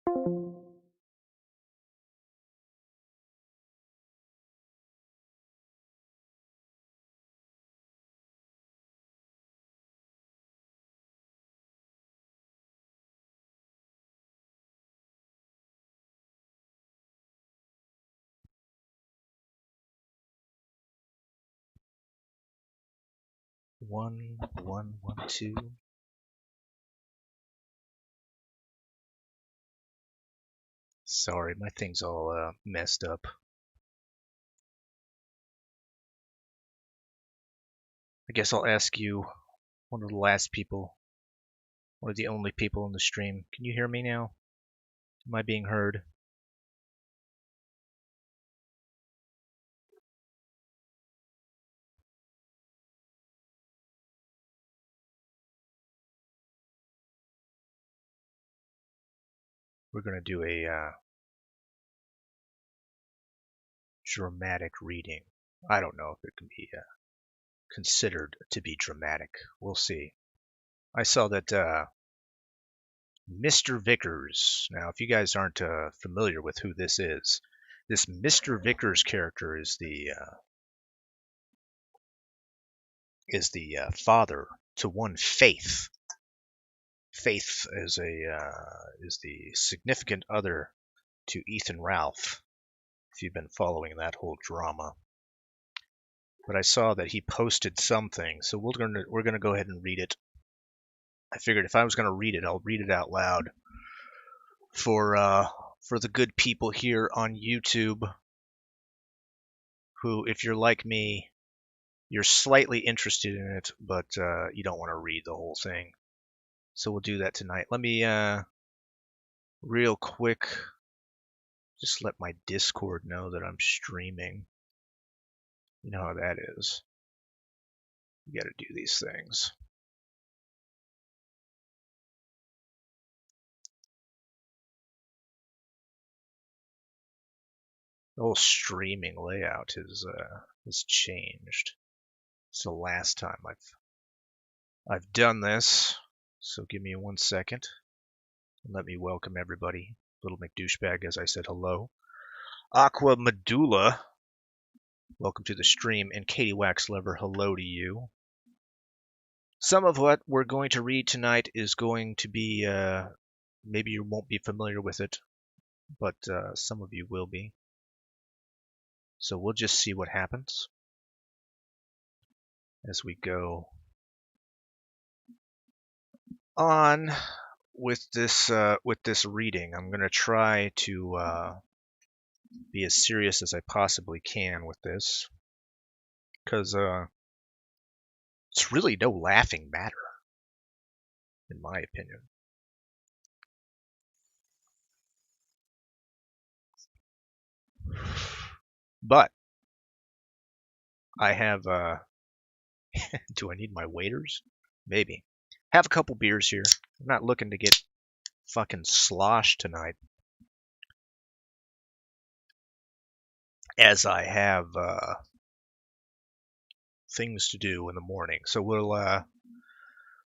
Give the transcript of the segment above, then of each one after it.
1 1 1 2. Sorry, my thing's all messed up. I guess I'll ask you, one of the last people, one of the only people in the stream. Can you hear me now? Am I being heard? We're going to do a dramatic reading. I don't know if it can be considered to be dramatic. We'll see. I saw that Mr. Vickers. Now, if you guys aren't familiar with who this Mr. Vickers character is the father to one Faith. Faith is the significant other to Ethan Ralph. If you've been following that whole drama, but I saw that he posted something, so we're gonna go ahead and read it. I figured if I was gonna read it, I'll read it out loud for the good people here on YouTube, who, if you're like me, you're slightly interested in it, but you don't want to read the whole thing. So we'll do that tonight. Let me real quick just let my Discord know that I'm streaming. You know how that is. You got to do these things. The whole streaming layout has changed. It's the last time I've done this. So give me 1 second and let me welcome everybody. Little McDouchebag, as I said, hello. Aqua Medulla, welcome to the stream. And Katie Waxlever, hello to you. Some of what we're going to read tonight is going to be, maybe you won't be familiar with it, but some of you will be. So we'll just see what happens as we go on with this reading. I'm going to try to be as serious as I possibly can with this, because it's really no laughing matter, in my opinion. But I have do I need my waiters? Maybe. Have a couple beers here. I'm not looking to get fucking sloshed tonight, as I have things to do in the morning. So we'll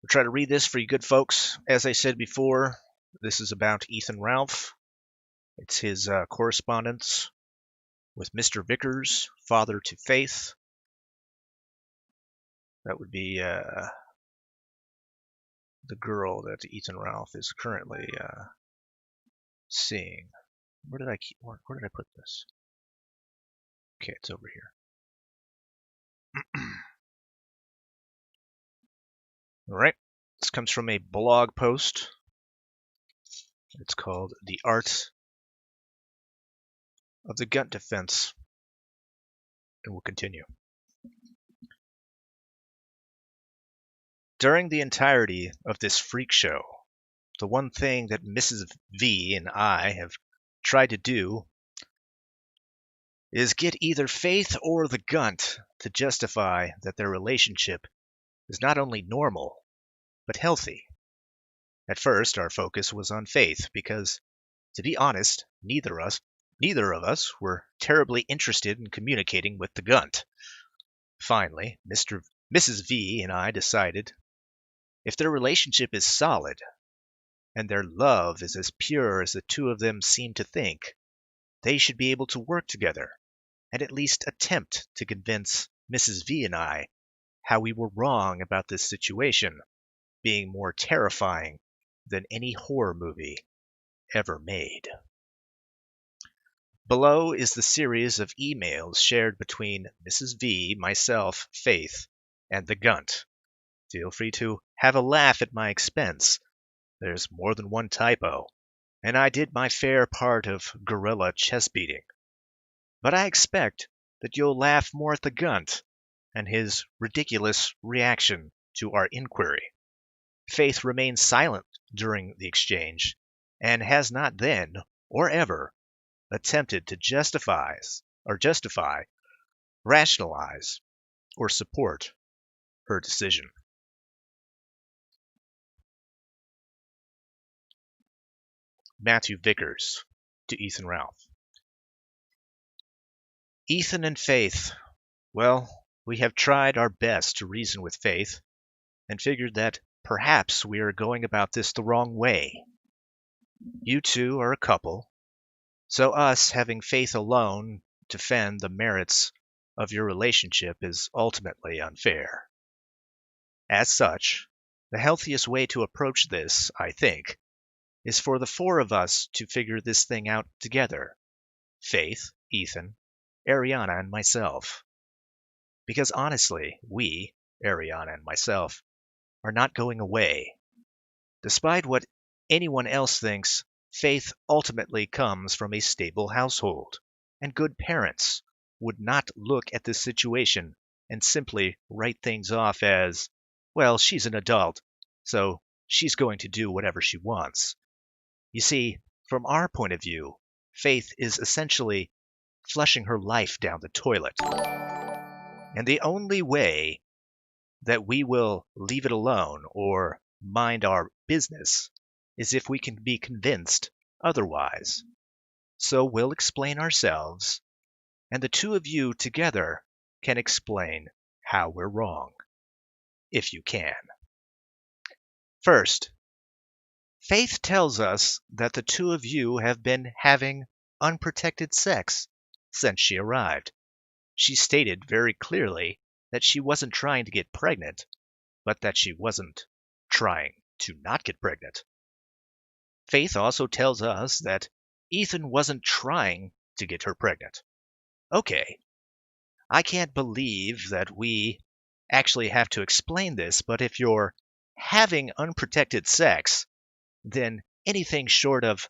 try to read this for you good folks. As I said before, this is about Ethan Ralph. It's his correspondence with Mr. Vickers, father to Faith. That would be the girl that Ethan Ralph is currently seeing. Where did I put this? Okay, it's over here. All right. This comes from a blog post. It's called The Art of the Gunt Defense. And we'll continue. During the entirety of this freak show, the one thing that Mrs. V and I have tried to do is get either Faith or the Gunt to justify that their relationship is not only normal, but healthy. At first, our focus was on Faith because, to be honest, neither of us were terribly interested in communicating with the Gunt. Finally, Mrs. V and I decided if their relationship is solid, and their love is as pure as the two of them seem to think, they should be able to work together and at least attempt to convince Mrs. V and I how we were wrong about this situation being more terrifying than any horror movie ever made. Below is the series of emails shared between Mrs. V, myself, Faith, and the Gunt. Feel free to have a laugh at my expense. There's more than one typo, and I did my fair part of guerrilla chest beating. But I expect that you'll laugh more at the Gunt and his ridiculous reaction to our inquiry. Faith remains silent during the exchange, and has not then, or ever, attempted to justify, rationalize, or support her decision. Matthew Vickers to Ethan Ralph. Ethan and Faith. Well, we have tried our best to reason with Faith, and figured that perhaps we are going about this the wrong way. You two are a couple, so us having Faith alone defend the merits of your relationship is ultimately unfair. As such, the healthiest way to approach this, I think, is for the four of us to figure this thing out together. Faith, Ethan, Ariana, and myself. Because honestly, we, Ariana and myself, are not going away. Despite what anyone else thinks, Faith ultimately comes from a stable household, and good parents would not look at this situation and simply write things off as, well, she's an adult, so she's going to do whatever she wants. You see, from our point of view, Faith is essentially flushing her life down the toilet. And the only way that we will leave it alone or mind our business is if we can be convinced otherwise. So we'll explain ourselves, and the two of you together can explain how we're wrong, if you can. First, Faith tells us that the two of you have been having unprotected sex since she arrived. She stated very clearly that she wasn't trying to get pregnant, but that she wasn't trying to not get pregnant. Faith also tells us that Ethan wasn't trying to get her pregnant. Okay, I can't believe that we actually have to explain this, but if you're having unprotected sex, then anything short of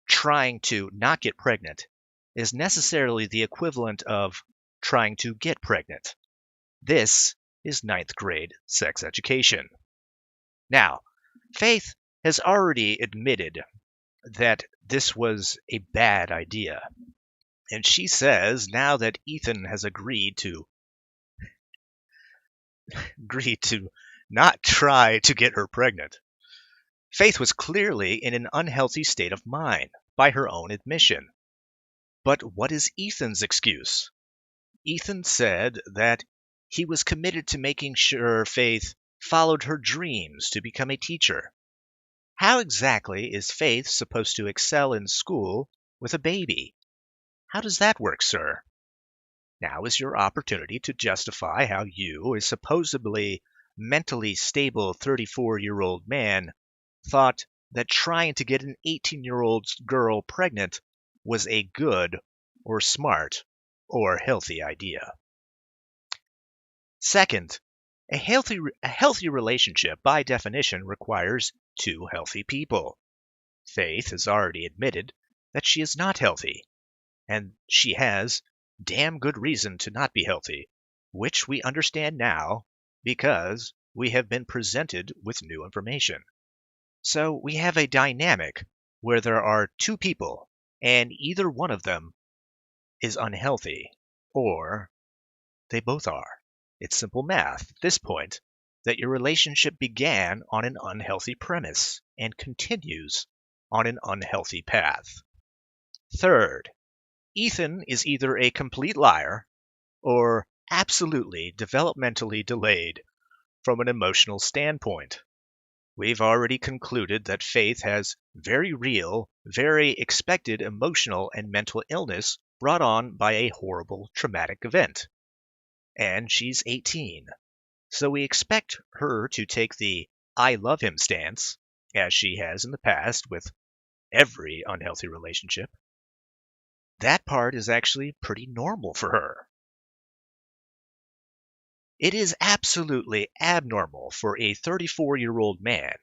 trying to not get pregnant is necessarily the equivalent of trying to get pregnant. This is 9th grade sex education. Now, Faith has already admitted that this was a bad idea. And she says now that Ethan has agreed to not try to get her pregnant, Faith was clearly in an unhealthy state of mind, by her own admission. But what is Ethan's excuse? Ethan said that he was committed to making sure Faith followed her dreams to become a teacher. How exactly is Faith supposed to excel in school with a baby? How does that work, sir? Now is your opportunity to justify how you, a supposedly mentally stable 34-year-old man, thought that trying to get an 18-year-old girl pregnant was a good or smart or healthy idea. Second, a healthy relationship by definition requires two healthy people. Faith has already admitted that she is not healthy, and she has damn good reason to not be healthy, which we understand now because we have been presented with new information. So we have a dynamic where there are two people, and either one of them is unhealthy, or they both are. It's simple math at this point that your relationship began on an unhealthy premise and continues on an unhealthy path. Third, Ethan is either a complete liar or absolutely developmentally delayed from an emotional standpoint, we've already concluded that Faith has very real, very expected emotional and mental illness brought on by a horrible traumatic event. And she's 18. So we expect her to take the I love him stance, as she has in the past with every unhealthy relationship. That part is actually pretty normal for her. It is absolutely abnormal for a 34-year-old man.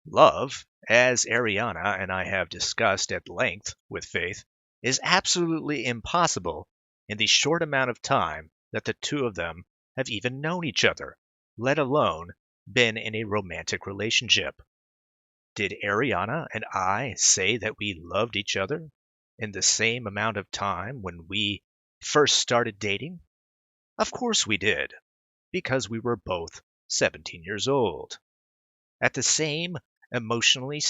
Love, as Ariana and I have discussed at length with Faith, is absolutely impossible in the short amount of time that the two of them have even known each other, let alone been in a romantic relationship. Did Ariana and I say that we loved each other in the same amount of time when we first started dating? Of course we did, because we were both 17 years old. At the same emotionally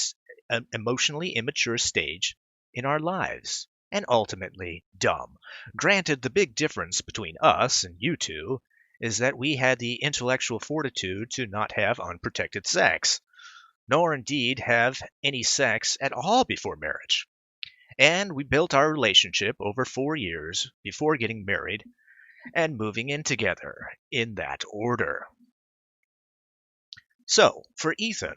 immature stage in our lives, and ultimately dumb. Granted, the big difference between us and you two is that we had the intellectual fortitude to not have unprotected sex, nor indeed have any sex at all before marriage. And we built our relationship over 4 years before getting married and moving in together in that order. So, for Ethan,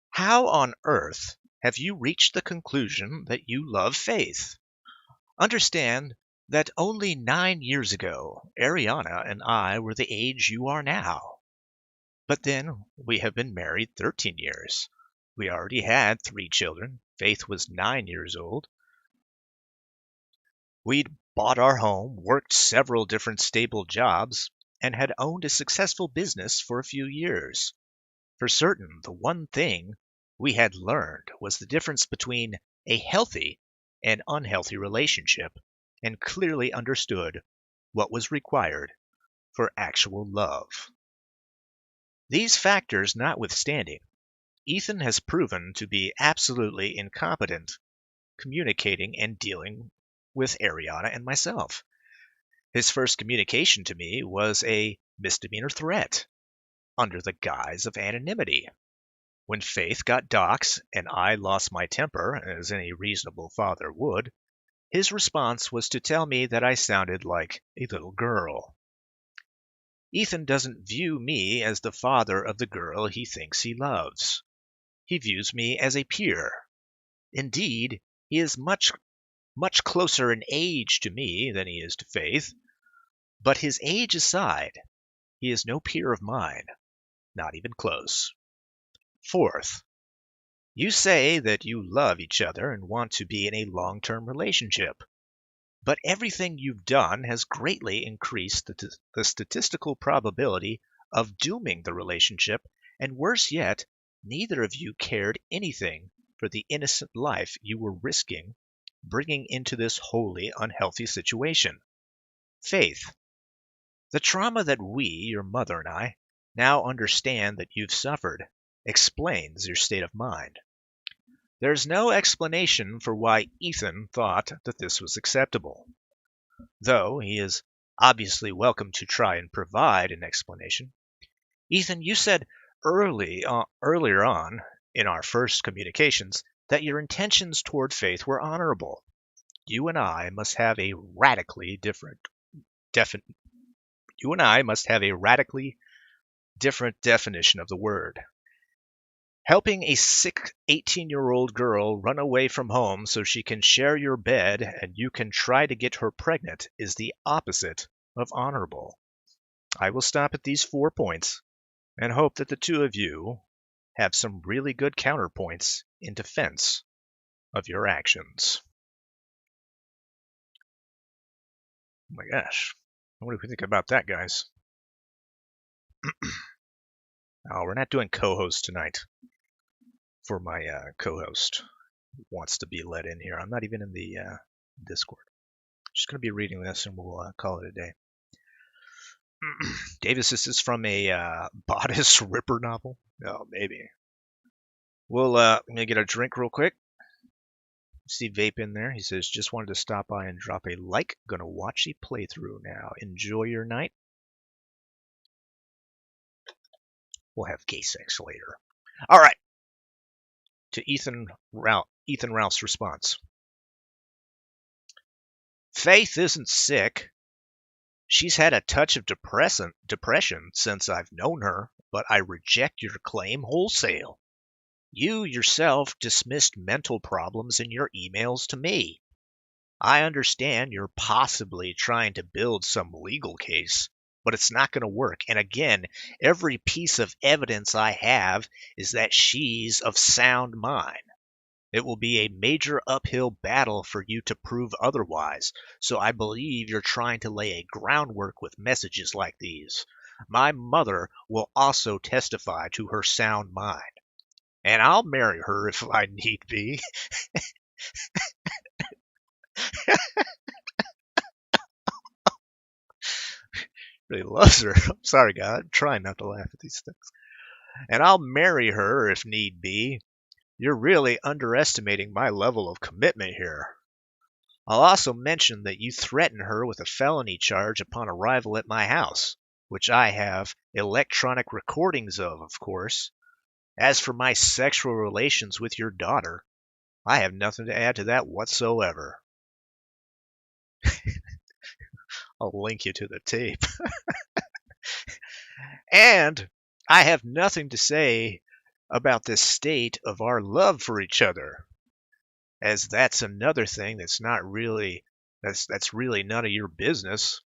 how on earth have you reached the conclusion that you love Faith? Understand that only 9 years ago, Ariana and I were the age you are now. But then we have been married 13 years. We already had 3 children. Faith was 9 years old. We'd bought our home, worked several different stable jobs, and had owned a successful business for a few years. For certain, the one thing we had learned was the difference between a healthy and unhealthy relationship, and clearly understood what was required for actual love. These factors notwithstanding, Ethan has proven to be absolutely incompetent communicating and dealing with Ariana and myself. His first communication to me was a misdemeanor threat under the guise of anonymity. When Faith got doxxed and I lost my temper, as any reasonable father would, his response was to tell me that I sounded like a little girl. Ethan doesn't view me as the father of the girl he thinks he loves. He views me as a peer. Indeed, he is much closer in age to me than he is to Faith, but his age aside, he is no peer of mine, not even close. Fourth, you say that you love each other and want to be in a long-term relationship, but everything you've done has greatly increased the statistical probability of dooming the relationship, and worse yet, neither of you cared anything for the innocent life you were risking bringing into this wholly unhealthy situation. Faith, the trauma that we, your mother and I, now understand that you've suffered explains your state of mind. There's no explanation for why Ethan thought that this was acceptable, though he is obviously welcome to try and provide an explanation. Ethan, you said earlier on in our first communications that your intentions toward Faith were honorable. You and I must have a radically different definition of the word. Helping a sick 18-year-old girl run away from home so she can share your bed and you can try to get her pregnant is the opposite of honorable. I will stop at these 4 points and hope that the two of you have some really good counterpoints in defense of your actions. Oh my gosh. What do we think about that, guys? Oh, we're not doing co-host tonight for my co-host who wants to be let in here. I'm not even in the Discord. Just going to be reading this and we'll call it a day. Davis, this is from a Bodice Ripper novel? Oh, maybe. We'll I'm going to get a drink real quick. See Vape in there. He says, just wanted to stop by and drop a like. Gonna watch the playthrough now. Enjoy your night. We'll have gay sex later. All right. To Ethan Ralph's response. Faith isn't sick. She's had a touch of depression since I've known her, but I reject your claim wholesale. You yourself dismissed mental problems in your emails to me. I understand you're possibly trying to build some legal case, but it's not going to work. And again, every piece of evidence I have is that she's of sound mind. It will be a major uphill battle for you to prove otherwise, so I believe you're trying to lay a groundwork with messages like these. My mother will also testify to her sound mind, and I'll marry her if I need be. Really loves her. I'm sorry, God. I'm trying not to laugh at these things. And I'll marry her if need be. You're really underestimating my level of commitment here. I'll also mention that you threatened her with a felony charge upon arrival at my house, which I have electronic recordings of course. As for my sexual relations with your daughter, I have nothing to add to that whatsoever. I'll link you to the tape. And I have nothing to say about the state of our love for each other, as that's another thing that's really none of your business.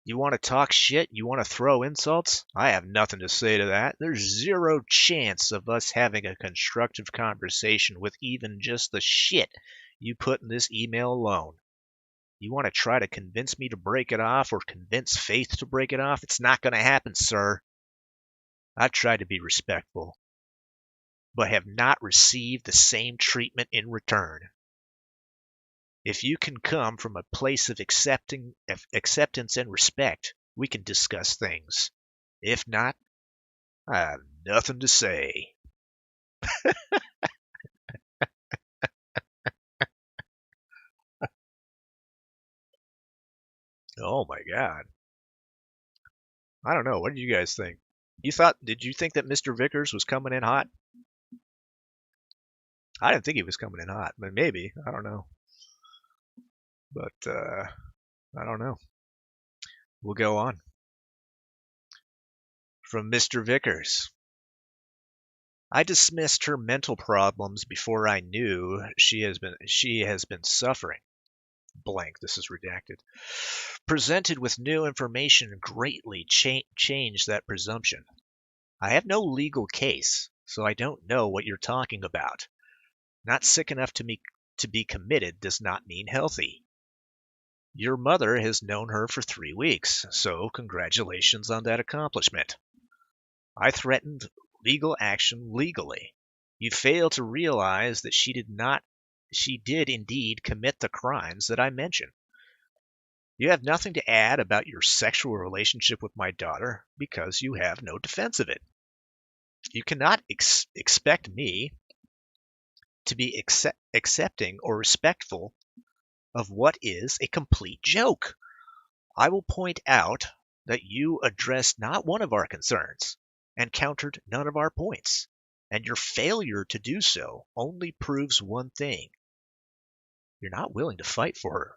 You want to talk shit? You want to throw insults? I have nothing to say to that. There's zero chance of us having a constructive conversation with even just the shit you put in this email alone. You want to try to convince me to break it off or convince Faith to break it off? It's not going to happen, sir. I've tried to be respectful, but have not received the same treatment in return. If you can come from a place of acceptance and respect, we can discuss things. If not, I have nothing to say. Oh my God. I don't know. What did you guys think? Did you think that Mr. Vickers was coming in hot? I didn't think he was coming in hot, but maybe. I don't know. But, I don't know. We'll go on. From Mr. Vickers. I dismissed her mental problems before I knew she has been suffering. Blank, this is redacted. Presented with new information greatly changed that presumption. I have no legal case, so I don't know what you're talking about. Not sick enough to be committed does not mean healthy. Your mother has known her for 3 weeks, so congratulations on that accomplishment. I threatened legal action legally. You fail to realize that she did indeed commit the crimes that I mentioned. You have nothing to add about your sexual relationship with my daughter because you have no defense of it. You cannot expect me to be accepting or respectful of what is a complete joke. I will point out that you addressed not one of our concerns and countered none of our points, and your failure to do so only proves one thing. You're not willing to fight for her.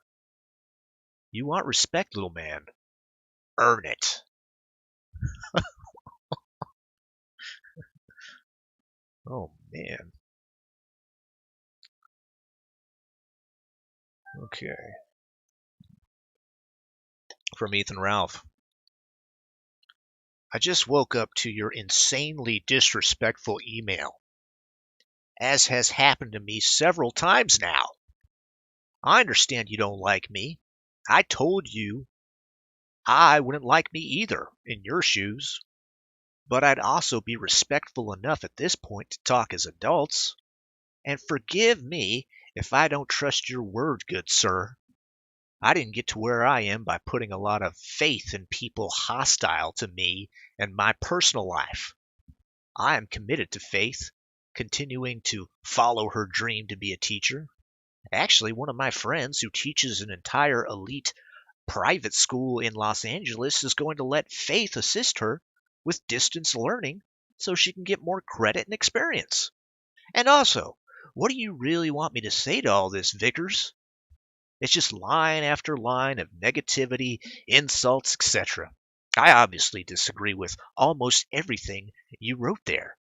You want respect, little man. Earn it. Oh, man. Okay. From Ethan Ralph. I just woke up to your insanely disrespectful email, as has happened to me several times now. I understand you don't like me. I told you I wouldn't like me either in your shoes. But I'd also be respectful enough at this point to talk as adults. And forgive me if I don't trust your word, good sir. I didn't get to where I am by putting a lot of faith in people hostile to me and my personal life. I am committed to Faith, continuing to follow her dream to be a teacher. Actually, one of my friends who teaches an entire elite private school in Los Angeles is going to let Faith assist her with distance learning so she can get more credit and experience. And also, what do you really want me to say to all this, Vickers? It's just line after line of negativity, insults, etc. I obviously disagree with almost everything you wrote there.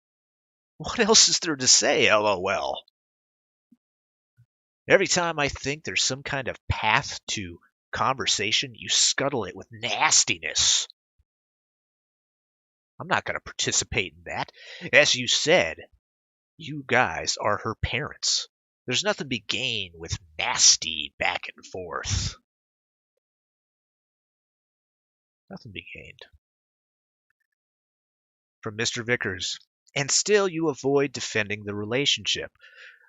What else is there to say, lol? Every time I think there's some kind of path to conversation, you scuttle it with nastiness. I'm not going to participate in that. As you said, you guys are her parents. There's nothing to be gained with nasty back and forth. Nothing to be gained. From Mr. Vickers. And still you avoid defending the relationship,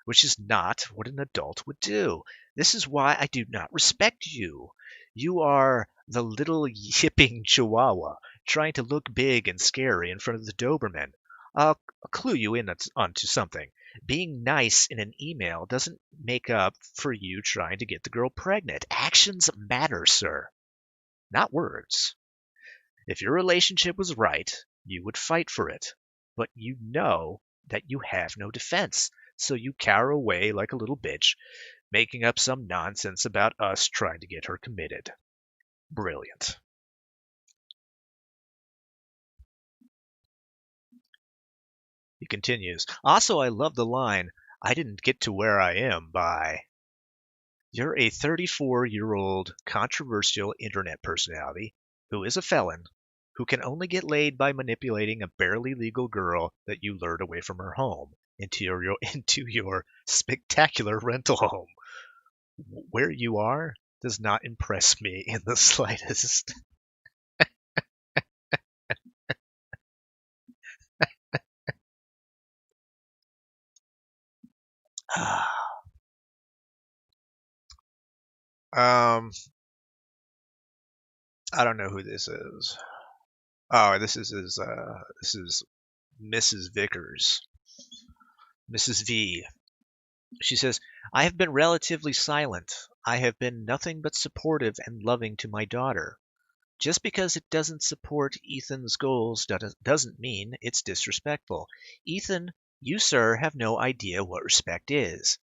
which is not what an adult would do. This is why I do not respect you. You are the little yipping chihuahua trying to look big and scary in front of the Doberman. I'll clue you in onto something. Being nice in an email doesn't make up for you trying to get the girl pregnant. Actions matter, sir, not words. If your relationship was right, you would fight for it. But you know that you have no defense, so you cower away like a little bitch, making up some nonsense about us trying to get her committed. Brilliant. He continues. Also, I love the line, I didn't get to where I am by. You're a 34-year-old controversial internet personality who is a felon who can only get laid by manipulating a barely legal girl that you lured away from her home into your spectacular rental home. Where you are does not impress me in the slightest. um, I don't know who this is. Oh, this is Mrs. Vickers. Mrs. V. She says, I have been relatively silent. I have been nothing but supportive and loving to my daughter. Just because it doesn't support Ethan's goals doesn't mean it's disrespectful. Ethan, you, sir, have no idea what respect is.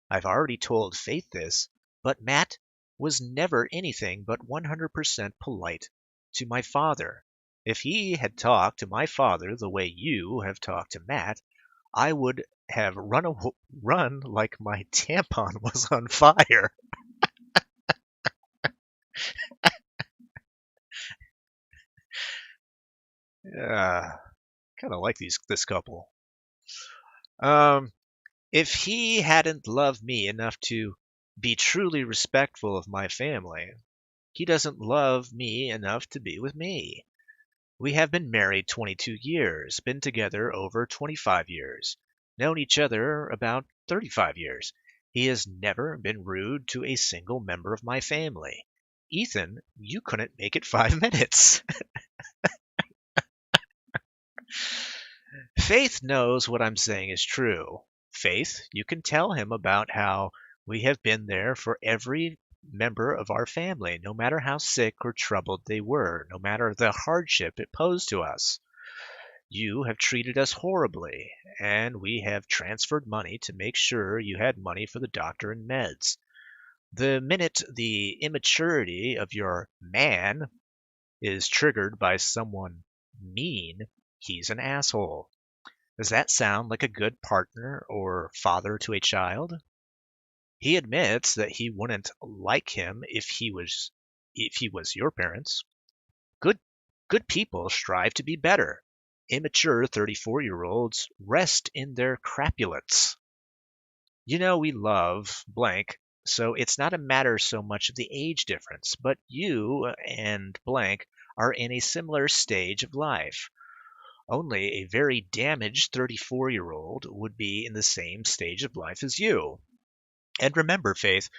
I've already told Faith this, but Matt was never anything but 100% polite to my father. If he had talked to my father the way you have talked to Matt, I would have run like my tampon was on fire. Kind of like this couple. Um, if he hadn't loved me enough to be truly respectful of my family, he doesn't love me enough to be with me. We have been married 22 years, been together over 25 years, known each other about 35 years. He has never been rude to a single member of my family. Ethan, you couldn't make it 5 minutes. Faith knows what I'm saying is true. Faith, you can tell him about how we have been there for every member of our family, no matter how sick or troubled they were, no matter the hardship it posed to us. You have treated us horribly, and we have transferred money to make sure you had money for the doctor and meds. The minute the immaturity of your man is triggered by someone mean, he's an asshole. Does that sound like a good partner or father to a child? He admits that he wouldn't like him if he was your parents. Good good people strive to be better. Immature 34-year-olds rest in their crapulence. You know we love blank, so it's not a matter so much of the age difference, but you and blank are in a similar stage of life. Only a very damaged 34-year-old would be in the same stage of life as you. And remember, Faith,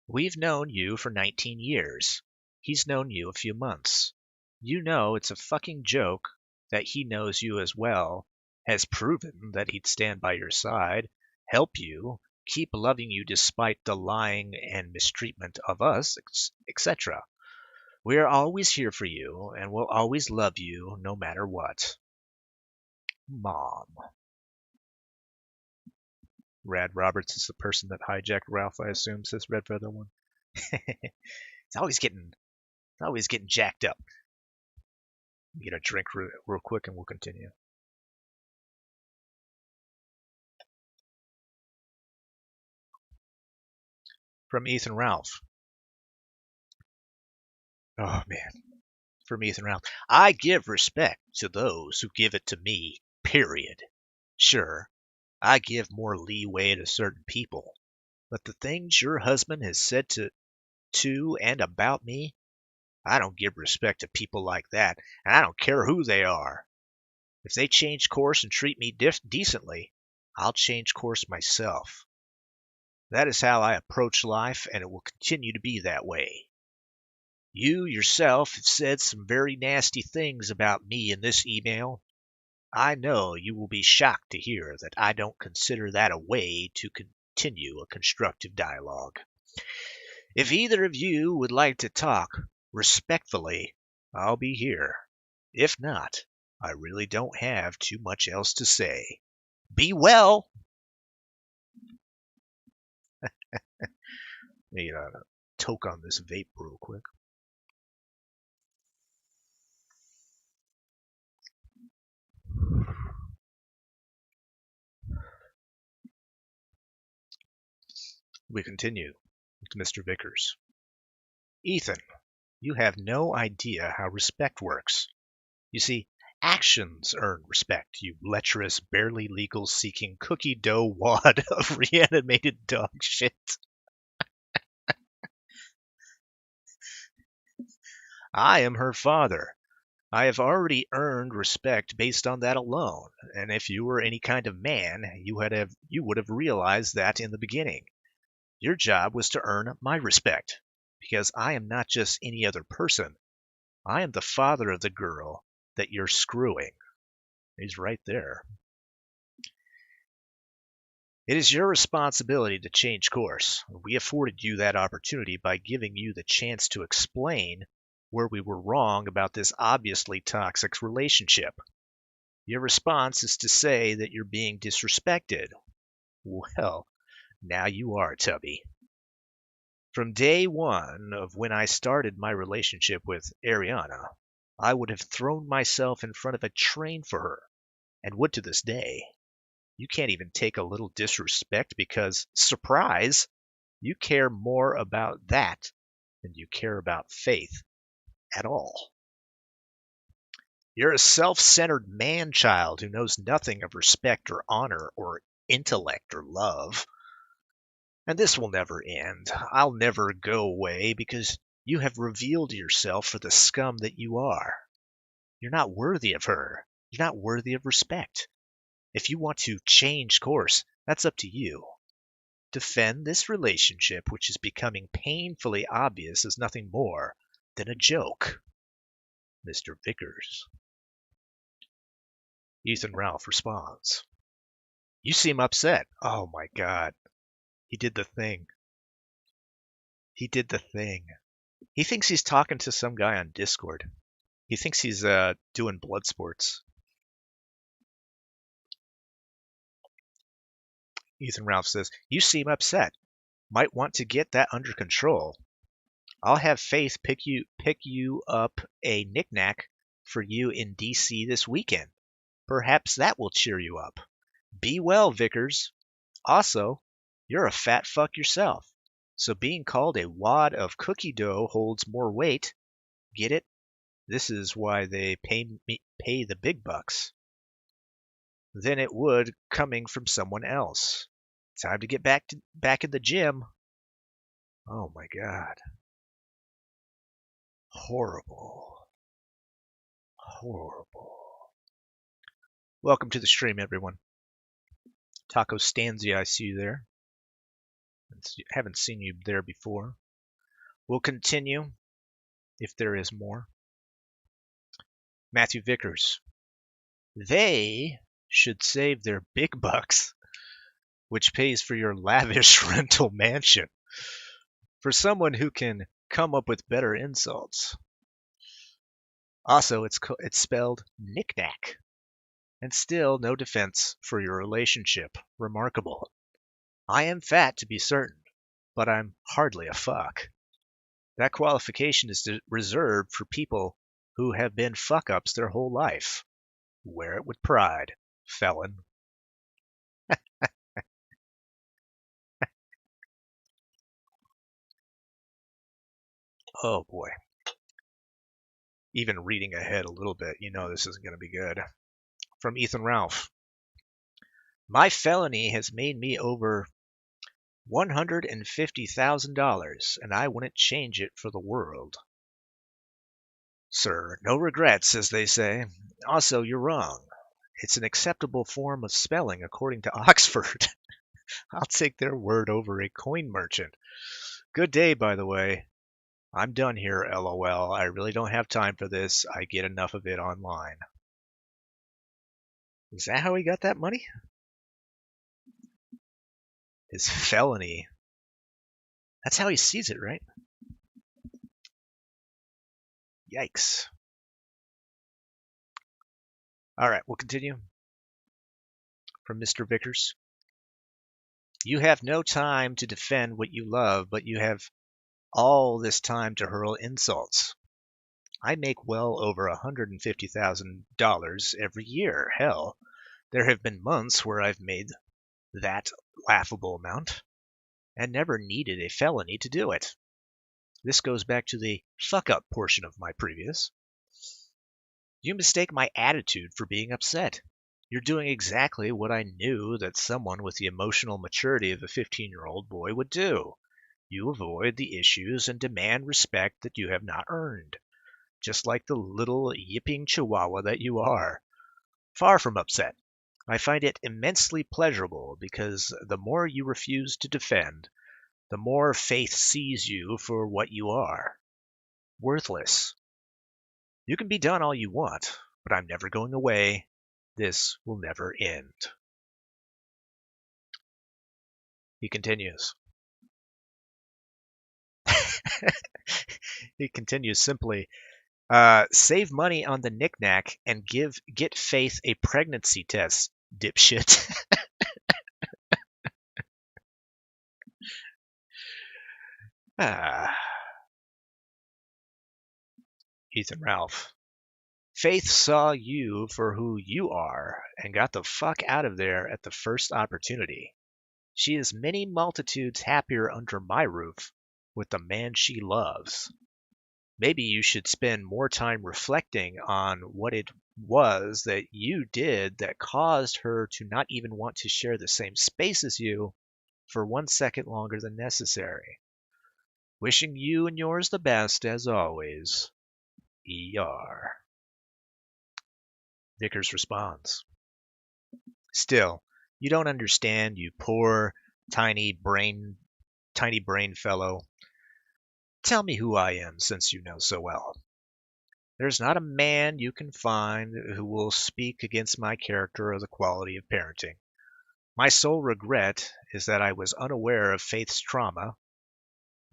we've known you for 19 years. He's known you a few months. You know it's a fucking joke that he knows you as well, has proven that he'd stand by your side, help you, keep loving you despite the lying and mistreatment of us, etc. We are always here for you and will always love you no matter what. Mom. Rad Roberts is the person that hijacked Ralph, I assume, says Red Feather One. It's always getting jacked up. Get a drink real quick and we'll continue. From Ethan Ralph. Oh, man. From Ethan Ralph. I give respect to those who give it to me, period. Sure, I give more leeway to certain people, but the things your husband has said to and about me, I don't give respect to people like that, and I don't care who they are. If they change course and treat me decently, I'll change course myself. That is how I approach life, and it will continue to be that way. You yourself have said some very nasty things about me in this email. I know you will be shocked to hear that I don't consider that a way to continue a constructive dialogue. If either of you would like to talk respectfully, I'll be here. If not, I really don't have too much else to say. Be well! Need a toke on this vape real quick. We continue with Mr. Vickers. Ethan, you have no idea how respect works. You see, actions earn respect, you lecherous, barely legal seeking cookie dough wad of reanimated dog shit. I am her father. I have already earned respect based on that alone, and if you were any kind of man, you would have realized that in the beginning. Your job was to earn my respect, because I am not just any other person. I am the father of the girl that you're screwing. He's right there. It is your responsibility to change course. We afforded you that opportunity by giving you the chance to explain where we were wrong about this obviously toxic relationship. Your response is to say that you're being disrespected. Well, now you are, Tubby. From day one of when I started my relationship with Ariana, I would have thrown myself in front of a train for her, and would to this day. You can't even take a little disrespect because, surprise, you care more about that than you care about faith at all. You're a self-centered man-child who knows nothing of respect or honor or intellect or love. And this will never end. I'll never go away because you have revealed yourself for the scum that you are. You're not worthy of her. You're not worthy of respect. If you want to change course, that's up to you. Defend this relationship, which is becoming painfully obvious as nothing more than a joke. Mr. Vickers. Ethan Ralph responds. You seem upset. Oh my God. He did the thing. He did the thing. He thinks he's talking to some guy on Discord. He thinks he's doing blood sports. Ethan Ralph says, you seem upset. Might want to get that under control. I'll have Faith pick you up a knickknack for you in DC this weekend. Perhaps that will cheer you up. Be well, Vickers. Also, you're a fat fuck yourself, so being called a wad of cookie dough holds more weight. Get it? This is why they pay the big bucks than it would coming from someone else. Time to get back in the gym. Oh my God. Horrible. Horrible. Welcome to the stream, everyone. Taco Stanzi, I see you there. Haven't seen you there before. We'll continue if there is more. Matthew Vickers. They should save their big bucks, which pays for your lavish rental mansion, for someone who can come up with better insults. Also, it's spelled knick-knack. and still no defense for your relationship. Remarkable. I am fat, to be certain, but I'm hardly a fuck. That qualification is reserved for people who have been fuck-ups their whole life. Wear it with pride, felon. Oh boy. Even reading ahead a little bit, you know this isn't going to be good. From Ethan Ralph. My felony has made me over $150,000, and I wouldn't change it for the world. Sir, no regrets, as they say. Also, you're wrong. It's an acceptable form of spelling according to Oxford. I'll take their word over a coin merchant. Good day, by the way. I'm done here, LOL. I really don't have time for this. I get enough of it online. Is that how he got that money? His felony. That's how he sees it, right? Yikes. All right, we'll continue. From Mr. Vickers. You have no time to defend what you love, but you have all this time to hurl insults. I make well over $150,000 every year. Hell, there have been months where I've made that laughable amount and never needed a felony to do it. This goes back to the fuck up portion of my previous. You mistake my attitude for being upset. You're doing exactly what I knew that someone with the emotional maturity of a 15-year-old boy would do. You avoid the issues and demand respect that you have not earned, just like the little yipping chihuahua that you are. Far from upset. I find it immensely pleasurable because the more you refuse to defend, the more faith sees you for what you are. Worthless. You can be done all you want, but I'm never going away. This will never end. He continues. He continues simply, save money on the knickknack and get Faith a pregnancy test, dipshit. Ethan Ralph. Faith saw you for who you are and got the fuck out of there at the first opportunity. She is many multitudes happier under my roof with the man she loves. Maybe you should spend more time reflecting on what it was that you did that caused her to not even want to share the same space as you for 1 second longer than necessary. Wishing you and yours the best, as always, ER. Vickers responds. Still, you don't understand, you poor, tiny brain fellow. Tell me who I am, since you know so well. There's not a man you can find who will speak against my character or the quality of parenting. My sole regret is that I was unaware of Faith's trauma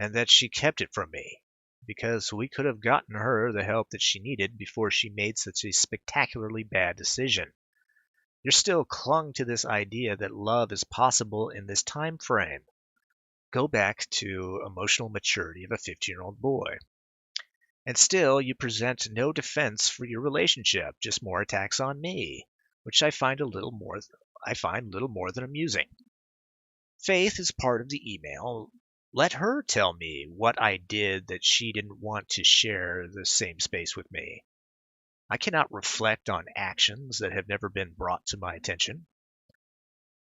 and that she kept it from me, because we could have gotten her the help that she needed before she made such a spectacularly bad decision. You're still clung to this idea that love is possible in this time frame. Go back to emotional maturity of a 15-year-old boy. And still, you present no defense for your relationship, just more attacks on me, which I find little more than amusing. Faith is part of the email. Let her tell me what I did that she didn't want to share the same space with me. I cannot reflect on actions that have never been brought to my attention.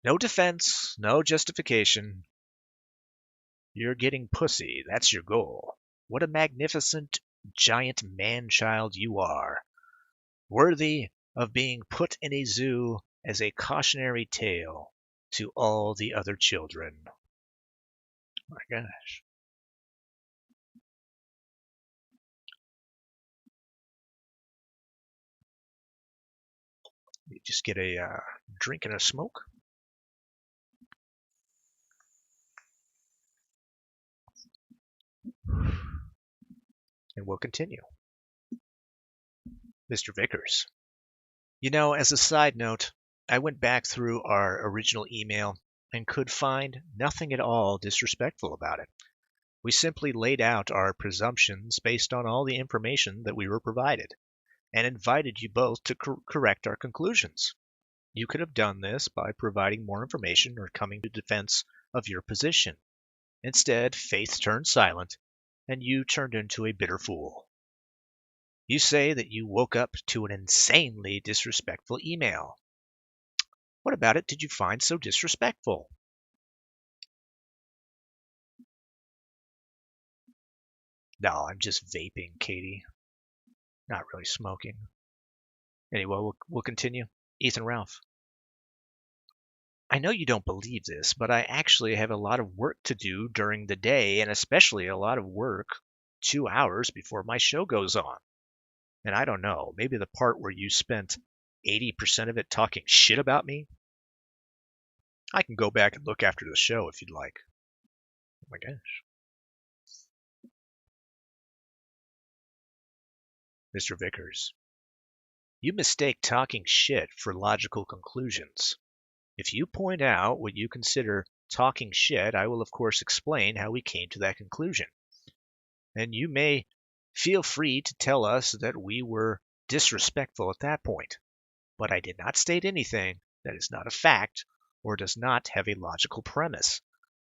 No defense, no justification. You're getting pussy, that's your goal. What a magnificent giant man-child you are, worthy of being put in a zoo as a cautionary tale to all the other children. My gosh. You just get a drink and a smoke. And we'll continue. Mr. Vickers. As a side note, I went back through our original email and could find nothing at all disrespectful about it. We simply laid out our presumptions based on all the information that we were provided and invited you both to correct our conclusions. You could have done this by providing more information or coming to defense of your position. Instead, Faith turned silent, and you turned into a bitter fool. You say that you woke up to an insanely disrespectful email. What about it did you find so disrespectful? No, I'm just vaping, Katie. Not really smoking. Anyway, we'll continue. Ethan Ralph. I know you don't believe this, but I actually have a lot of work to do during the day, and especially a lot of work 2 hours before my show goes on. And I don't know, maybe the part where you spent 80% of it talking shit about me? I can go back and look after the show if you'd like. Oh my gosh. Mr. Vickers. You mistake talking shit for logical conclusions. If you point out what you consider talking shit, I will of course explain how we came to that conclusion. And you may feel free to tell us that we were disrespectful at that point. But I did not state anything that is not a fact or does not have a logical premise.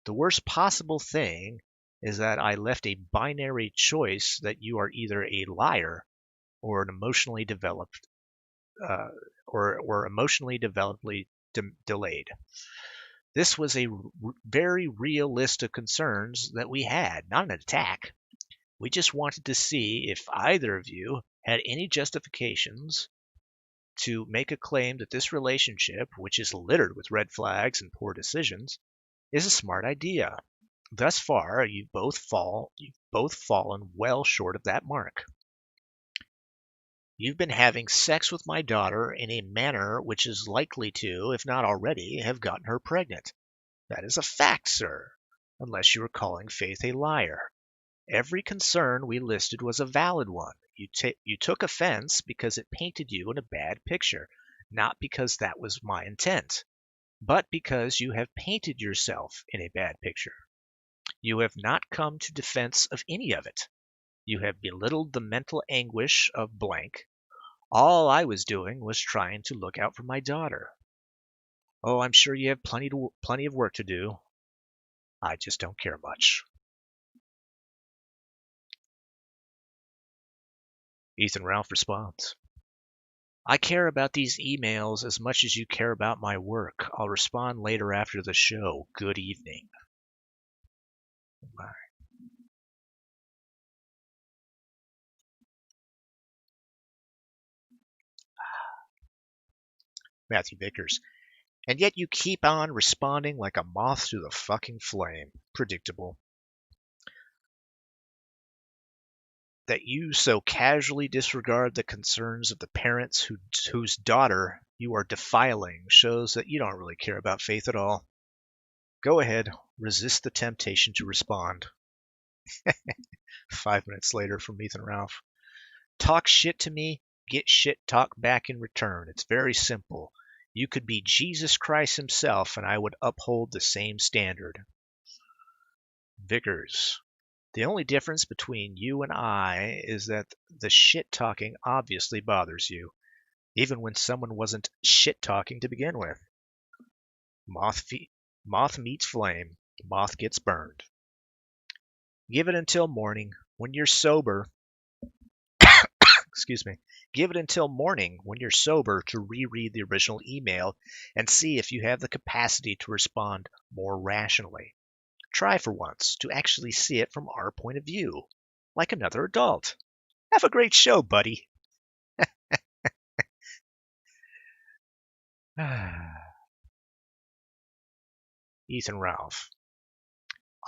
The worst possible thing is that I left a binary choice that you are either a liar or an emotionally developed or emotionally developedly delayed. This was a very real list of concerns that we had, not an attack. We just wanted to see if either of you had any justifications to make a claim that this relationship, which is littered with red flags and poor decisions, is a smart idea. Thus far, you've both fallen well short of that mark. You've been having sex with my daughter in a manner which is likely to, if not already, have gotten her pregnant. That is a fact, sir, unless you are calling Faith a liar. Every concern we listed was a valid one. You took offense because it painted you in a bad picture, not because that was my intent, but because you have painted yourself in a bad picture. You have not come to defense of any of it. You have belittled the mental anguish of blank. All I was doing was trying to look out for my daughter. Oh, I'm sure you have plenty of work to do. I just don't care much. Ethan Ralph responds. I care about these emails as much as you care about my work. I'll respond later after the show. Good evening. Bye. Matthew Vickers. And yet you keep on responding like a moth to the fucking flame. Predictable. That you so casually disregard the concerns of the parents whose daughter you are defiling shows that you don't really care about Faith at all. Go ahead, resist the temptation to respond. 5 minutes later from Ethan Ralph. Talk shit to me, get shit talked back in return. It's very simple. You could be Jesus Christ himself and I would uphold the same standard. Vickers. The only difference between you and I is that the shit talking obviously bothers you, even when someone wasn't shit talking to begin with. Moth meets flame, moth gets burned. Give it until morning when you're sober. Excuse me. Give it until morning when you're sober to reread the original email and see if you have the capacity to respond more rationally. Try for once to actually see it from our point of view, like another adult. Have a great show, buddy. Ethan Ralph.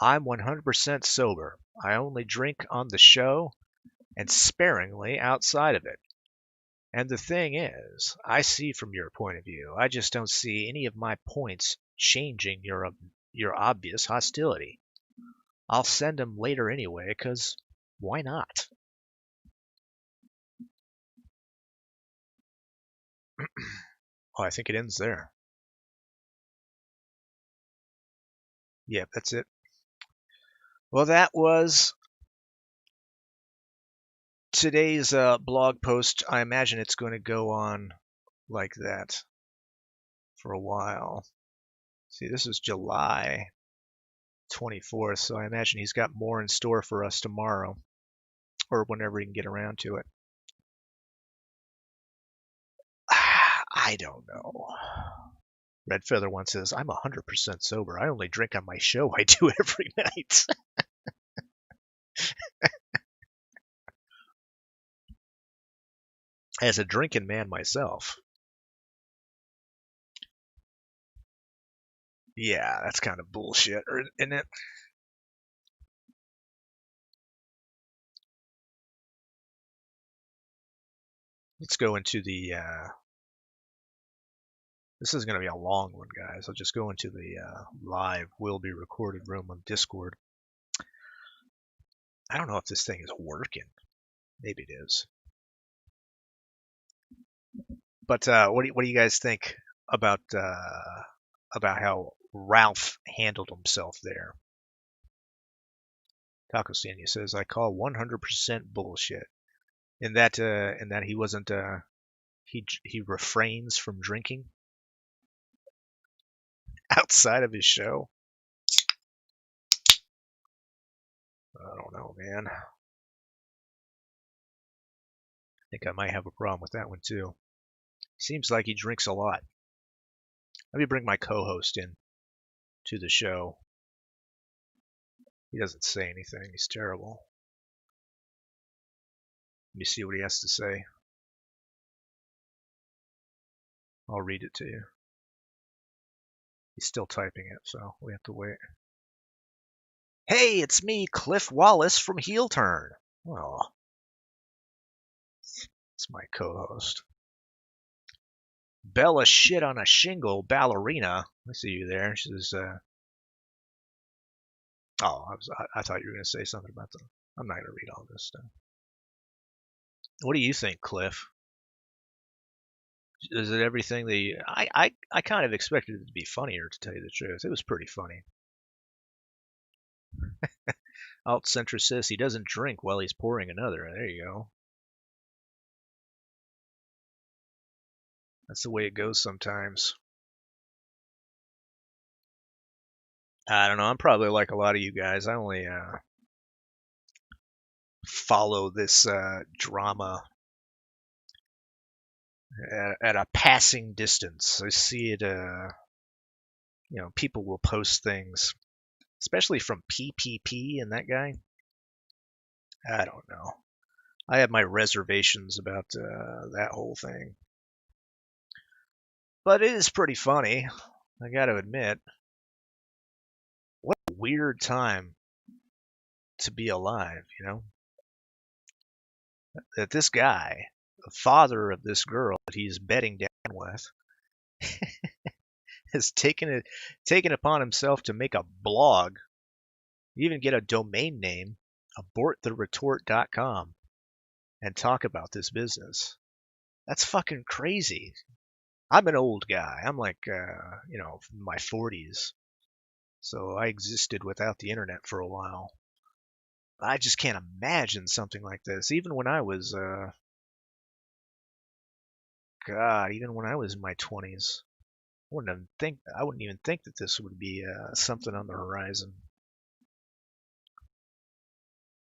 I'm 100% sober. I only drink on the show and sparingly outside of it. And the thing is, I see from your point of view. I just don't see any of my points changing your obvious hostility. I'll send them later anyway, 'cause why not? Oh, I think it ends there. Yep, that's it. Well, that was today's blog post. I imagine it's going to go on like that for a while. See, this is July 24th, so I imagine he's got more in store for us tomorrow or whenever he can get around to it. I don't know. Red Feather one says, I'm 100% sober. I only drink on my show. I do every night. As a drinking man myself. Yeah, that's kind of bullshit, isn't it? Let's go into the. This is going to be a long one, guys. I'll just go into the live, will be recorded room on Discord. I don't know if this thing is working. Maybe it is. But what do you guys think about how Ralph handled himself there? Taco Sanya says, I call 100% bullshit. In that he wasn't he refrains from drinking outside of his show. I don't know, man. I think I might have a problem with that one too. Seems like he drinks a lot. Let me bring my co-host in to the show. He doesn't say anything. He's terrible. Let me see what he has to say. I'll read it to you. He's still typing it, so we have to wait. Hey, it's me, Cliff Wallace from Heel Turn. Oh, it's my co-host. Bella shit on a shingle ballerina. I see you there. She says, oh, I thought you were going to say something about them. I'm not going to read all this stuff. What do you think, Cliff? Is it everything that you... I kind of expected it to be funnier, to tell you the truth. It was pretty funny. Alt Centrist says he doesn't drink while he's pouring another. There you go. That's the way it goes sometimes. I don't know. I'm probably like a lot of you guys. I only follow this drama at a passing distance. I see it. People will post things, especially from PPP and that guy. I don't know. I have my reservations about that whole thing, but it is pretty funny. I got to admit. What a weird time to be alive, That this guy, the father of this girl that he's bedding down with, has taken upon himself to make a blog, even get a domain name, aborttheretort.com, and talk about this business. That's fucking crazy. I'm an old guy. I'm like, my 40s. So I existed without the internet for a while. I just can't imagine something like this. Even when I was, even when I was in my 20s, I wouldn't even think that this would be something on the horizon.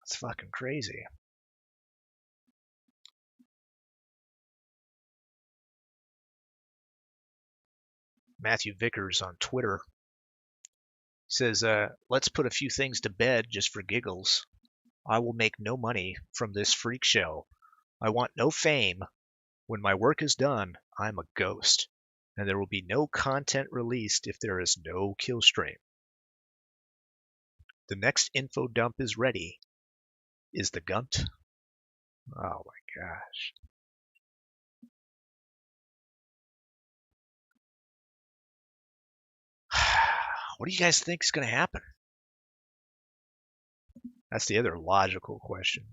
It's fucking crazy. Matthew Vickers on Twitter says, let's put a few things to bed just for giggles. I will make no money from this freak show. I want no fame. When my work is done, I'm a ghost, and there will be no content released if there is no kill stream. The next info dump is ready. Is the Gunt? Oh my gosh. What do you guys think is going to happen? That's the other logical question.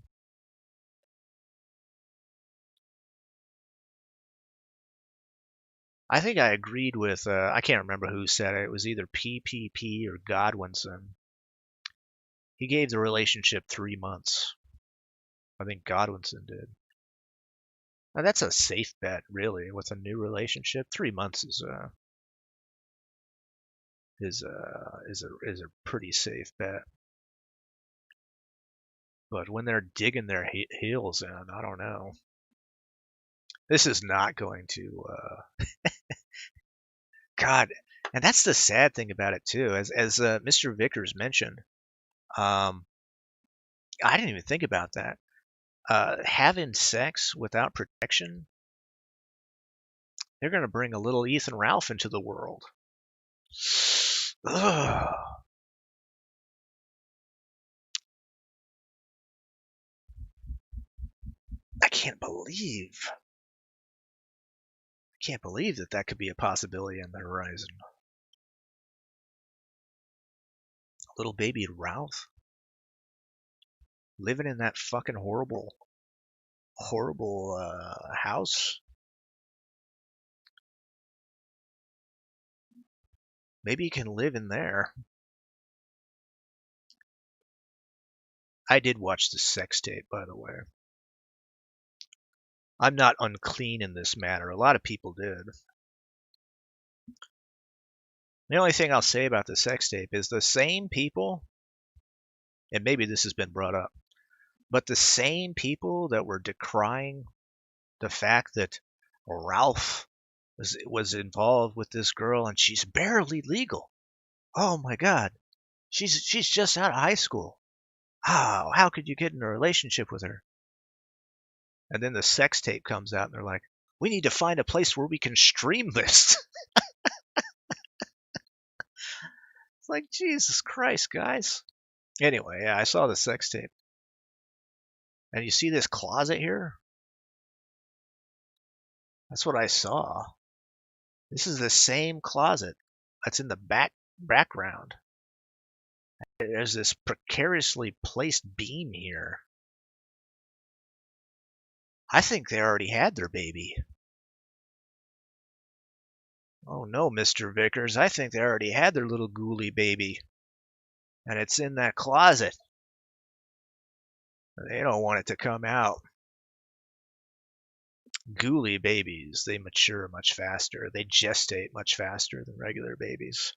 I think I agreed with, I can't remember who said it. It was either PPP or Godwinson. He gave the relationship 3 months. I think Godwinson did. Now that's a safe bet, really, with a new relationship. 3 months is a pretty safe bet. But when they're digging their heels in, I don't know. This is not going to. God, and that's the sad thing about it too. As Mr. Vickers mentioned, um, I didn't even think about that. Having sex without protection, they're going to bring a little Ethan Ralph into the world. Ugh. I can't believe that that could be a possibility on the horizon. Little baby Ralph living in that fucking horrible house. Maybe he can live in there. I did watch the sex tape, by the way. I'm not unclean in this matter. A lot of people did. The only thing I'll say about the sex tape is the same people, and maybe this has been brought up, but the same people that were decrying the fact that Ralph was involved with this girl and she's barely legal. Oh my God, she's just out of high school. How could you get in a relationship with her? And then the sex tape comes out, and they're like, "We need to find a place where we can stream this." It's like, Jesus Christ, guys. Anyway, yeah, I saw the sex tape. And you see this closet here? That's what I saw. This is the same closet that's in the background. There's this precariously placed beam here. I think they already had their baby. Oh no, Mr. Vickers, I think they already had their little ghoulie baby. And it's in that closet. They don't want it to come out. Ghoulie babies, they mature much faster. They gestate much faster than regular babies.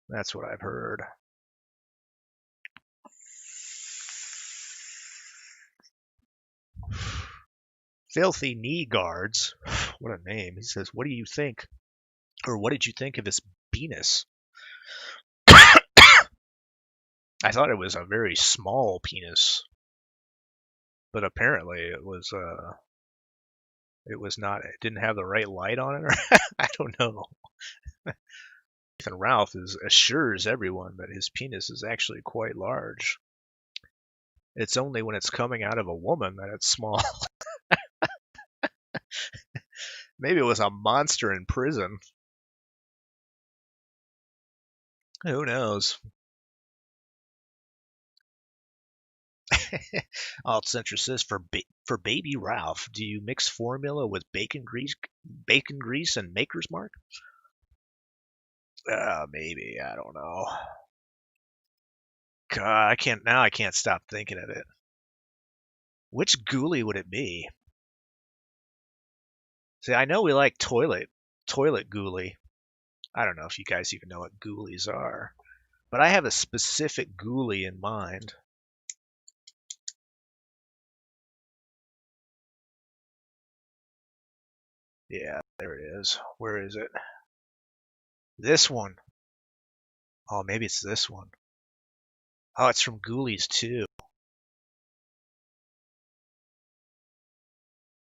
That's what I've heard. Filthy Knee Guards. What a name. He says, "What do you think? Or what did you think of his penis?" I thought it was a very small penis, but apparently it was not. It didn't have the right light on it, or I don't know. Ethan Ralph assures everyone that his penis is actually quite large. It's only when it's coming out of a woman that it's small. Maybe it was a monster in prison. Who knows? Alt Center says for baby Ralph, do you mix formula with bacon grease, and Maker's Mark? Maybe, I don't know. God, I can't stop thinking of it. Which ghoulie would it be? See, I know we like toilet ghoulie. I don't know if you guys even know what ghoulies are, but I have a specific ghoulie in mind. Yeah, there it is. Where is it? This one. Oh, maybe it's this one. Oh, it's from Ghoulies 2.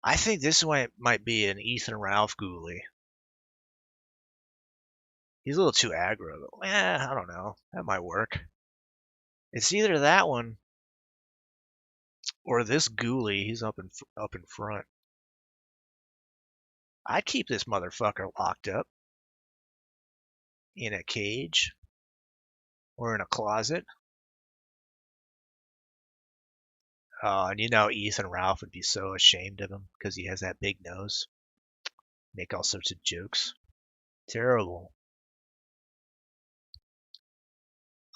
I think this one might be an Ethan Ralph Ghoulie. He's a little too aggro, though. I don't know. That might work. It's either that one or this Ghoulie. He's up in front. I'd keep this motherfucker locked up in a cage or in a closet. And you know Ethan Ralph would be so ashamed of him because he has that big nose. Make all sorts of jokes. Terrible.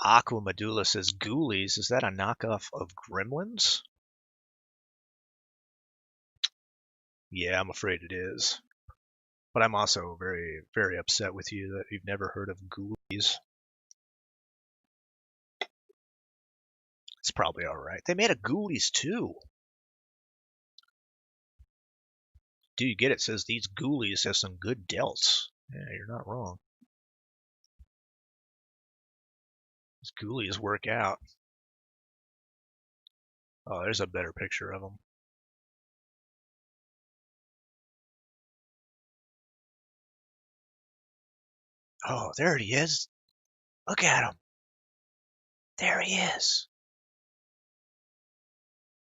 Aqua Medulla says Ghoulies. Is that a knockoff of Gremlins? Yeah, I'm afraid it is. But I'm also very, very upset with you that you've never heard of Ghoulies. It's probably alright. They made a Ghoulies too. Do you get it? It says these Ghoulies have some good delts. Yeah, you're not wrong. These Ghoulies work out. Oh, there's a better picture of them. Oh, there he is. Look at him. There he is.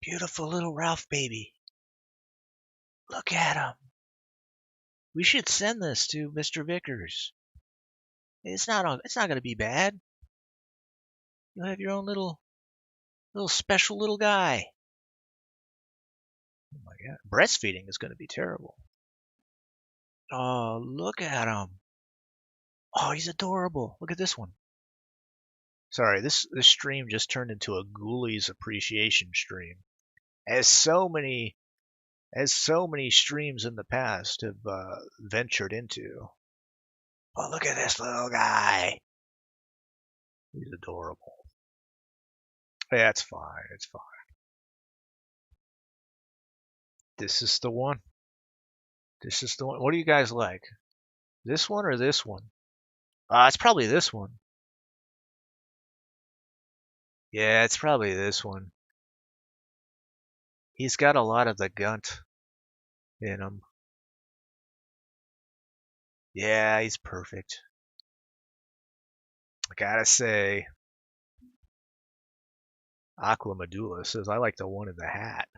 Beautiful little Ralph baby. Look at him. We should send this to Mr. Vickers. It's not going to be bad. You'll have your own little special little guy. Oh my god. Breastfeeding is going to be terrible. Oh, look at him. Oh, he's adorable. Look at this one. Sorry, this stream just turned into a Ghoulies appreciation stream. As so many streams in the past have ventured into. Oh, look at this little guy. He's adorable. Yeah, it's fine. It's fine. This is the one. This is the one. What do you guys like? This one or this one? It's probably this one. Yeah, it's probably this one. He's got a lot of the Gunt in him. Yeah, he's perfect. I gotta say, Aqua Medulla says, I like the one in the hat.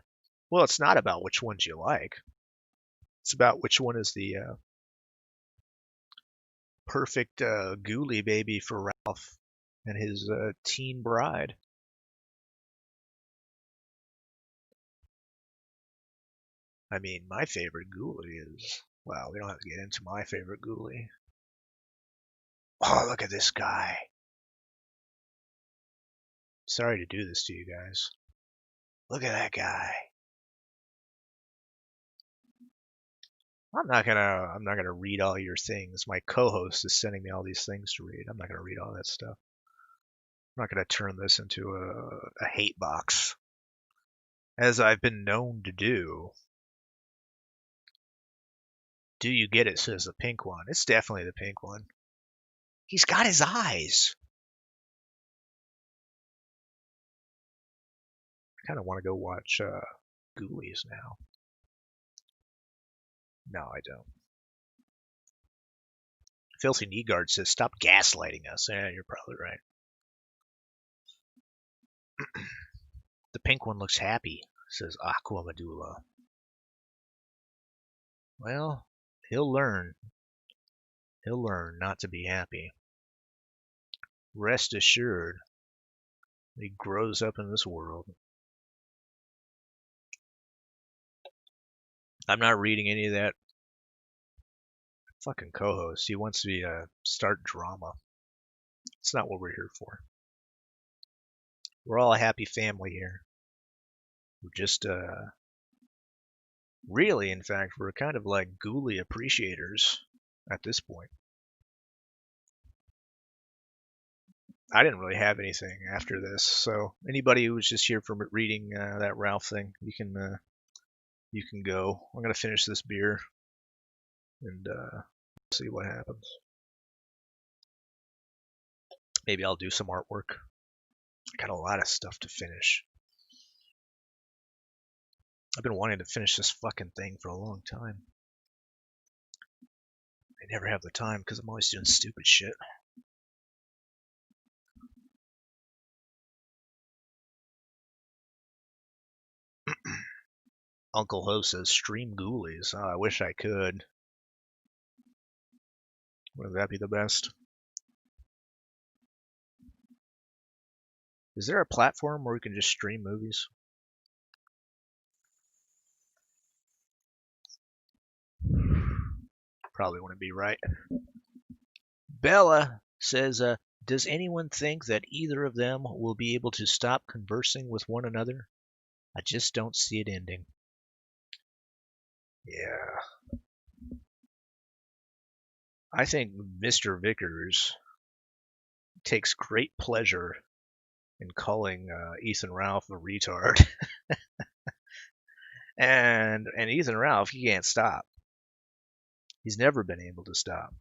Well, it's not about which ones you like. It's about which one is the perfect ghoulie baby for Ralph and his teen bride. I mean, my favorite ghoulie is... Well, we don't have to get into my favorite ghoulie. Oh, look at this guy. Sorry to do this to you guys. Look at that guy. I'm not gonna read all your things. My co-host is sending me all these things to read. I'm not gonna read all that stuff. I'm not gonna turn this into a hate box, as I've been known to do. Do you get it? Says the pink one. It's definitely the pink one. He's got his eyes. I kind of want to go watch Ghoulies now. No, I don't. Filthy Kneeguard says, stop gaslighting us. Yeah, you're probably right. The pink one looks happy, says Aqua Medulla. Well, he'll learn. He'll learn not to be happy. Rest assured, he grows up in this world. I'm not reading any of that. Fucking co-host. He wants me to start drama. It's not what we're here for. We're all a happy family here. We're just, really, in fact, we're kind of like ghoulie appreciators at this point. I didn't really have anything after this, so anybody who was just here for reading that Ralph thing, you can go. I'm gonna finish this beer and see what happens. Maybe I'll do some artwork. I got a lot of stuff to finish. I've been wanting to finish this fucking thing for a long time. I never have the time because I'm always doing stupid shit. Uncle Ho says, stream Ghoulies. Oh, I wish I could. Wouldn't that be the best? Is there a platform where we can just stream movies? probably wouldn't be right. Bella says, does anyone think that either of them will be able to stop conversing with one another? I just don't see it ending. Yeah. I think Mr. Vickers takes great pleasure in calling Ethan Ralph a retard. and Ethan Ralph, he can't stop. He's never been able to stop.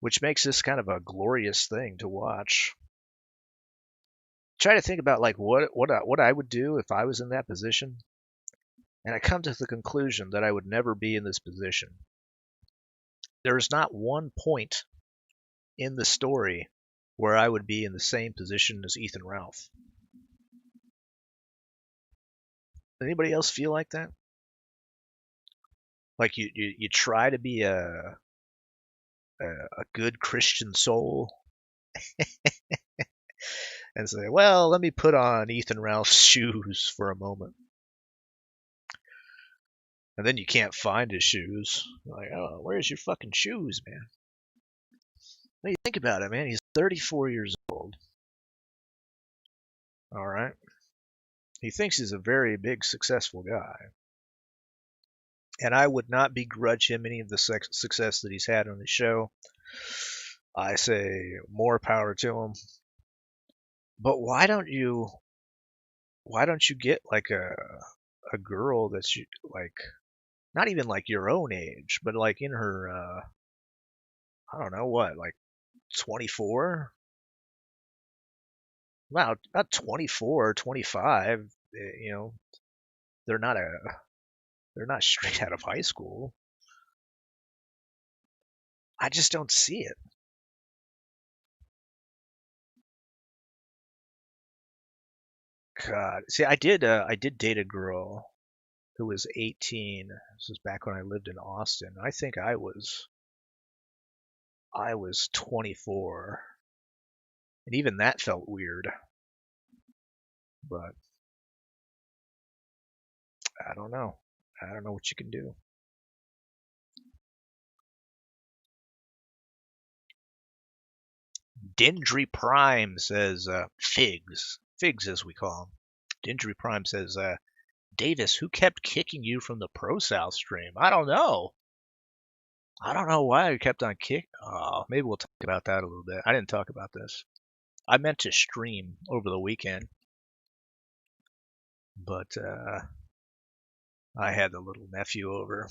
Which makes this kind of a glorious thing to watch. Try to think about like what I would do if I was in that position, and I come to the conclusion that I would never be in this position. There is not one point in the story where I would be in the same position as Ethan Ralph. Anybody else feel like that? Like you try to be a good Christian soul and say, well, let me put on Ethan Ralph's shoes for a moment. And then you can't find his shoes. Like, oh, where's your fucking shoes, man? What do you think about it, man? He's 34 years old. All right. He thinks he's a very big, successful guy. And I would not begrudge him any of the success that he's had on the show. I say more power to him. But why don't you get like a girl that's like not even like your own age, but like in her I don't know what, like 24? Well, not 24, 25, you know, they're not straight out of high school. I just don't see it. God, see, I did date a girl who was 18. This was back when I lived in Austin. I think I was 24, and even that felt weird. But I don't know. I don't know what you can do. Dendry Prime says Figs as we call him. Dendry Prime says, Davis, who kept kicking you from the Pro South stream? I don't know. I don't know why I kept on kick. Oh, maybe we'll talk about that a little bit. I didn't talk about this. I meant to stream over the weekend, but I had the little nephew over,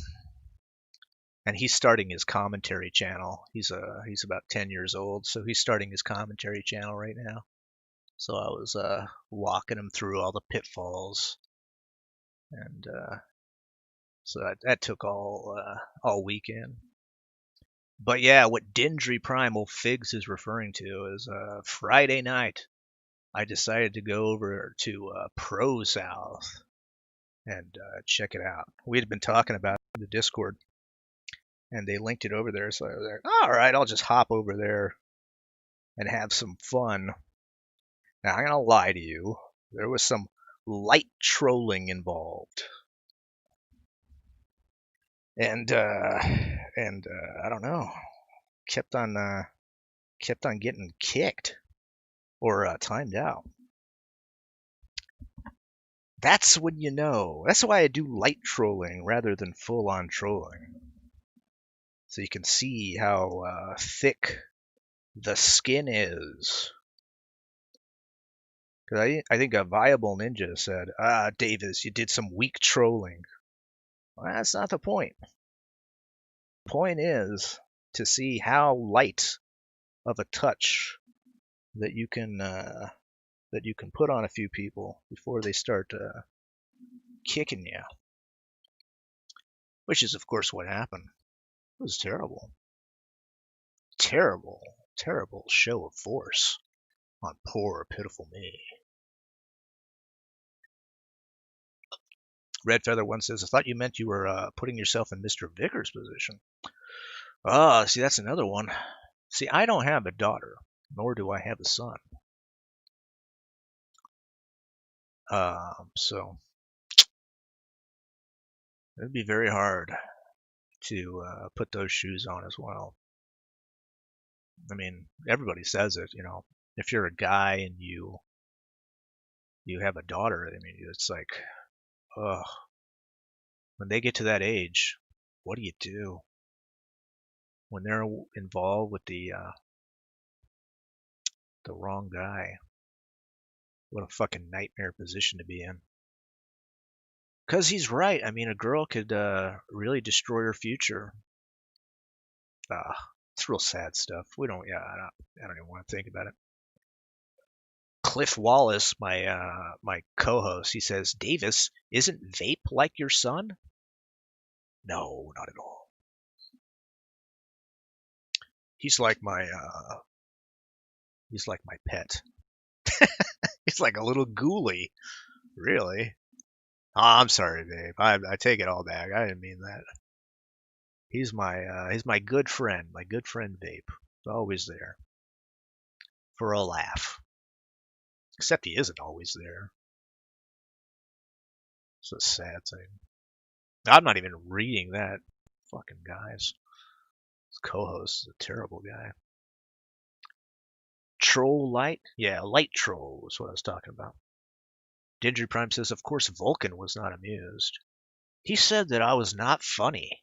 and he's starting his commentary channel. He's about 10 years old, so he's starting his commentary channel right now. So I was walking him through all the pitfalls, and so that took all weekend. But yeah, what Dendry Primal Figs is referring to is Friday night. I decided to go over to Pro South and check it out. We had been talking about it in the Discord, and they linked it over there. So I was like, all right, I'll just hop over there and have some fun. Now, I'm going to lie to you. There was some light trolling involved. And I don't know. Kept on getting kicked or timed out. That's when you know. That's why I do light trolling rather than full-on trolling. So you can see how thick the skin is. Because I think a Viable Ninja said, Davis, you did some weak trolling. Well, that's not the point. The point is to see how light of a touch that you can put on a few people before they start kicking you. Which is, of course, what happened. It was terrible. Terrible, terrible show of force on poor, pitiful me. Red Feather One says, I thought you meant you were putting yourself in Mr. Vickers' position. Ah, see, that's another one. See, I don't have a daughter, nor do I have a son. So It'd be very hard to put those shoes on as well. I mean, everybody says it, you know. If you're a guy and you have a daughter, I mean, it's like, ugh, when they get to that age, what do you do when they're involved with the wrong guy? What a fucking nightmare position to be in. Because he's right. I mean, a girl could really destroy her future. It's real sad stuff. We don't, yeah, I don't even want to think about it. Cliff Wallace, my co-host, he says, Davis, isn't Vape like your son? No, not at all. He's like my pet. He's like a little ghoulie, really. Oh, I'm sorry, babe. I take it all back. I didn't mean that. He's my good friend, Vape. He's always there for a laugh. Except he isn't always there. It's a sad thing. I'm not even reading that. Fucking guys. His co-host is a terrible guy. Troll Light? Yeah, Light Troll was what I was talking about. Dindry Prime says, of course Vulcan was not amused. He said that I was not funny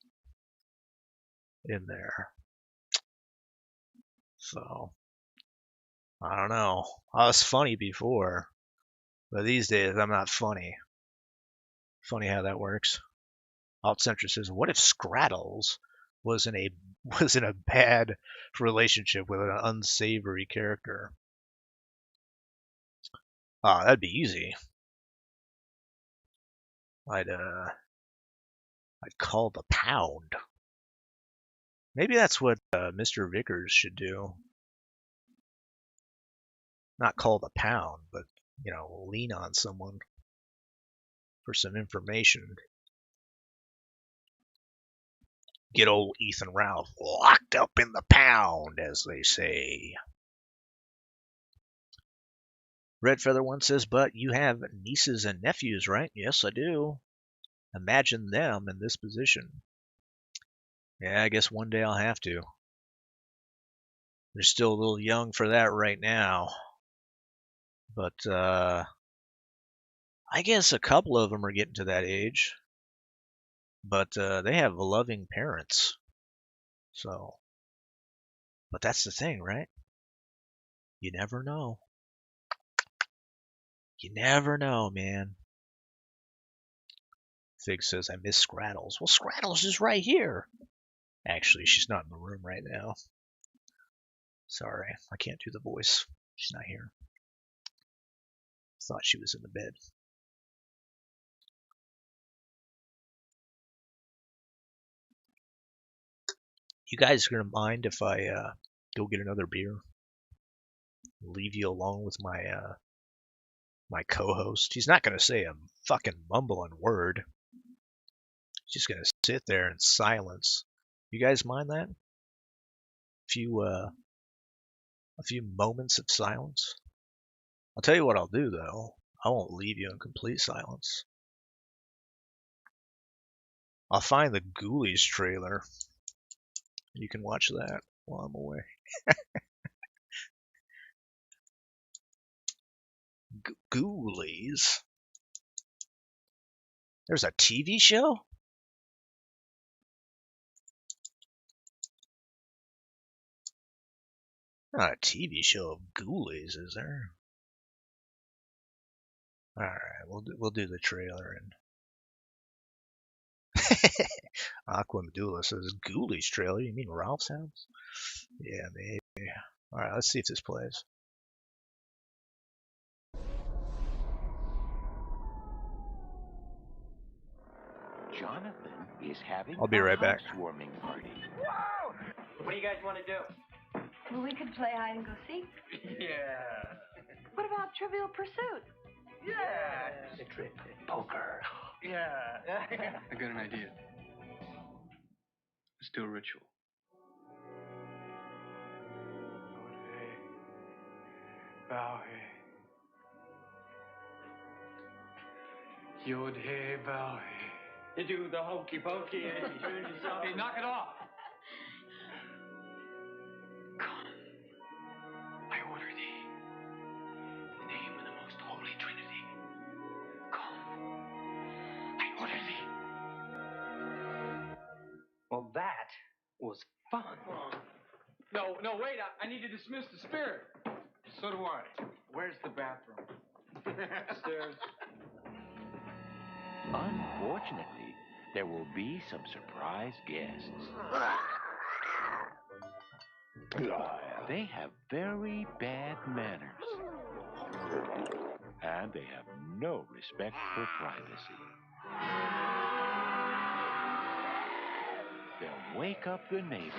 in there. So, I don't know. I was funny before, but these days I'm not funny. Funny how that works. Altcentric says, what if Scrattles was in a bad relationship with an unsavory character? That'd be easy. I'd call the pound. Maybe that's what Mr. Vickers should do. Not call the pound, but lean on someone for some information. Get old Ethan Ralph locked up in the pound, as they say. Red Feather One says, but you have nieces and nephews, right? Yes, I do. Imagine them in this position. Yeah, I guess one day I'll have to. They're still a little young for that right now. But I guess a couple of them are getting to that age. But they have loving parents. So, but that's the thing, right? You never know. You never know, man. Fig says, I miss Scrattles. Well, Scrattles is right here. Actually, she's not in the room right now. Sorry, I can't do the voice. She's not here. Thought she was in the bed. You guys are gonna mind if I go get another beer? Leave you alone with my co-host. He's not gonna say a fucking mumbling word. He's just gonna sit there in silence. You guys mind that? A few moments of silence. I'll tell you what I'll do though. I won't leave you in complete silence. I'll find the Ghoulies trailer. You can watch that while I'm away. Ghoulies? There's a TV show? Not a TV show of Ghoulies, is there? All right, we'll do the trailer and Aqua Medulla says Ghoulies trailer. You mean Ralph's house? Yeah, maybe. All right, let's see if this plays. Jonathan is having I'll be right back. Housewarming party. Whoa! What do you guys want to do? Well, we could play hide and go seek. Yeah. What about Trivial Pursuit? Yeah. The trip. Poker. Yeah. I got an idea. Let's do a ritual. Yod-He, Bow-He. to do the hokey pokey and you turn yourself. Hey, knock it off. Come, I order thee. In the name of the most holy Trinity. Come, I order thee. Well, that was fun. No, wait. I need to dismiss the spirit. So do I. Where's the bathroom? Upstairs. Unfortunately, there will be some surprise guests. They have very bad manners. And they have no respect for privacy. They'll wake up the neighbors.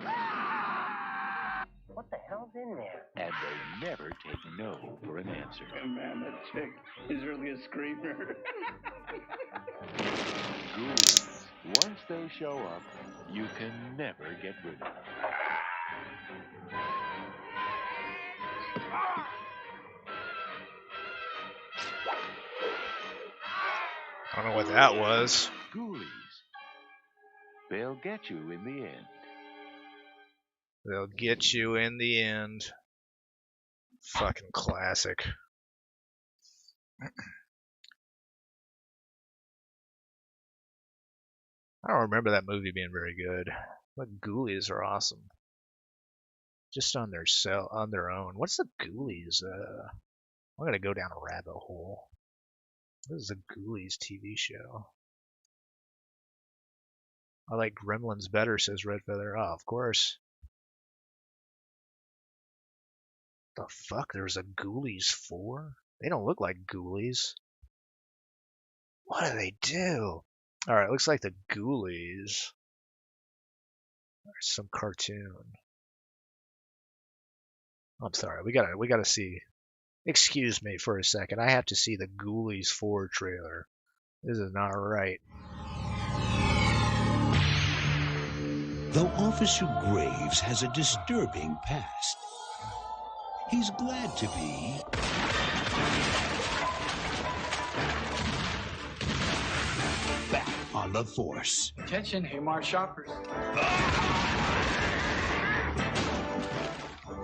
What the hell's in there? And they never take no for an answer. Man, that chick is really a screamer. Ghoulies, once they show up, you can never get rid of them. I don't know what that was. Ghoulies. They'll get you in the end. They'll get you in the end. Fucking classic. I don't remember that movie being very good. But Ghoulies are awesome. Just on their own. What's the Ghoulies? I'm gonna go down a rabbit hole. What is the Ghoulies TV show? I like Gremlins better, says Red Feather. Oh, of course. The fuck? There's a Ghoulies 4? They don't look like Ghoulies. What do they do? Alright, looks like the Ghoulies. There's some cartoon. I'm sorry, we gotta see. Excuse me for a second. I have to see the Ghoulies 4 trailer. This is not right. Though Officer Graves has a disturbing past, he's glad to be back on the force. Attention, Haymar shoppers.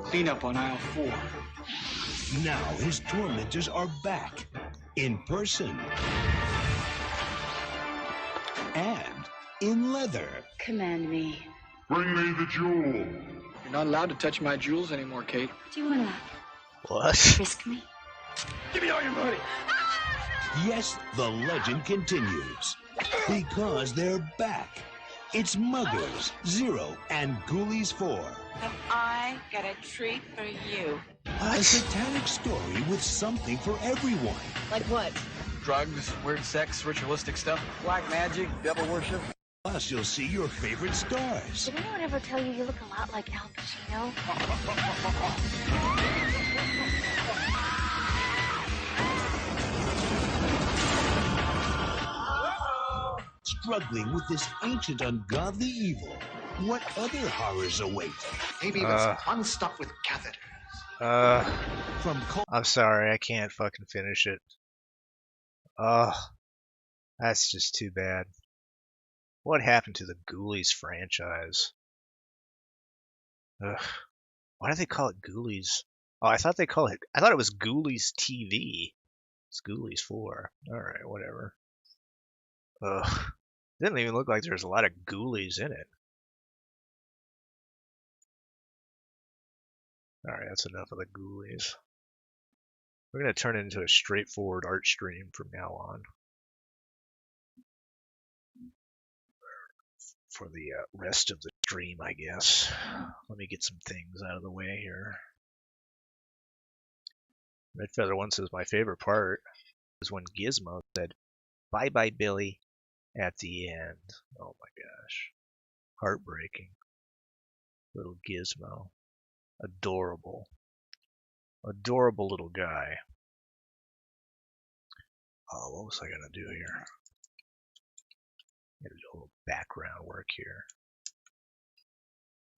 Clean up on aisle 4. Now his tormentors are back, in person, and in leather. Command me. Bring me the jewel. You're not allowed to touch my jewels anymore, Kate. Do you want to What? risk me? Give me all your money. Yes, the legend continues, because they're back. It's Muggers, Zero, and Ghoulies 4. Have I got a treat for you? A satanic story with something for everyone. Like what? Drugs, weird sex, ritualistic stuff. Black magic, devil worship. Plus, you'll see your favorite stars. Did anyone ever tell you you look a lot like Al Pacino? Struggling with this ancient ungodly evil, what other horrors await? Maybe there's some fun stuff with catheters. From I'm sorry, I can't fucking finish it. That's just too bad. What happened to the Ghoulies franchise? Ugh. Why do they call it Ghoulies? Oh, I thought it was Ghoulies TV. It's Ghoulies 4. Alright, whatever. Ugh. Didn't even look like there's a lot of Ghoulies in it. Alright, that's enough of the Ghoulies. We're going to turn it into a straightforward art stream from now on. For the rest of the stream, I guess. Let me get some things out of the way here. Red Feather 1 says, my favorite part is when Gizmo said, bye bye Billy, at the end. Oh my gosh. Heartbreaking. Little Gizmo. Adorable. Adorable little guy. Oh, what was I going to do here? Gotta do a little background work here.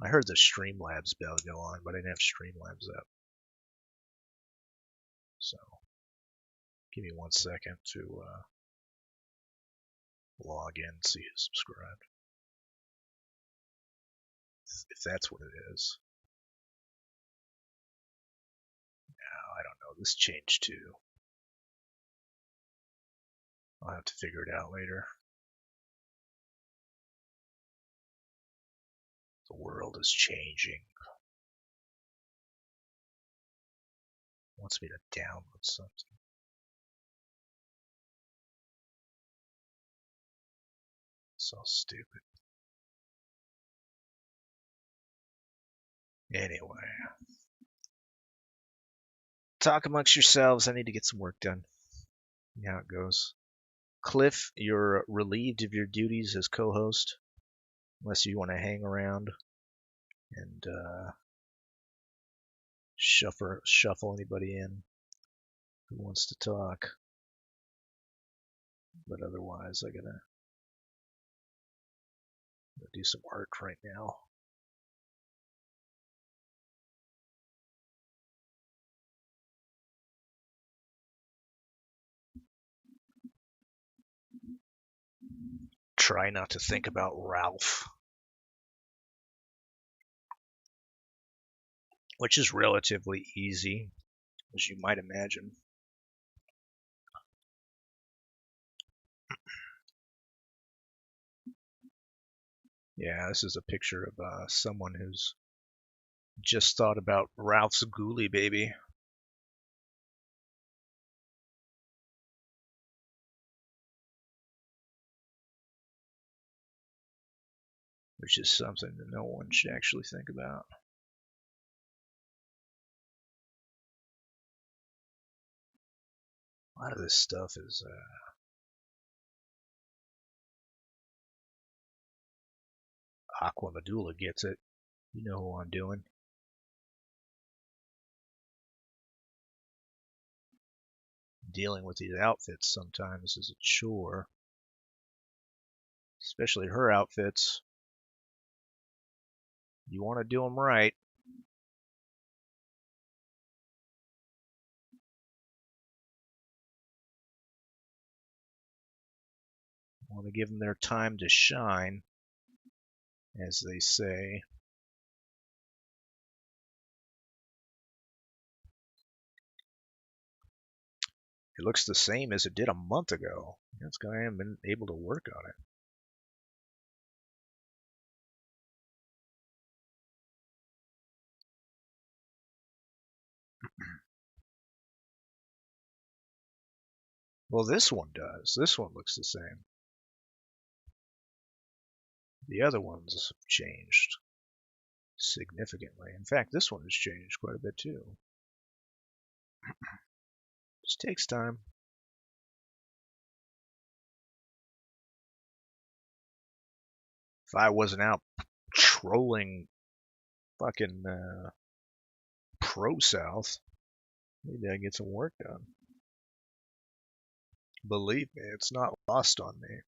I heard the Streamlabs bell go on, but I didn't have Streamlabs up. So, give me 1 second to Log in, see who's subscribed. If that's what it is. No, I don't know. This changed too. I'll have to figure it out later. The world is changing. It wants me to download something. So stupid. Anyway. Talk amongst yourselves. I need to get some work done. See how it goes. Cliff, you're relieved of your duties as co-host, unless you want to hang around and shuffle anybody in who wants to talk. But otherwise, I gotta do some art right now. Try not to think about Ralph, which is relatively easy, as you might imagine. Yeah, this is a picture of someone who's just thought about Ralph's Ghoulie baby. Which is something that no one should actually think about. A lot of this stuff is Aqua Medulla gets it. You know who I'm doing. Dealing with these outfits sometimes is a chore. Especially her outfits. You want to do them right. You want to give them their time to shine, as they say. It looks the same as it did a month ago. That's because I haven't been able to work on it. Well, this one does. This one looks the same. The other ones have changed significantly. In fact, this one has changed quite a bit too. Just takes time. If I wasn't out trolling fucking Pro South, maybe I'd get some work done. Believe me, it's not lost on me.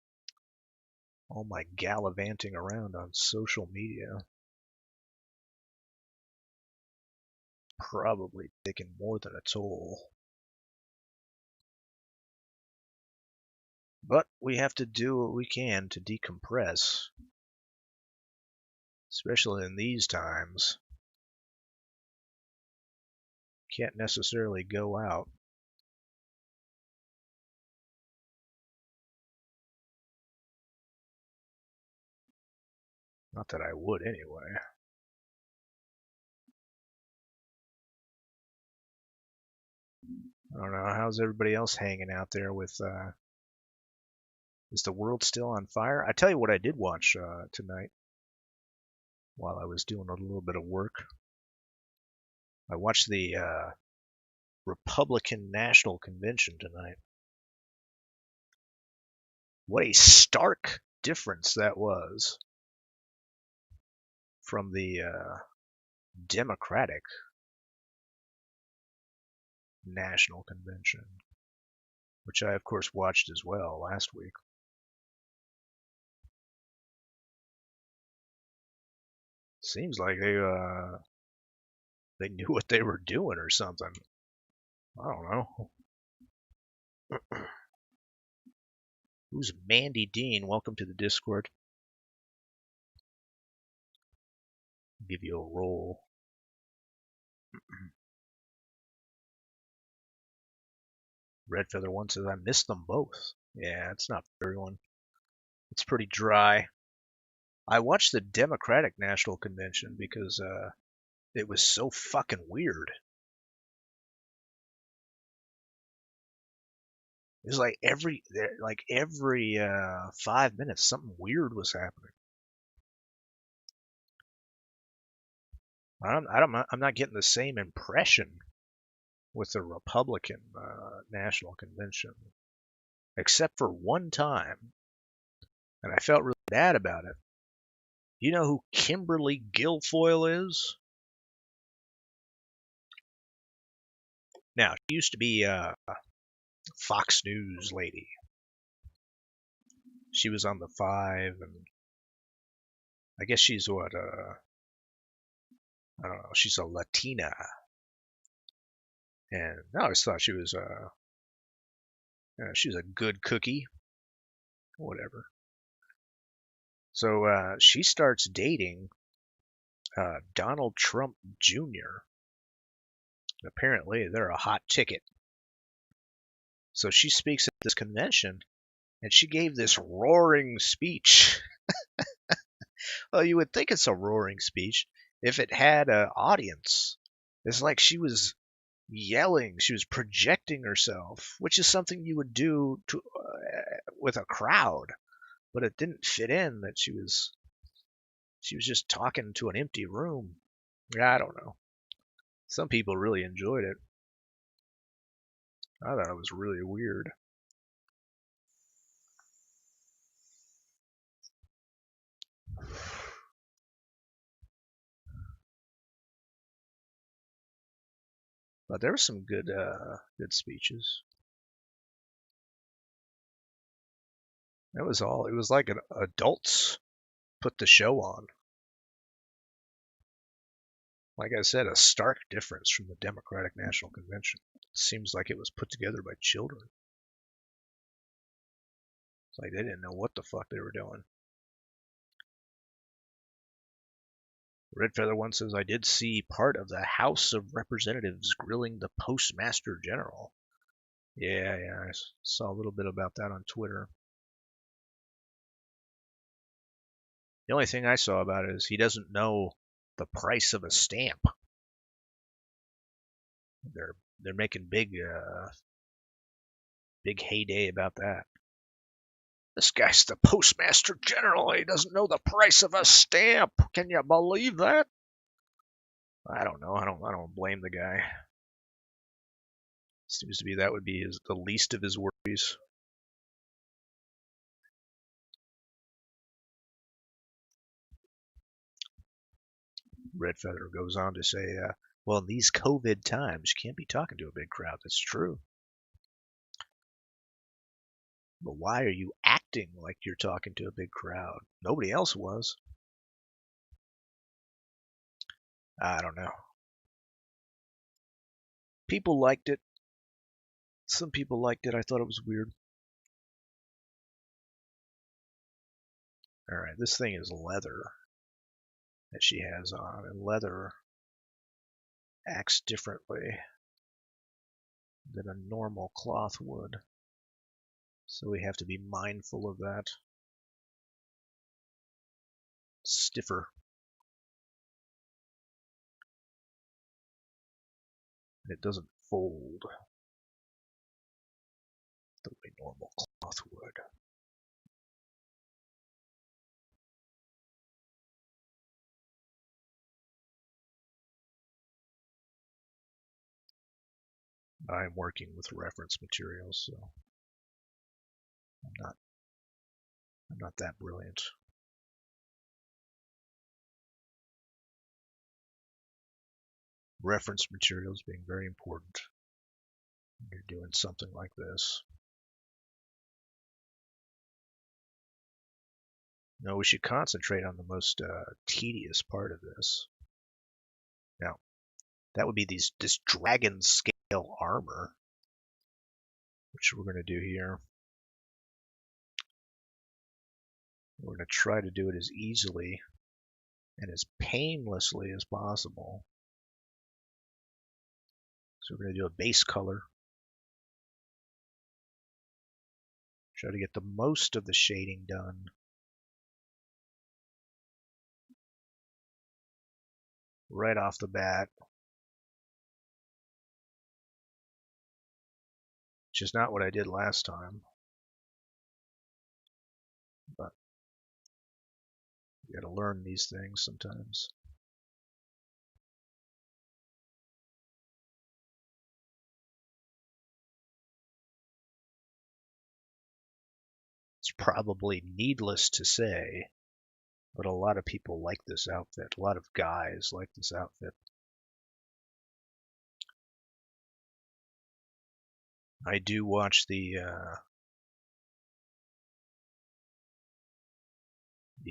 All my gallivanting around on social media. Probably taking more than a toll. But we have to do what we can to decompress. Especially in these times. Can't necessarily go out. Not that I would anyway. I don't know. How's everybody else hanging out there with, is the world still on fire? I tell you what I did watch tonight while I was doing a little bit of work. I watched the Republican National Convention tonight. What a stark difference that was from the Democratic National Convention, which I, of course, watched as well last week. Seems like they knew what they were doing or something. I don't know. Who's Mandy Dean? Welcome to the Discord. I'll give you a roll. Red Feather 1 says, I missed them both. Yeah, it's not for everyone. It's pretty dry. I watched the Democratic National Convention because it was so fucking weird. It was like every 5 minutes something weird was happening. I'm not getting the same impression with the Republican National Convention, except for one time, and I felt really bad about it. You know who Kimberly Guilfoyle is? Now, she used to be a Fox News lady. She was on the 5, and I guess she's what, I don't know, she's a Latina. And I always thought she was a good cookie, whatever. So she starts dating Donald Trump Jr. Apparently, they're a hot ticket. So she speaks at this convention, and she gave this roaring speech. Well, you would think it's a roaring speech if it had an audience. It's like she was yelling, she was projecting herself, which is something you would do with a crowd, but it didn't fit in that she was just talking to an empty room. I don't know. Some people really enjoyed it. I thought it was really weird. But there were some good speeches. That was all. It was like adults put the show on. Like I said, a stark difference from the Democratic National Convention. It seems like it was put together by children. It's like they didn't know what the fuck they were doing. Red Feather 1 says, I did see part of the House of Representatives grilling the Postmaster General. Yeah, I saw a little bit about that on Twitter. The only thing I saw about it is he doesn't know the price of a stamp. They're making big heyday about that. This guy's the Postmaster General. He doesn't know the price of a stamp. Can you believe that? I don't know. I don't blame the guy. Seems to be that would be the least of his worries. Red Feather goes on to say, well, in these COVID times, you can't be talking to a big crowd. That's true. But why are you acting like you're talking to a big crowd? Nobody else was. I don't know. People liked it. Some people liked it. I thought it was weird. All right, this thing is leather that she has on, and leather acts differently than a normal cloth would. So we have to be mindful of that. Stiffer. And it doesn't fold the way normal cloth would. I'm working with reference materials, so I'm not that brilliant. Reference materials being very important when you're doing something like this. No, we should concentrate on the most tedious part of this. Now, that would be this dragon scale armor, which we're going to do here. We're going to try to do it as easily and as painlessly as possible. So we're going to do a base color. Try to get the most of the shading done. Right off the bat. Which is not what I did last time. But you got to learn these things sometimes. It's probably needless to say, but a lot of people like this outfit. A lot of guys like this outfit. I do watch the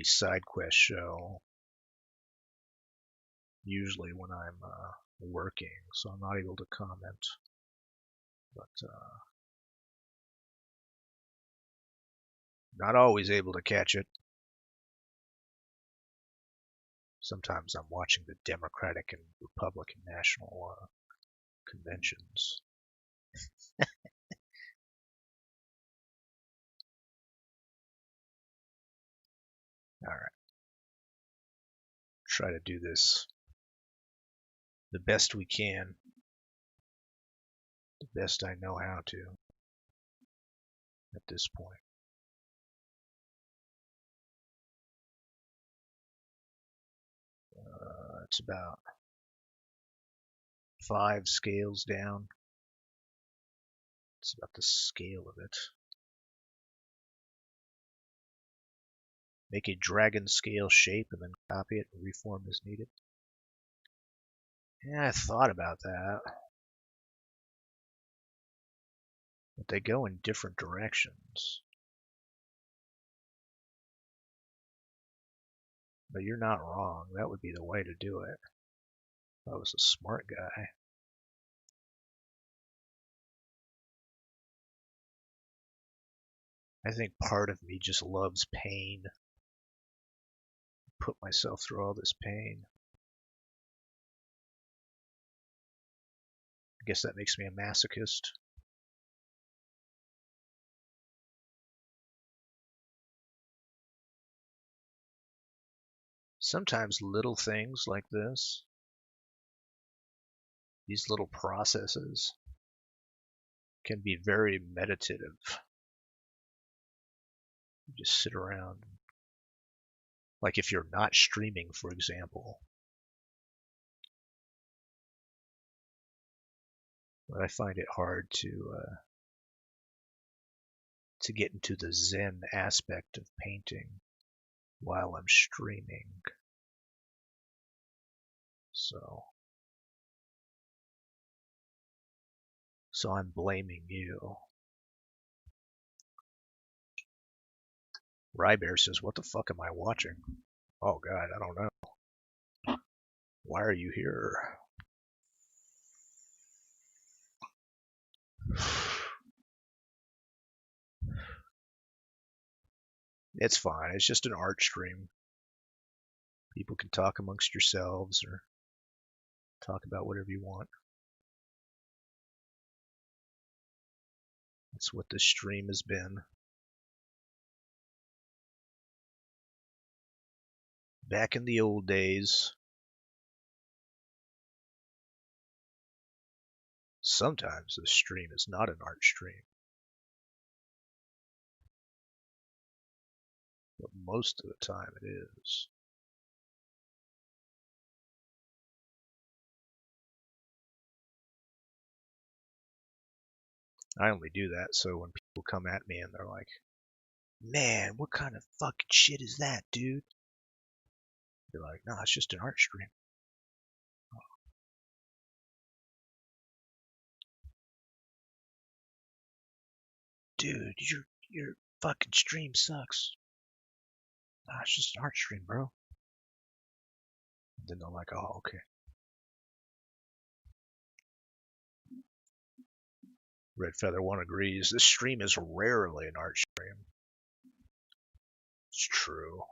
side quest show usually when I'm working, so I'm not able to comment. But not always able to catch it. Sometimes I'm watching the Democratic and Republican national conventions. All right. Try to do this the best we can, the best I know how to at this point. It's about 5 scales down. It's about the scale of it. Make a dragon scale shape and then copy it and reform as needed. Yeah, I thought about that. But they go in different directions. But you're not wrong. That would be the way to do it. If I was a smart guy. I think part of me just loves pain. Put myself through all this pain. I guess that makes me a masochist. Sometimes little things like this, these little processes, can be very meditative. You just sit around. Like if you're not streaming, for example. But I find it hard to get into the Zen aspect of painting while I'm streaming. So I'm blaming you. Rybear says, what the fuck am I watching? Oh god, I don't know. Why are you here? It's fine. It's just an art stream. People can talk amongst yourselves or talk about whatever you want. That's what this stream has been. Back in the old days, sometimes this stream is not an art stream. But most of the time it is. I only do that so when people come at me and they're like, man, what kind of fucking shit is that, dude? You're like, no, it's just an art stream. Dude, your fucking stream sucks. Nah, it's just an art stream, bro. And then they're like, oh, okay. Red Feather 1 agrees. This stream is rarely an art stream. It's true.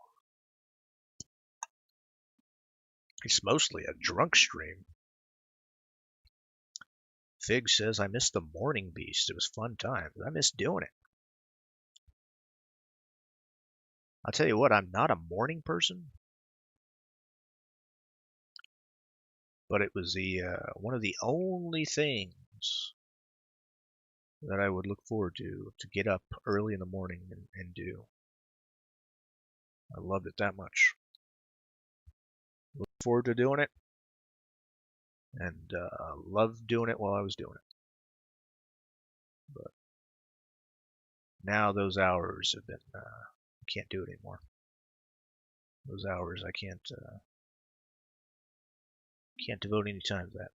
It's mostly a drunk stream. Fig says, I missed the morning beast. It was fun times. I miss doing it. I'll tell you what, I'm not a morning person, but it was the one of the only things that I would look forward to get up early in the morning and do. I loved it that much. Look forward to doing it, and loved doing it while I was doing it. But now those hours have been, I can't do it anymore. Those hours I can't devote any time to that.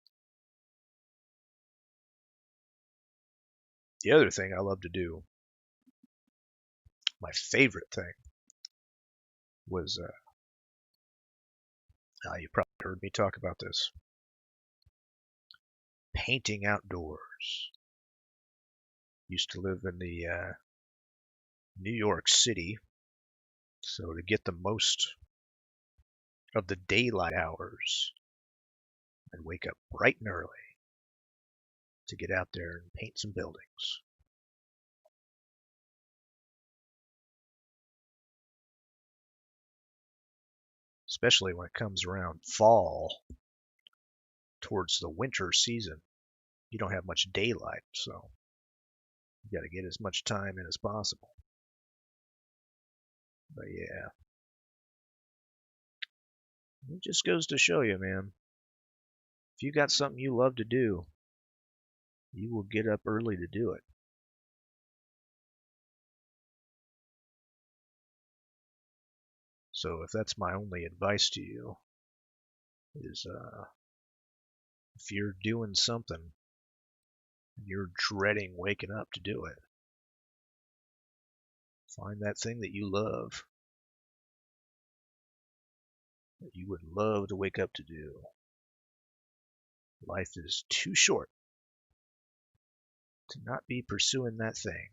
The other thing I love to do, my favorite thing, was you probably heard me talk about this. Painting outdoors. Used to live in the New York City, so to get the most of the daylight hours, I'd wake up bright and early to get out there and paint some buildings. Especially when it comes around fall, towards the winter season. You don't have much daylight, so you got to get as much time in as possible. But yeah, it just goes to show you, man, if you got something you love to do, you will get up early to do it. So if that's my only advice to you, is if you're doing something and you're dreading waking up to do it, find that thing that you love, that you would love to wake up to do. Life is too short to not be pursuing that thing.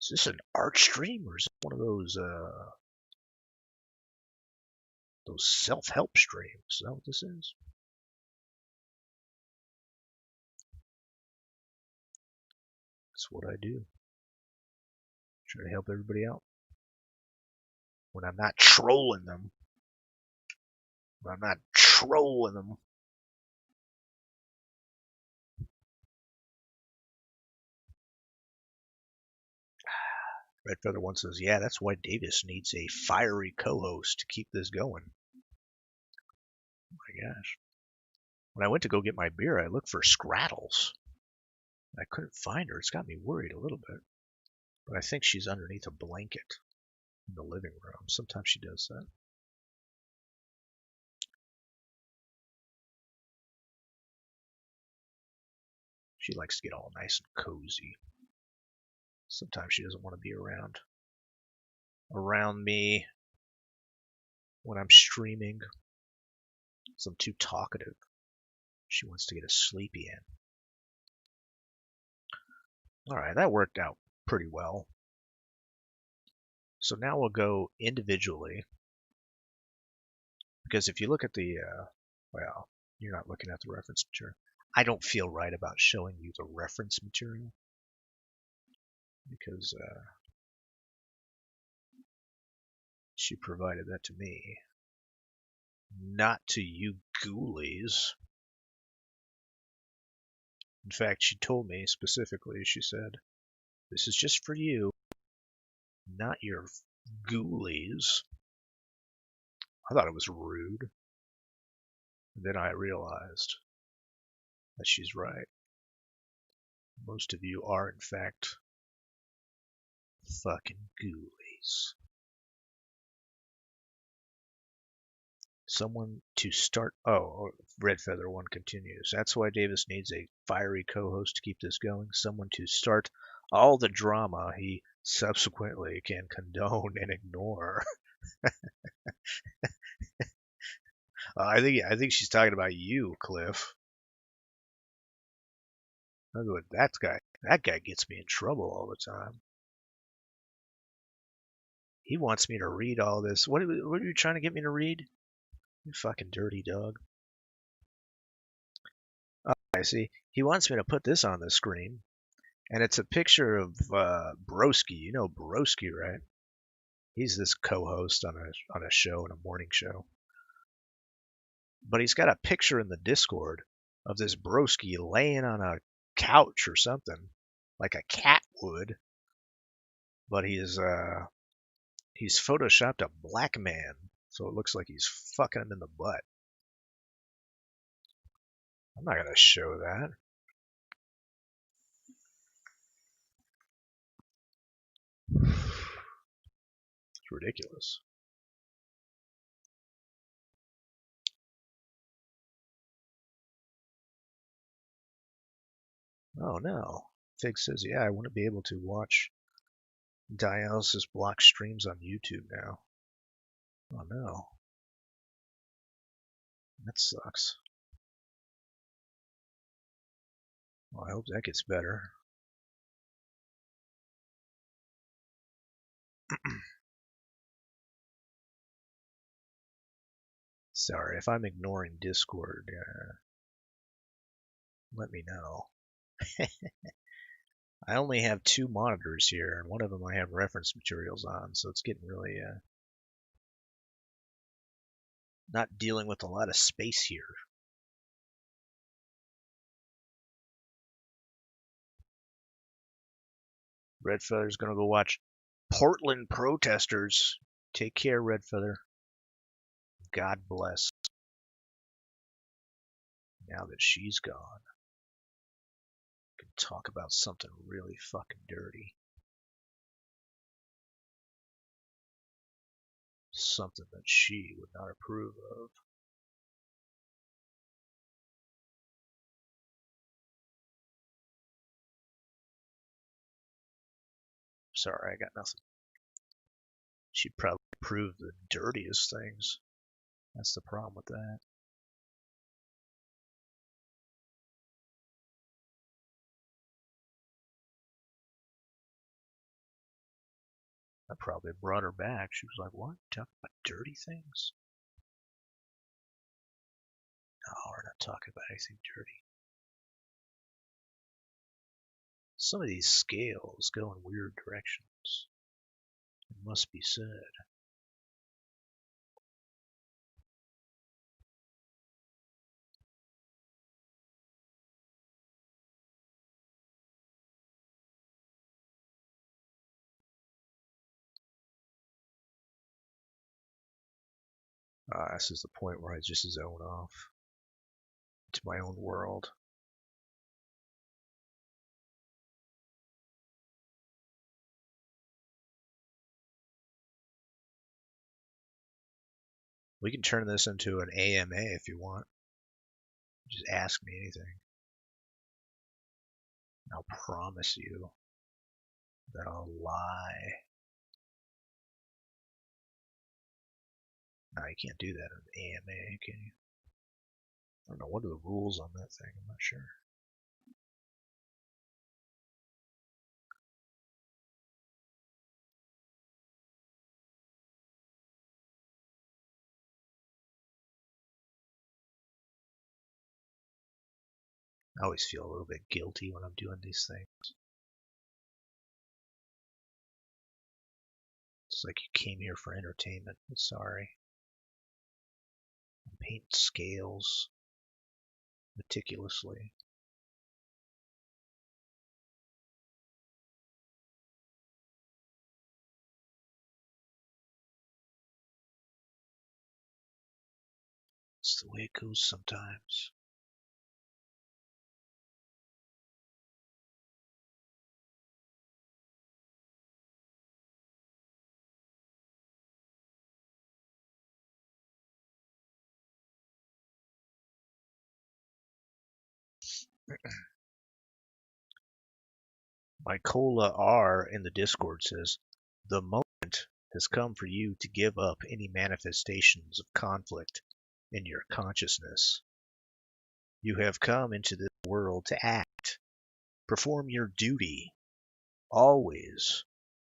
Is this an art stream or is it one of those self-help streams? Is that what this is? That's what I do. Try to help everybody out. When I'm not trolling them. Red Feather One says, yeah, that's why Davis needs a fiery co-host to keep this going. Oh my gosh. When I went to go get my beer, I looked for Scrattles. I couldn't find her. It's got me worried a little bit. But I think she's underneath a blanket in the living room. Sometimes she does that. She likes to get all nice and cozy. Sometimes she doesn't want to be around me when I'm streaming. So I'm too talkative. She wants to get a sleepy in. Alright, that worked out pretty well. So now we'll go individually. Because if you look at the, well, you're not looking at the reference material. I don't feel right about showing you the reference material. Because she provided that to me. Not to you ghoulies. In fact, she told me specifically, she said, this is just for you, not your ghoulies. I thought it was rude. And then I realized that she's right. Most of you are, in fact, fucking ghoulies. Someone to start. Oh, Red Feather One continues. That's why Davis needs a fiery co-host to keep this going. Someone to start all the drama he subsequently can condone and ignore. I think she's talking about you, Cliff. That's what that That guy gets me in trouble all the time. He wants me to read all this. What are you trying to get me to read? You fucking dirty dog. Oh, I see. He wants me to put this on the screen, and it's a picture of Broski. You know Broski, right? He's this co-host on a show, in a morning show. But he's got a picture in the Discord of this Broski laying on a couch or something, like a cat would. But he's photoshopped a black man, so it looks like he's fucking him in the butt. I'm not gonna show that. It's ridiculous. Oh no. Fig says, yeah, I wouldn't be able to watch dialysis block streams on YouTube now. Oh no. That sucks. Well, I hope that gets better. Sorry, if I'm ignoring Discord, let me know. I only have 2 monitors here, and one of them I have reference materials on, so it's getting really not dealing with a lot of space here. Red Feather's gonna go watch Portland protesters. Take care, Red Feather. God bless. Now that she's gone, we can talk about something really fucking dirty. Something that she would not approve of. Sorry, I got nothing. She'd probably approve the dirtiest things. That's the problem with that. I probably brought her back. She was like, what? Talking about dirty things? No, we're not talking about anything dirty. Some of these scales go in weird directions. It must be said. This is the point where I just zone off to my own world. We can turn this into an AMA if you want. Just ask me anything. I'll promise you that I'll lie. No, you can't do that in an AMA, can you? I don't know, what are the rules on that thing? I'm not sure. I always feel a little bit guilty when I'm doing these things. It's like you came here for entertainment, but sorry. I'm painting scales meticulously. It's the way it goes sometimes. Mycola R in the Discord says, the moment has come for you to give up any manifestations of conflict in your consciousness. You have come into this world to act, Perform your duty. Always,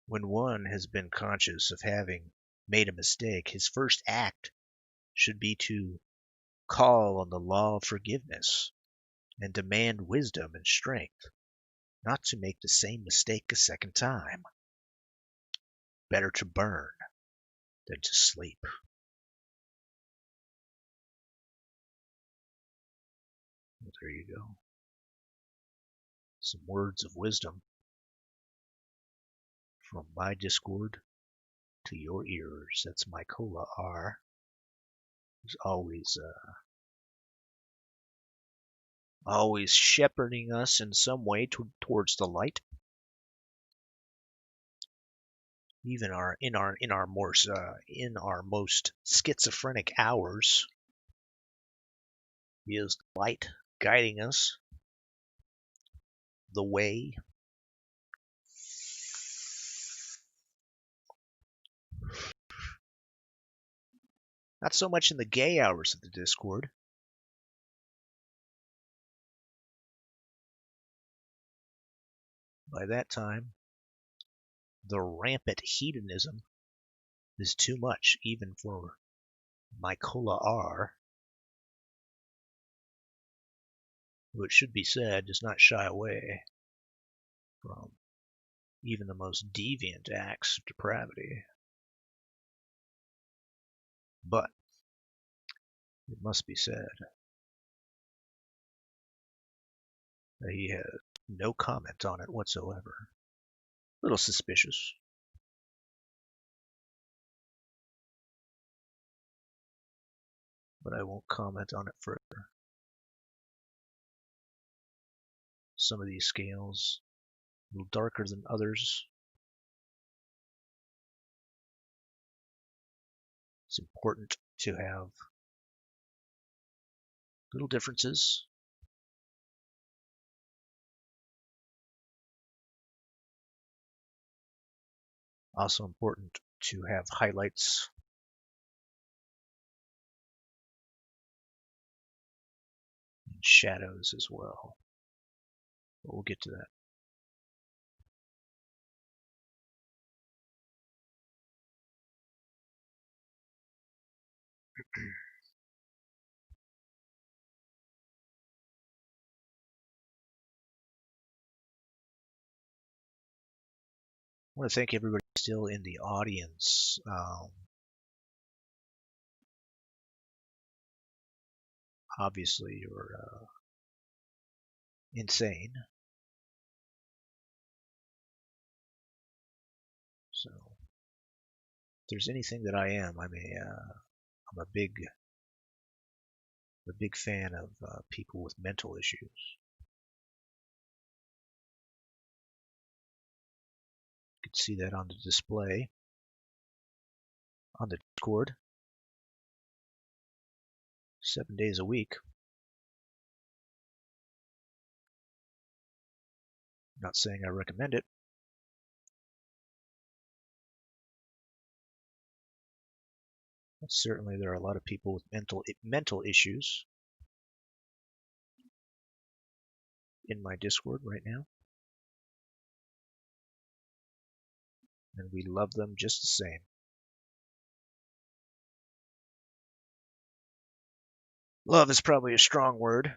when one has been conscious of having made a mistake, his first act should be to call on the law of forgiveness and demand wisdom and strength, not to make the same mistake a second time. Better to burn than to sleep. Well, there you go. Some words of wisdom from my Discord to your ears. That's Mykola R. Who's always shepherding us in some way towards the light. Even in our most schizophrenic hours, he is light guiding us the way. Not so much in the gay hours of the Discord. By that time, the rampant hedonism is too much, even for Mykola R., who, it should be said, does not shy away from even the most deviant acts of depravity. But it must be said that he has no comment on it whatsoever. A little suspicious. But I won't comment on it further. Some of these scales, a little darker than others. It's important to have little differences. Also important to have highlights. And shadows as well. But we'll get to that. I want to thank everybody still in the audience. Obviously, you're insane. So, if there's anything that I am, I'm a big fan of people with mental issues. You can see that on the display on the Discord. 7 days a week. Not saying I recommend it. But certainly there are a lot of people with mental issues in my Discord right now. And we love them just the same. Love is probably a strong word.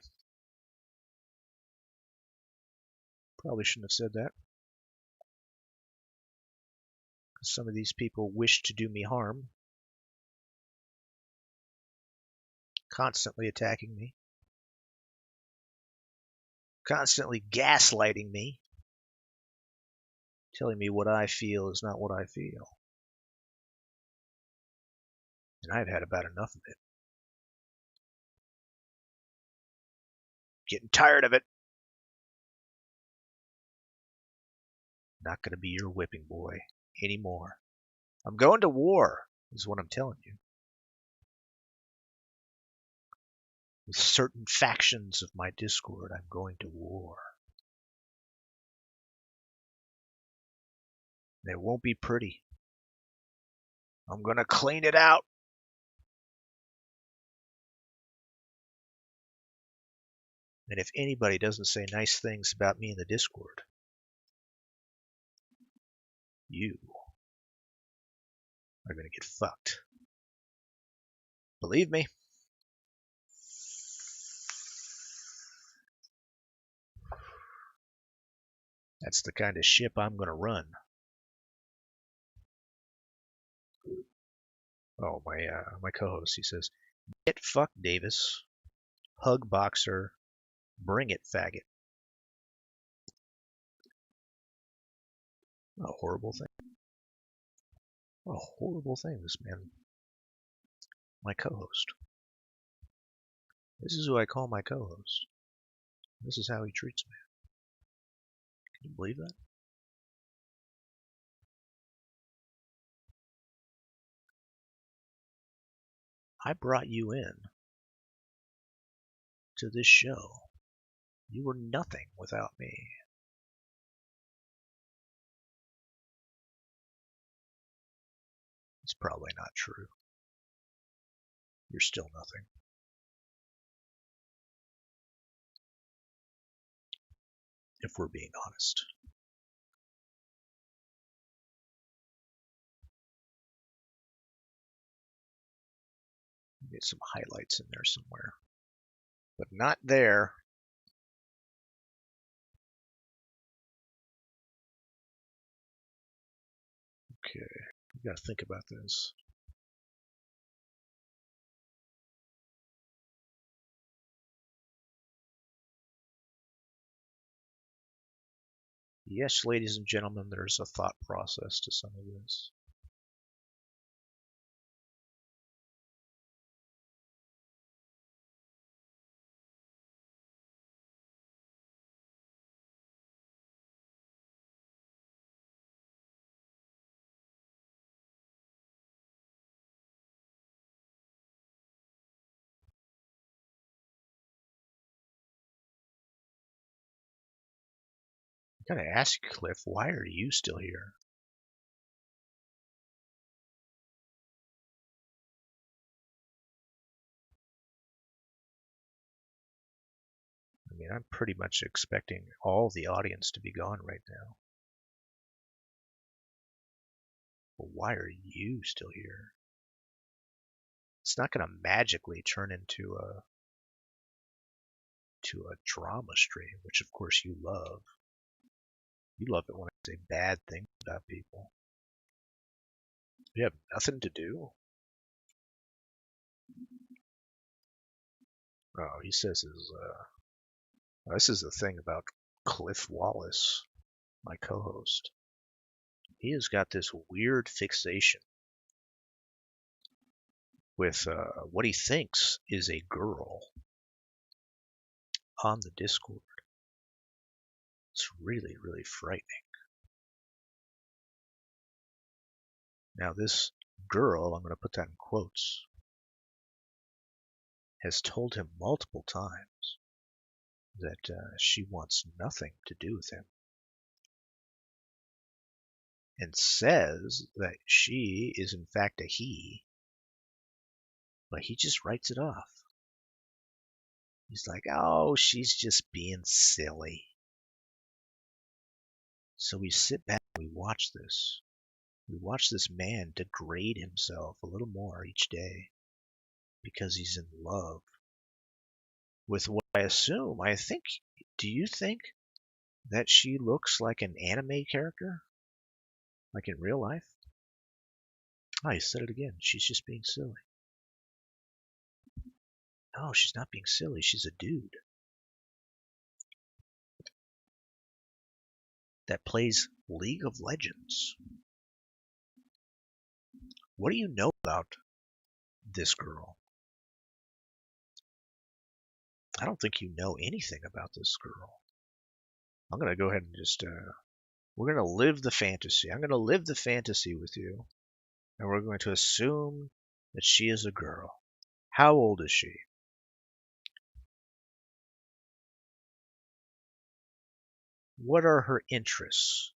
Probably shouldn't have said that. Some of these people wish to do me harm. Constantly attacking me. Constantly gaslighting me. Telling me what I feel is not what I feel. And I've had about enough of it. Getting tired of it. Not going to be your whipping boy anymore. I'm going to war, is what I'm telling you. With certain factions of my Discord, I'm going to war. And it won't be pretty. I'm going to clean it out. And if anybody doesn't say nice things about me in the Discord, you are going to get fucked. Believe me. That's the kind of ship I'm going to run. Oh, my co-host, he says, get fucked, Davis. Hug boxer. Bring it, faggot. What a horrible thing. What a horrible thing, this man. My co-host. This is who I call my co-host. This is how he treats me. Can you believe that? I brought you in to this show. You were nothing without me. It's probably not true. You're still nothing. If we're being honest. Get some highlights in there somewhere. But not there. Okay, you gotta think about this. Yes, ladies and gentlemen, there's a thought process to some of this. I gotta ask you, Cliff, why are you still here? I mean, I'm pretty much expecting all the audience to be gone right now. But why are you still here? It's not gonna magically turn into a drama stream, which of course you love. You love it when I say bad things about people. You have nothing to do. Oh, he says this is the thing about Cliff Wallace, my co-host. He has got this weird fixation with what he thinks is a girl on the Discord. It's really, really frightening. Now, this girl, I'm going to put that in quotes, has told him multiple times that she wants nothing to do with him. And says that she is in fact a he, but he just writes it off. He's like, oh, she's just being silly. So we sit back and we watch this. We watch this man degrade himself a little more each day because he's in love with what I assume, do you think that she looks like an anime character? Like in real life? Oh, you said it again. She's just being silly. No, she's not being silly. She's a dude that plays League of Legends. What do you know about this girl? I don't think you know anything about this girl. I'm going to go ahead and just, we're going to live the fantasy. I'm going to live the fantasy with you. And we're going to assume that she is a girl. How old is she? What are her interests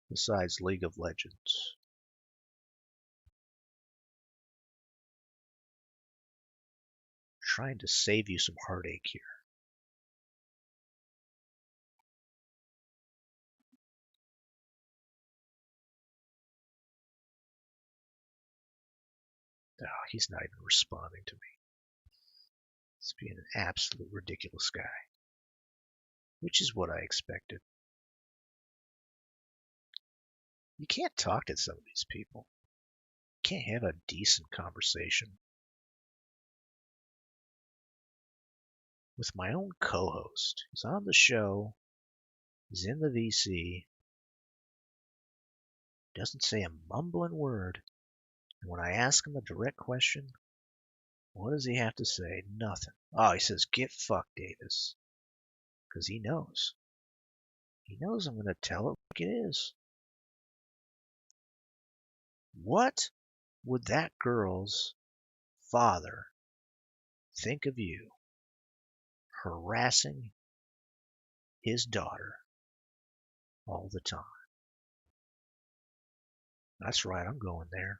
besides League of Legends? Trying to save you some heartache here. Oh, he's not even responding to me. He's being an absolute ridiculous guy. Which is what I expected. You can't talk to some of these people. You can't have a decent conversation. With my own co-host. He's on the show. He's in the VC. Doesn't say a mumbling word. And when I ask him a direct question, what does he have to say? Nothing. Oh, he says, get fucked, Davis. Because he knows. He knows I'm going to tell it like it is. What would that girl's father think of you harassing his daughter all the time? That's right, I'm going there.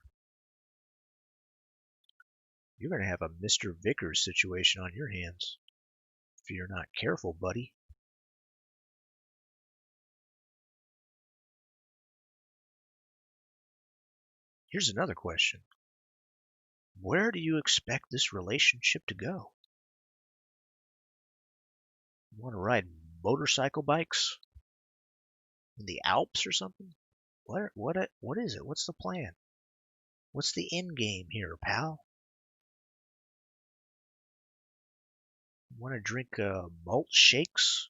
You're going to have a Mr. Vickers situation on your hands if you're not careful, buddy. Here's another question. Where do you expect this relationship to go? You want to ride motorcycle bikes in the Alps or something? What is it? What's the plan? What's the end game here, pal? Want to drink malt shakes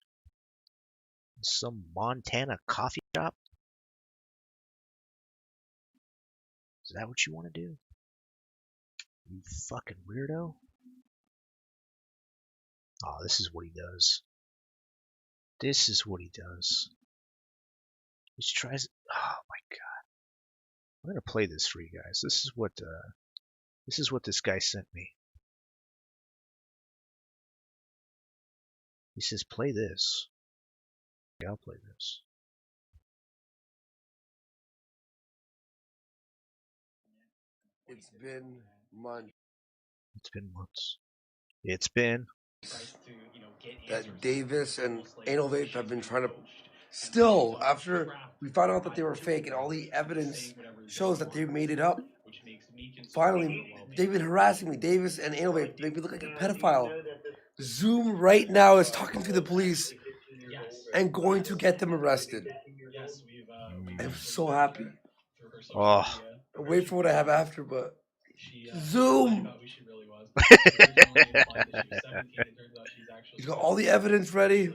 in some Montana coffee shop? Is that what you want to do? You fucking weirdo. Oh, this is what he does. This is what he does. He tries. Oh my god. I'm gonna play this for you guys. This is what this guy sent me. He says, play this. Yeah, I'll play this. It's been months. It's been months. It's been. That Davis and Anal Vape have been trying to. Still, after we found out that they were fake and all the evidence shows that they made it up, finally, they've been harassing me. Davis and Anal Vape make me look like a pedophile. Zoom right now is talking to the police and going to get them arrested. I'm so happy. Oh. I wait for what I have after, but Zoom. He's got all the evidence ready.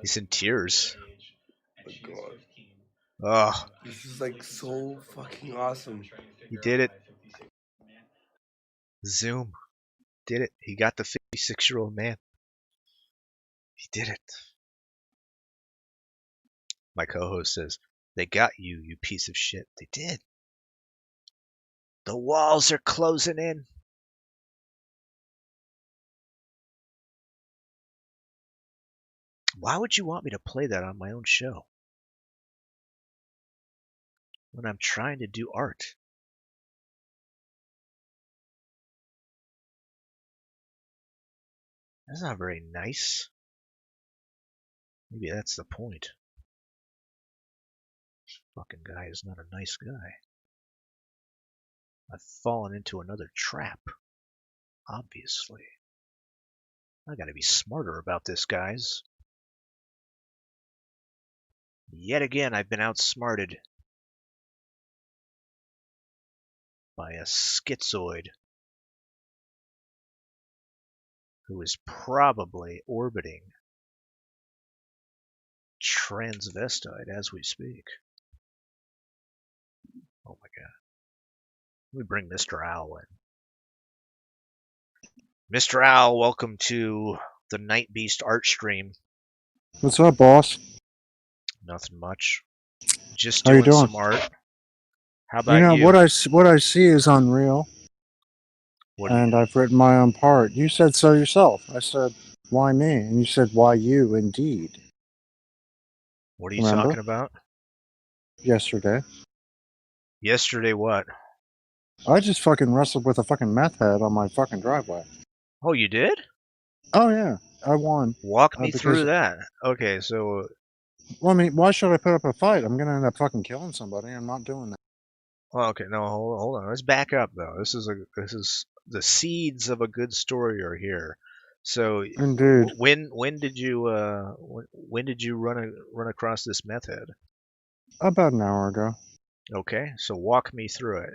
He's in tears. Oh god. Oh. This is like so fucking awesome. He did it. Zoom did it. He got the 56-year-old man. He did it. My co-host says, they got you, you piece of shit. They did. The walls are closing in. Why would you want me to play that on my own show? When I'm trying to do art. That's not very nice. Maybe that's the point. This fucking guy is not a nice guy. I've fallen into another trap. Obviously. I gotta be smarter about this, guys. Yet again, I've been outsmarted by a schizoid who is probably orbiting transvestite as we speak. Oh my god. Let me bring Mr. Owl in. Mr. Owl, welcome to the Night Beast art stream. What's up, boss? Nothing much. Just How you doing doing? some art. How about you? What I see is unreal. And I've written my own part. You said so yourself. I said, why me? And you said, why you, indeed. What are you talking about? Yesterday. Yesterday what? I just fucking wrestled with a fucking meth head on my fucking driveway. Oh, you did? Oh, yeah. I won. Walk me through that. Okay, so Well, I mean, why should I put up a fight? I'm gonna end up fucking killing somebody. I'm not doing that. Well, okay, no, hold on. Let's back up though. This is the seeds of a good story are here. So Indeed. when did you when did you run across this meth head? About an hour ago. Okay, so walk me through it.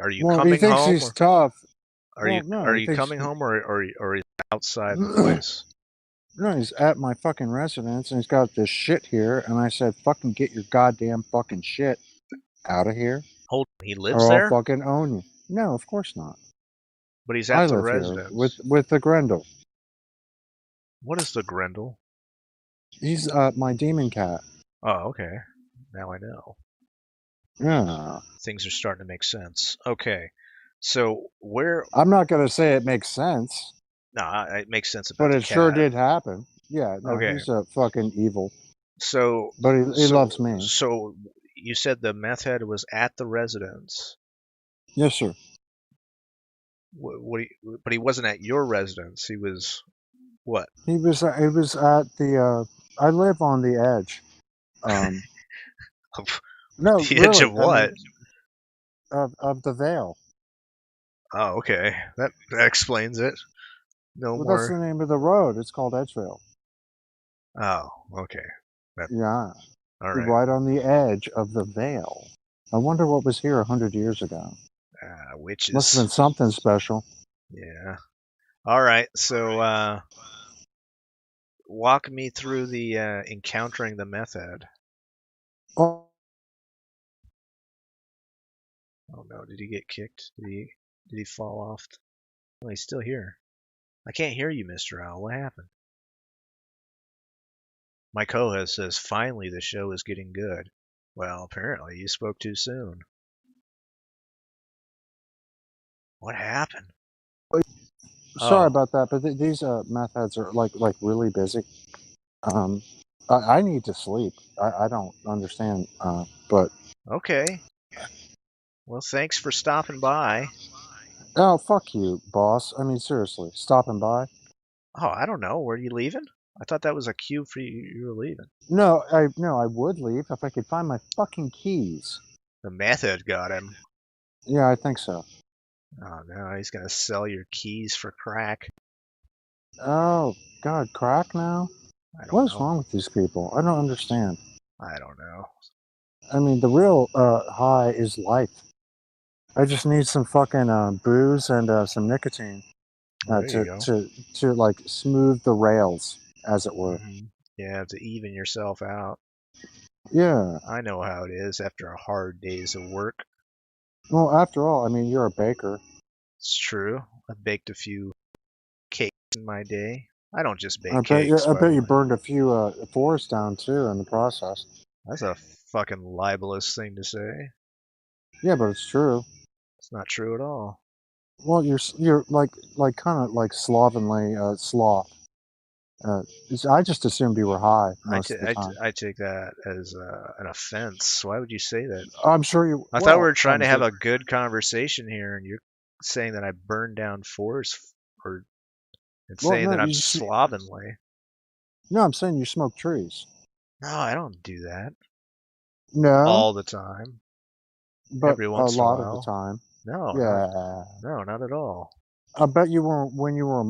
Are you Well, he coming thinks home? he's tough. Are Well, you no, are he you thinks. coming home or are you outside the place? No, he's at my fucking residence and he's got this shit here. And I said, fucking get your goddamn fucking shit out of here Hold on, he lives or I'll there, fucking own you. No, of course not. but he's I at the live here residence. with the Grendel. What is the Grendel? He's my demon cat. Oh, okay. Now I know. Yeah. Things are starting to make sense. Okay, so where? I'm not gonna say it makes sense, No, it makes sense about but the it sure cat. did happen. Yeah, no, Okay, he's a fucking evil. so But he so loves me. so you said the meth head was at the residence. Yes, sir. But he wasn't at your residence. He was what? He was at the I live on the edge. No, The edge of really. I mean what? of the veil. Oh, okay. That explains it. No Well, that's the more. name of the road. It's called Edgevale. Oh, okay. That, Yeah. all right. Right on the edge of the veil. I wonder what was here 100 years ago. Must have Witches. been something special. Yeah. All right. So walk me through the encountering the meth head. Oh, Oh no, did he get kicked? Did he fall off? Oh, he's still here. I can't hear you, Mr. Owl. What happened? My co-host says finally the show is getting good. Well, apparently you spoke too soon. What happened? sorry Oh, about that, but these meth heads are like really busy. Um, I need to sleep. I don't understand. But okay. Well, thanks for stopping by. oh, fuck you, boss. I mean, seriously, stopping by. Oh, I don't know. Were you leaving? I thought that was a cue for you. You were leaving. No, I would leave if I could find my fucking keys. The meth head got him. Yeah, I think so. Oh no, he's gonna sell your keys for crack. Oh God, crack now? I don't What is know. wrong with these people? I don't understand. I don't know. I mean, the real high is life. I just need some fucking booze and some nicotine Well, there you to go. like smooth the rails, as it were. Yeah, to even yourself out. Yeah. I know how it is after a hard days of work. Well, after all, I mean, you're a baker. It's true. I've baked a few cakes in my day. I don't just I bake bet you. cakes, I by bet the you way. burned a few forests down too in the process. That's a fucking libelous thing to say. Yeah, but it's true. It's not true at all. Well, you're like kind of like slovenly sloth. I just assumed you were high most of the time. I take that as an offense. Why would you say that? I'm sure you. I thought we Well, were trying to have a good conversation here, and you're saying that I burned down forests, or and well, saying no, that I'm slovenly. no, I'm saying you smoke trees. No, I don't do that No, all the time. but Every a once in a lot of the while. time. No, Yeah. not at all. I bet you were when you were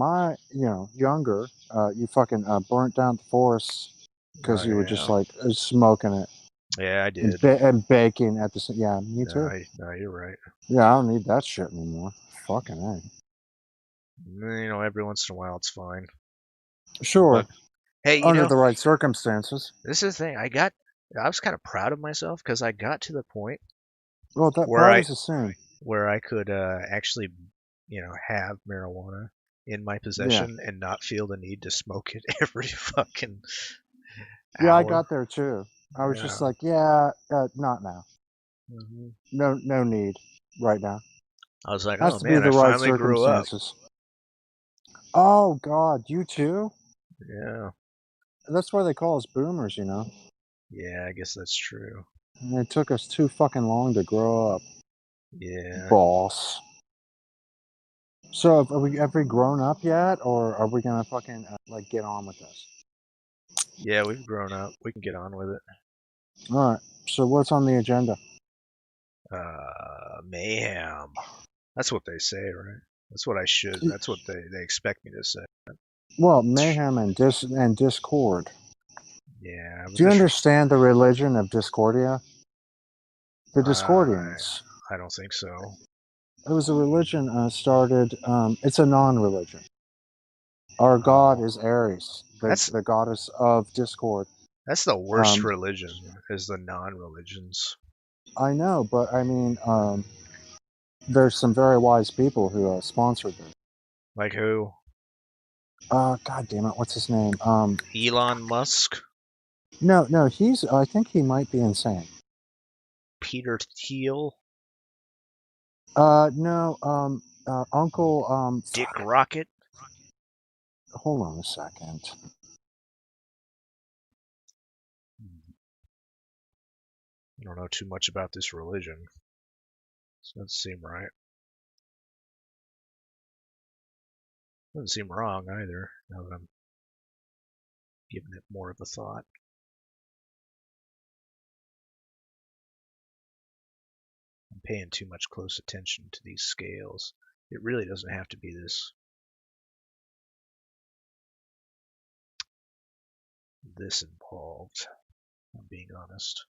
younger. You fucking burnt down the forests because Oh you were just yeah, like smoking it yeah, I and did. and baking at the same. Yeah, me too. No, you're right. Yeah, I don't need that shit anymore. Fucking A. You know, every once in a while it's fine. Sure, But hey, you under know, the right circumstances. this is the thing. I was kind of proud of myself because I got to the point Well, that where proud is a sin. I could actually, have marijuana in my Yeah. possession and not feel the need to smoke it every fucking Yeah, I hour. got there too. I was just Yeah. like, yeah, not now. hmm No need right now. I was like, Has oh to be man, I the right finally grew up. circumstances. Oh God, you too? Yeah. That's why they call us boomers, you know. Yeah, I guess that's true. And it took us too fucking long to grow up, Yeah. boss. So have we grown up yet, or are we gonna fucking like get on with this? Yeah, we've grown up. We can get on with it. All right. So what's on the agenda? Mayhem. That's what they say, right? That's what I should. That's what they expect me to say. Well, mayhem and discord. Yeah. Do you understand the religion of Discordia? The Discordians. I don't think so. It was a religion started. It's a non-religion. Our god is Ares, the goddess of discord. That's the worst religion. Is the non-religions. I know, but I mean, there's some very wise people who sponsored them. Like who? God damn it, what's his name? Elon Musk. No, he's. I think he might be insane. Peter Thiel. No, Uncle Dick Rocket. Hold on a second. I don't know too much about this religion. This doesn't seem right. Doesn't seem wrong either, now that I'm giving it more of a thought. I'm paying too much close attention to these scales. It really doesn't have to be this involved, if I'm being honest.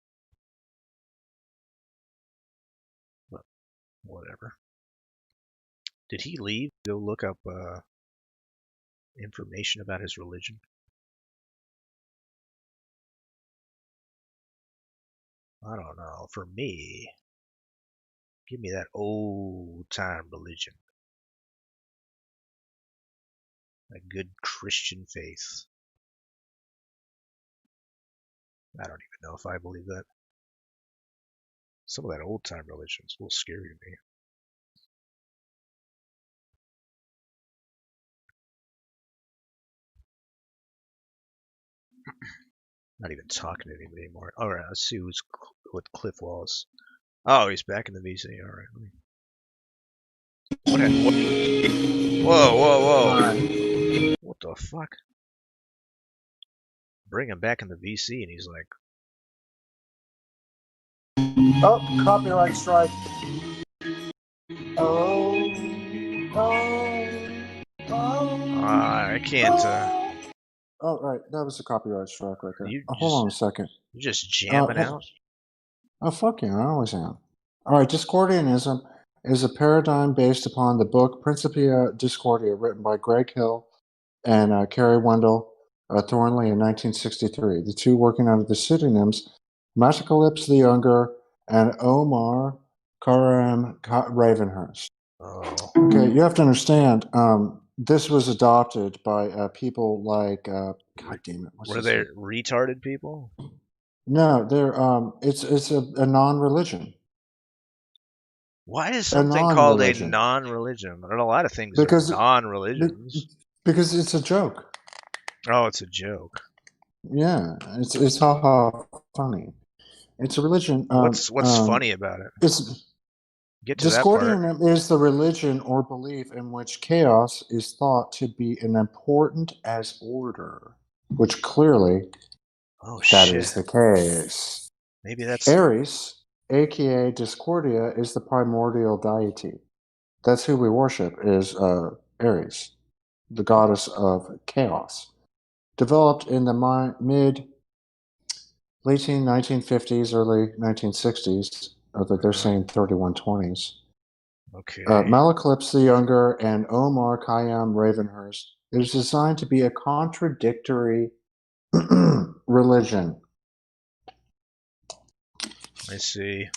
But whatever. Did he leave to go look up information about his religion? I don't know. For me, give me that old time religion. A good Christian faith. I don't even know if I believe that. Some of that old time religion is a little scary to me. Not even talking to anybody anymore. Alright, let's see what Cliff Wallace. Oh, he's back in the VC. Alright. What happened? Whoa. What the fuck? Bring him back in the VC and he's like, oh, copyright strike. I can't. Oh, right, that was a copyright strike right there. Hold on a second. You just jamming out? Oh, fuck yeah, I always am. All right, Discordianism is a paradigm based upon the book Principia Discordia, written by Greg Hill and Carrie Wendell Thornley in 1963. The two working under the pseudonyms Matacalypse the Younger and Omar Karam Ravenhurst. Oh. Okay, you have to understand, this was adopted by people like, God damn it. Were they retarded people? No, they're, it's a non-religion. Why is something called a non-religion? There are a lot of things that are non-religions. Because it's a joke. Oh, it's a joke. Yeah, it's ha funny. It's a religion. What's funny about it? Get to that part. Discordianism is the religion or belief in which chaos is thought to be as important as order, which clearly that is the case. Maybe that's Ares, aka Discordia, is the primordial deity. That's who we worship, is Ares, the goddess of chaos. Developed in the late 1950s, early 1960s, although they're saying 3120s. Okay. Malaclypse the Younger and Omar Khayyam Ravenhurst. It is designed to be a contradictory religion. I see.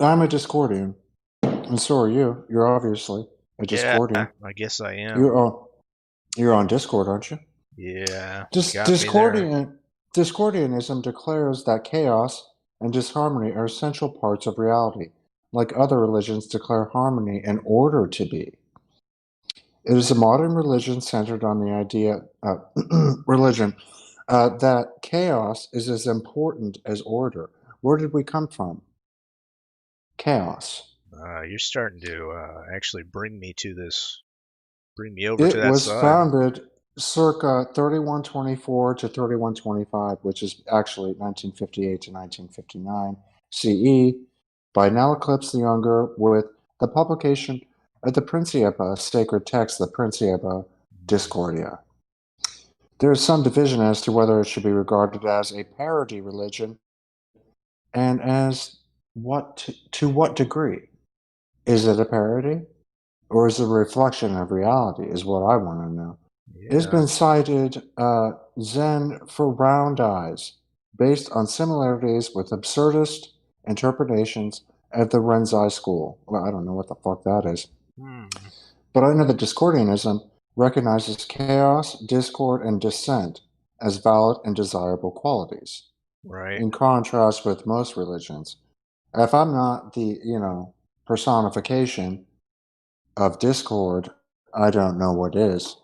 I'm a Discordian, and so are you. You're obviously a Discordian. Yeah, I guess I am. You're on Discord, aren't you? Yeah. Discordianism declares that chaos and disharmony are essential parts of reality, like other religions declare harmony and order to be. It is a modern religion centered on the idea that chaos is as important as order. Where did we come from? Chaos. You're starting to actually bring me over to that side. circa 3124 to 3125, which is actually 1958 to 1959 CE, by Nabokov the Younger, with the publication of the Principia, sacred text, the Principia Discordia. There is some division as to whether it should be regarded as a parody religion and as to what degree. Is it a parody? Or is it a reflection of reality, is what I want to know. It has been cited Zen for round eyes, based on similarities with absurdist interpretations at the Renzai school. Well, I don't know what the fuck that is. But I know that Discordianism recognizes chaos, discord, and dissent as valid and desirable qualities. Right. In contrast with most religions. If I'm not the, personification of discord, I don't know what is.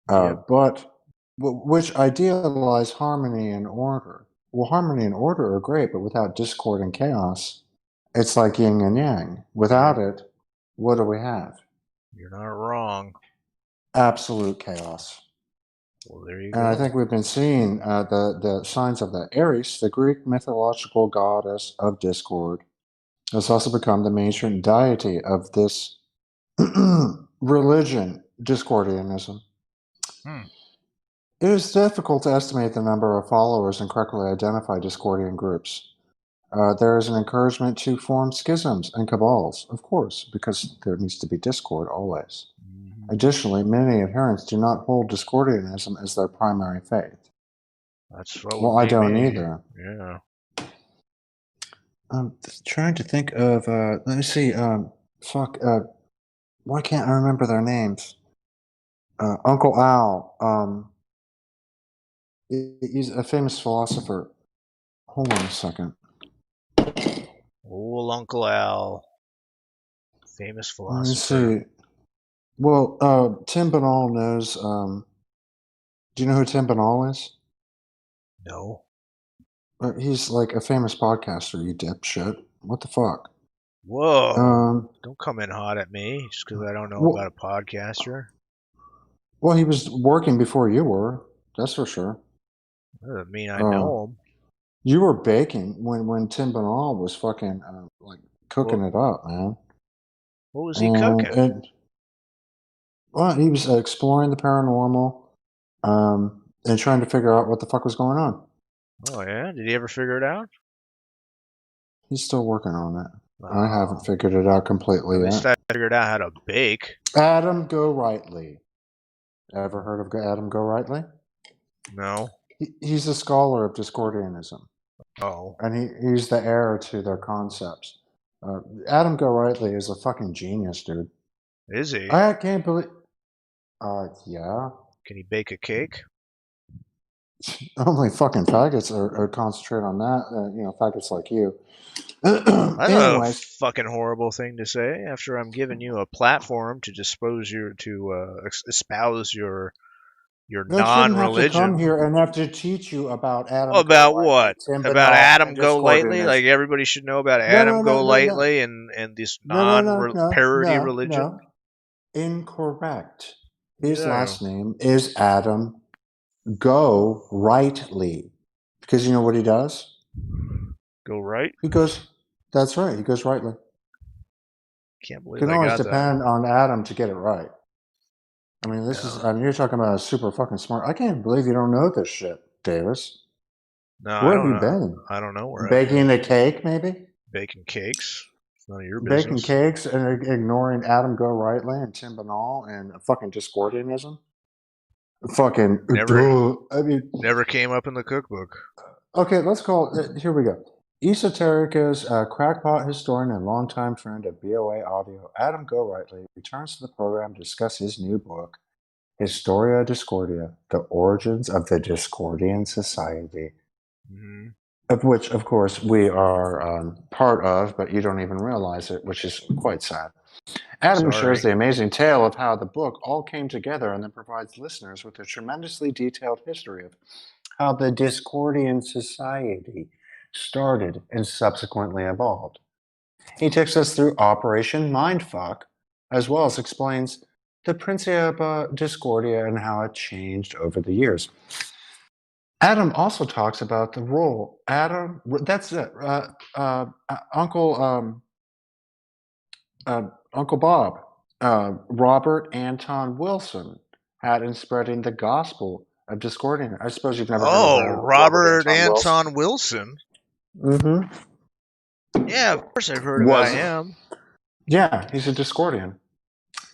But which idealize harmony and order. Well, harmony and order are great, but without discord and chaos, it's like yin and yang. Without it, what do we have? You're not wrong. Absolute chaos. Well, there you And go. I think we've been seeing the signs of that. Ares, the Greek mythological goddess of discord, has also become the mainstream deity of this religion, Discordianism. It is difficult to estimate the number of followers and correctly identify Discordian groups. There is an encouragement to form schisms and cabals, of course, because there needs to be discord always. Additionally, many adherents do not hold Discordianism as their primary faith. That's what Well, I don't either. Yeah. I'm trying to think of, let me see, why can't I remember their names? Uncle Al, he's a famous philosopher. Hold on a second. Old Uncle Al. Famous philosopher. Let me see. Well, Tim Banal knows, do you know who Tim Banal is? No. He's like a famous podcaster, you dipshit. What the fuck? Whoa. Don't come in hot at me just because I don't know about a podcaster. Well, he was working before you were. That's for sure. That doesn't mean I know him. You were baking when Tim Banal was fucking cooking it up, man. What was he cooking? Well, he was exploring the paranormal and trying to figure out what the fuck was going on. Oh, yeah? Did he ever figure it out? He's still working on it. I haven't figured it out completely At yet. least I figured out how to bake. Adam Go Rightly. Ever heard of Adam Go Rightly? No. He's a scholar of Discordianism. Oh. And he's the heir to their concepts. Adam Go Rightly is a fucking genius, dude. Is he? I can't believe... yeah. Can he bake a cake? Only fucking faggots are concentrate on that. Faggots like you. That's a fucking horrible thing to say after I'm giving you a platform to espouse your non-religion. Have to come here and have to teach you about Adam. About what? About Adam Go Lightly? Like everybody should know about Adam Go Lightly and this non-parody religion? No. Incorrect. His last name is Adam Go Rightly. Because you know what he does? Go right? He goes, that's right, he goes rightly. Can't believe you can I always got depend that. on Adam to get it right. I mean, you're talking about a super fucking smart. I can't believe you don't know this shit, Davis. No, where have you been? I don't know where Baking a cake, maybe? Baking cakes. It's none of your business. Baking cakes and ignoring Adam Go Rightly and Tim Banal and fucking Discordianism? Fucking never came up in the cookbook. Okay, let's call it. Here we go. Esoterica's crackpot historian and longtime friend of BOA Audio, Adam Go Rightly, returns to the program to discuss his new book, Historia Discordia: The Origins of the Discordian Society, of which, of course, we are part of, but you don't even realize it, which is quite sad. Adam shares the amazing tale of how the book all came together and then provides listeners with a tremendously detailed history of how the Discordian Society started and subsequently evolved. He takes us through Operation Mindfuck, as well as explains the Principia Discordia and how it changed over the years. Adam also talks about the role. Adam, that's it. Uncle Bob, Robert Anton Wilson, had in spreading the gospel of Discordia. I suppose you've never heard of Oh, Robert Robert Anton Wilson. Anton Wilson. Mm-hmm. Yeah, of course I've heard of IM. Yeah, he's a Discordian.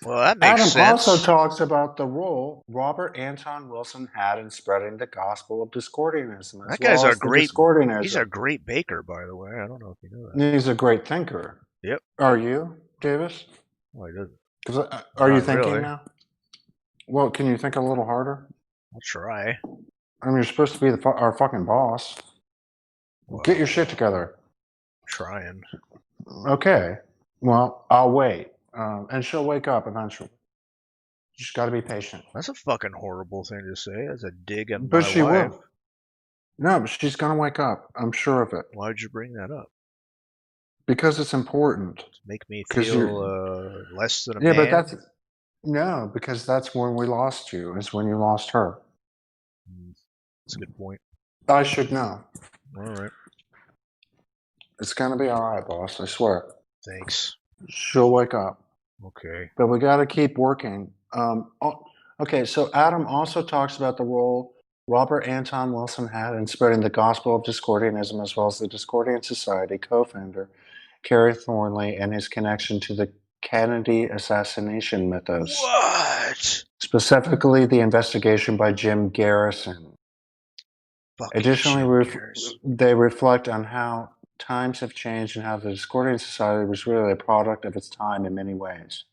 Well, that makes Adam sense. also talks about the role Robert Anton Wilson had in spreading the gospel of Discordianism, as That guy's well a as the great. Discordianism. He's a great baker, by the way. I don't know if you know that. He's a great thinker. Yep. Are you, Davis? Well, he doesn't. Are you Not thinking really. now? Well, can you think a little harder? I'll try. I mean, you're supposed to be our fucking boss. Well, Get your shit together. Trying. Okay. Well, I'll wait. And she'll wake up eventually. You just got to be patient. That's a fucking horrible thing to say. That's a dig at But my she wife. will. No, but she's going to wake up. I'm sure of it. Why'd you bring that up? Because it's important. To make me feel less than a man? But that's... No, because that's when we lost you. Is when you lost her. That's a good point. I should know. All right. It's going to be all right, boss. I swear. Thanks. She'll wake up. Okay. But we got to keep working. Okay, so Adam also talks about the role Robert Anton Wilson had in spreading the gospel of Discordianism, as well as the Discordian Society co-founder Kerry Thornley and his connection to the Kennedy assassination mythos. What? Specifically, the investigation by Jim Garrison. Additionally, they reflect on how times have changed and how the Discordian Society was really a product of its time in many ways.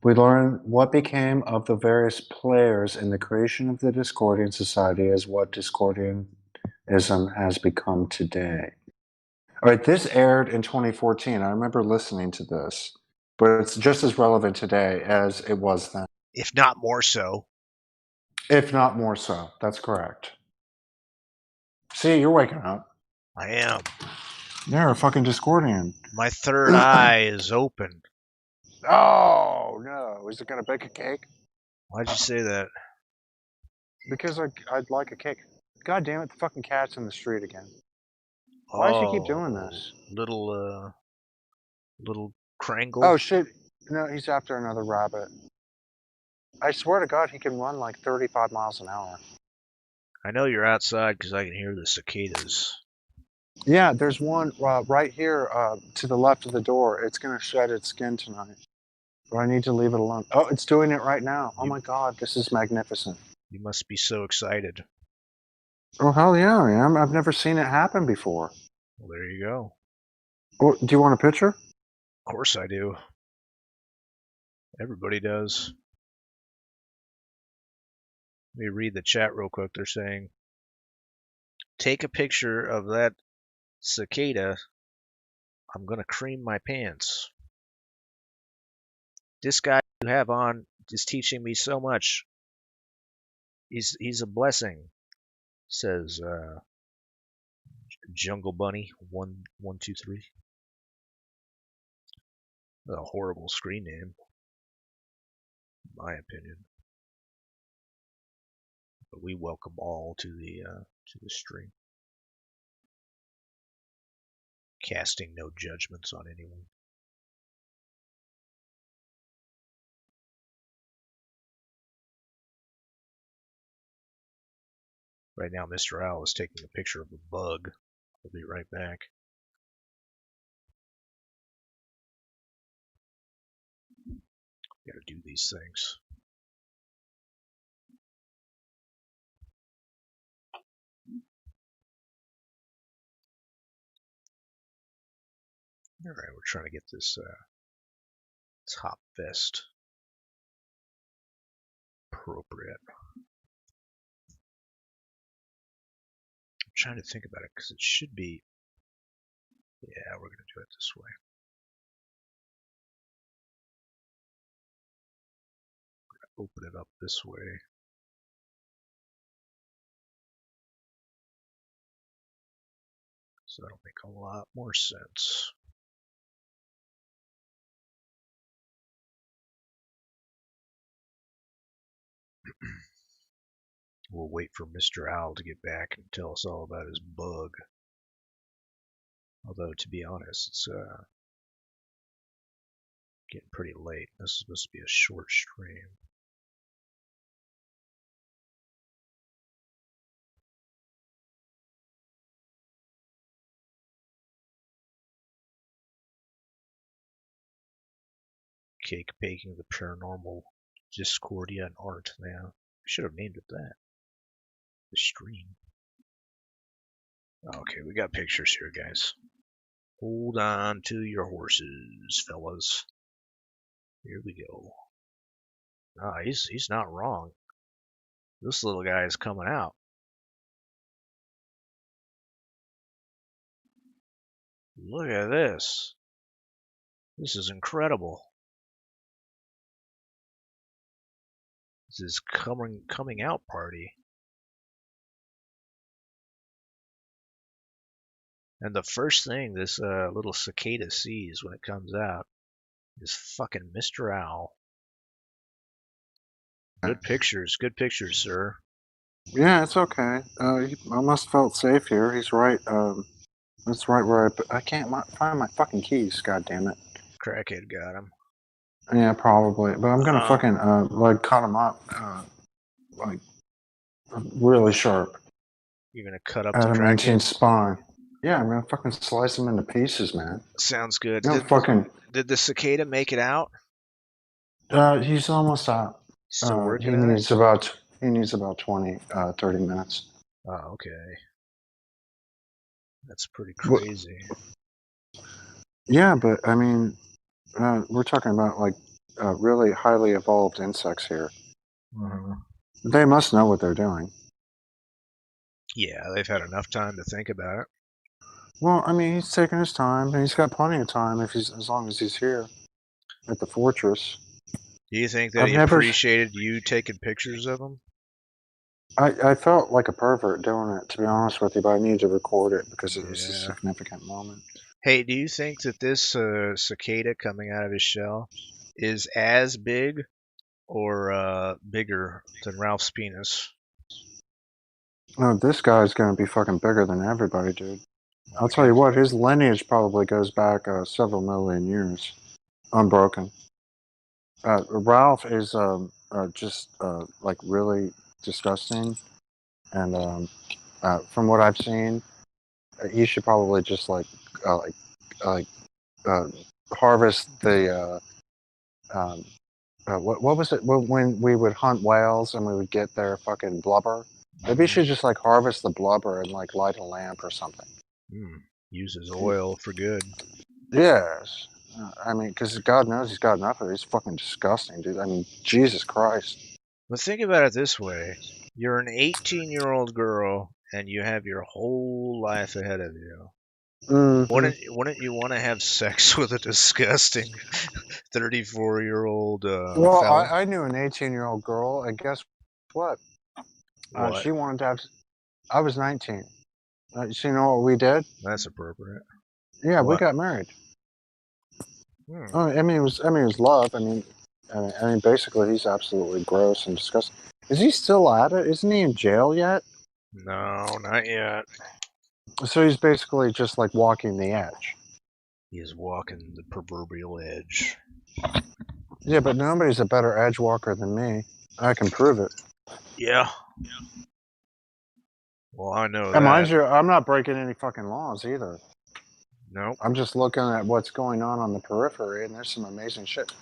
We learn what became of the various players in the creation of the Discordian Society as what Discordianism has become today. All right, this aired in 2014. I remember listening to this, but it's just as relevant today as it was then. If not more so. If not more so. That's correct. See, you're waking up. I am. You're a fucking Discordian. My third eye is open. Oh, no. Is it going to bake a cake? Why'd you say that? Because I'd like a cake. God damn it, the fucking cat's in the street again. Why does he keep doing this? Little Krangle. Oh, shit. No, he's after another rabbit. I swear to God, he can run like 35 miles an hour. I know you're outside because I can hear the cicadas. Yeah, there's one right here to the left of the door. It's going to shed its skin tonight. But I need to leave it alone. Oh, it's doing it right now. Oh my God, this is magnificent. You must be so excited. Oh, hell yeah, I am. I've never seen it happen before. Well, there you go. Oh, do you want a picture? Of course I do. Everybody does. Let me read the chat real quick. They're saying, take a picture of that cicada. I'm going to cream my pants. This guy you have on is teaching me so much. He's a blessing, says Jungle Bunny 1123. A horrible screen name, in my opinion. But we welcome all to the stream, casting no judgments on anyone. Right now, Mr. Owl is taking a picture of a bug. I'll be right back. Gotta do these things. All right, we're trying to get this top vest appropriate. I'm trying to think about it because it should be. Yeah, we're gonna do it this way. We're gonna open it up this way. So that'll make a lot more sense. We'll wait for Mr. Owl to get back and tell us all about his bug. Although, to be honest, it's getting pretty late. This is supposed to be a short stream. Cake baking, the paranormal Discordia and art. Now, we should have named it that. The stream. Okay, we got pictures here, guys. Hold on to your horses, fellas. Here we go. Ah, he's not wrong. This little guy is coming out. Look at this. This is incredible. This is coming out party. And the first thing this little cicada sees when it comes out is fucking Mr. Owl. Good pictures, sir. Yeah, it's okay. I must have felt safe here. He's right. That's right where I can't find my fucking keys. God damn it. Crackhead got him. Yeah, probably. But I'm gonna fucking like cut him up, like really sharp. You're gonna cut up the adamantine spine. Yeah, I'm gonna fucking slice him into pieces, man. Sounds good. Did the cicada make it out? He's almost out. Still working. He needs about 20, 30 minutes. Oh, okay. That's pretty crazy. Yeah, but I mean, we're talking about like really highly evolved insects here. Mm-hmm. They must know what they're doing. Yeah, they've had enough time to think about it. Well, I mean, he's taking his time, and he's got plenty of time as long as he's here at the fortress. Do you think that he appreciated you taking pictures of him? I felt like a pervert doing it, to be honest with you, but I need to record it because it was a significant moment. Hey, do you think that this cicada coming out of his shell is as big or bigger than Ralph's penis? No, this guy's going to be fucking bigger than everybody, dude. I'll tell you what, his lineage probably goes back several million years, unbroken. Ralph is just like really disgusting, and from what I've seen, you should probably just like harvest the what was it when we would hunt whales and we would get their fucking blubber? Maybe you should just like harvest the blubber and like light a lamp or something. Use his oil for good. Yes. I mean, because God knows he's got enough of it. He's fucking disgusting, dude. I mean, Jesus Christ. But think about it this way. You're an 18-year-old girl, and you have your whole life ahead of you. Mm-hmm. Wouldn't you want to have sex with a disgusting 34-year-old well, fella? I knew an 18-year-old girl, and guess what? She wanted to have... I was 19. So you know what we did? That's appropriate. Yeah, we got married. I mean, it was love. I mean, basically, he's absolutely gross and disgusting. Is he still at it? Isn't he in jail yet? No, not yet. So he's basically just like walking the edge. He is walking the proverbial edge. Yeah, but nobody's a better edge walker than me. I can prove it. Yeah. Well, I know and mind you, I'm not breaking any fucking laws either. Nope. I'm just looking at what's going on the periphery, and there's some amazing shit.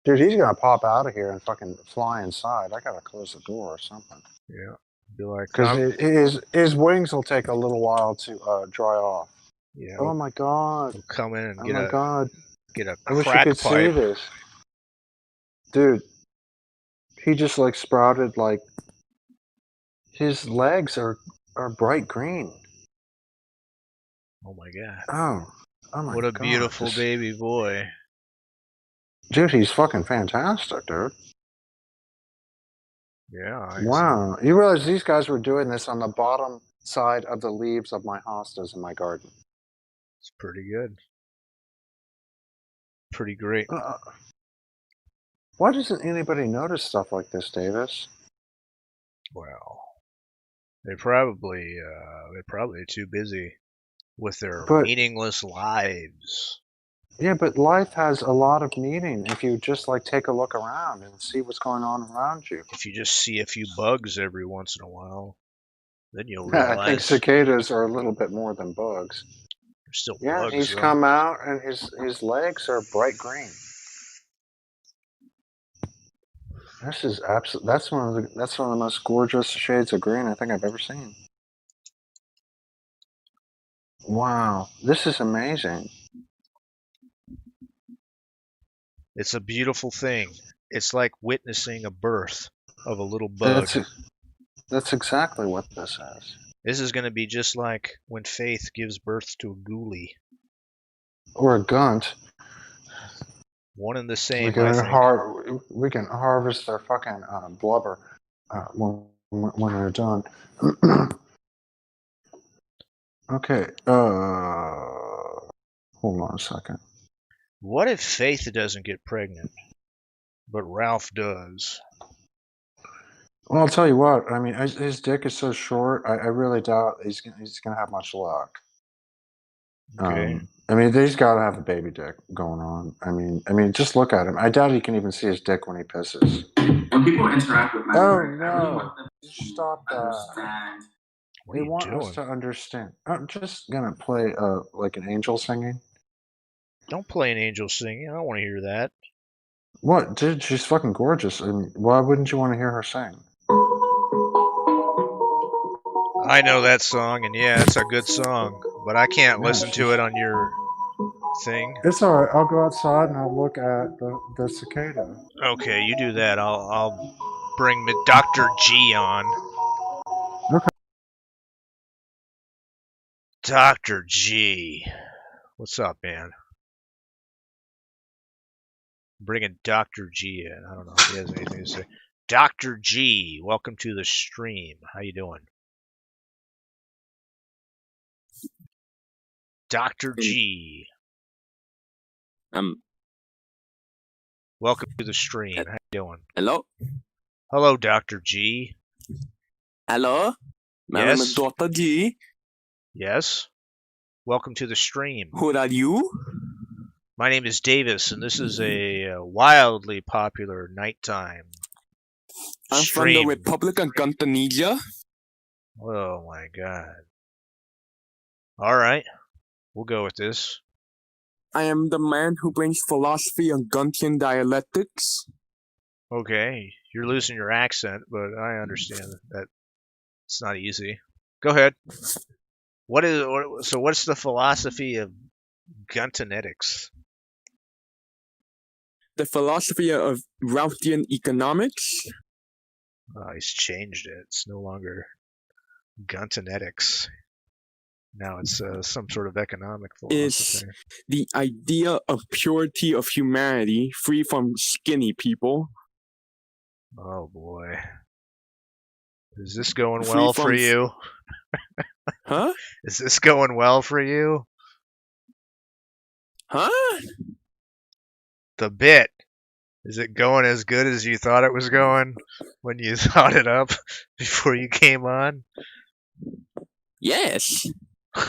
Dude, he's gonna pop out of here and fucking fly inside. I gotta close the door or something. Yeah. Be like, because his wings will take a little while to dry off. Yeah. Oh my god. We'll come in and get a crack I wish you could pipe. see this. Dude, he just like sprouted like his legs are bright green. Oh my god. Oh my god. What a beautiful baby boy. Dude, he's fucking fantastic, dude. Yeah. Wow. You realize these guys were doing this on the bottom side of the leaves of my hostas in my garden. It's pretty good. Pretty great. Why doesn't anybody notice stuff like this, Davis? Well, they're probably too busy with their But meaningless lives. yeah, but life has a lot of meaning if you just like take a look around and see what's going on around you. If you just see a few bugs every once in a while, then you'll I think realize cicadas are a little bit more than bugs. they're still Yeah, bugs, he's though. come out and his legs are bright green. This is that's one of the most gorgeous shades of green I think I've ever seen. Wow, this is amazing. It's a beautiful thing. It's like witnessing a birth of a little bug. That's exactly what this is. This is going to be just like when Faith gives birth to a ghoulie. Or a gunt. One and the same, I think. We can harvest their fucking blubber when they're done. Okay. Hold on a second. What if Faith doesn't get pregnant, but Ralph does? Well, I'll tell you what. I mean, his dick is so short. I really doubt he's gonna have much luck. Okay. I mean, he's got to have a baby dick going on. I mean, just look at him. I doubt he can even see his dick when he pisses. When people interact with my work, I really No! want them Stop to that. understand. What They are you want doing? us to understand. I'm just gonna play like an angel singing. Don't play an angel singing. I don't want to hear that. What, dude? She's fucking gorgeous. And why wouldn't you want to hear her sing? I know that song, and yeah, it's a good song, but I can't Yeah, listen to it on your thing. It's all right. I'll go outside and I'll look at the cicada. Okay, you do that. I'll bring Dr. G on. Okay. Dr. G. What's up, man? I'm bringing Dr. G in. I don't know if he has anything to say. Dr. G, welcome to the stream. How you doing? Dr. G. Welcome to the stream. How you doing? Hello? Hello, Dr. G. Hello? My name is Yes? Dr. G. Yes? Welcome to the stream. Who are you? My name is Davis, and this is a wildly popular nighttime I'm stream. from the Republic of Guntanesia. Oh my god. Alright, we'll go with this. I am the man who brings philosophy of Guntian dialectics. Okay, you're losing your accent, but I understand that it's not easy. Go ahead. What's the philosophy of Guntanetics? The philosophy of Routhian economics. Oh, he's changed it. It's no longer Guntanetics. Now it's some sort of economic philosophy. Is the idea of purity of humanity, free from skinny people. Oh boy. Is this going well for you? Huh? Is this going well for you? Huh? The bit. Is it going as good as you thought it was going when you thought it up before you came on? Yes.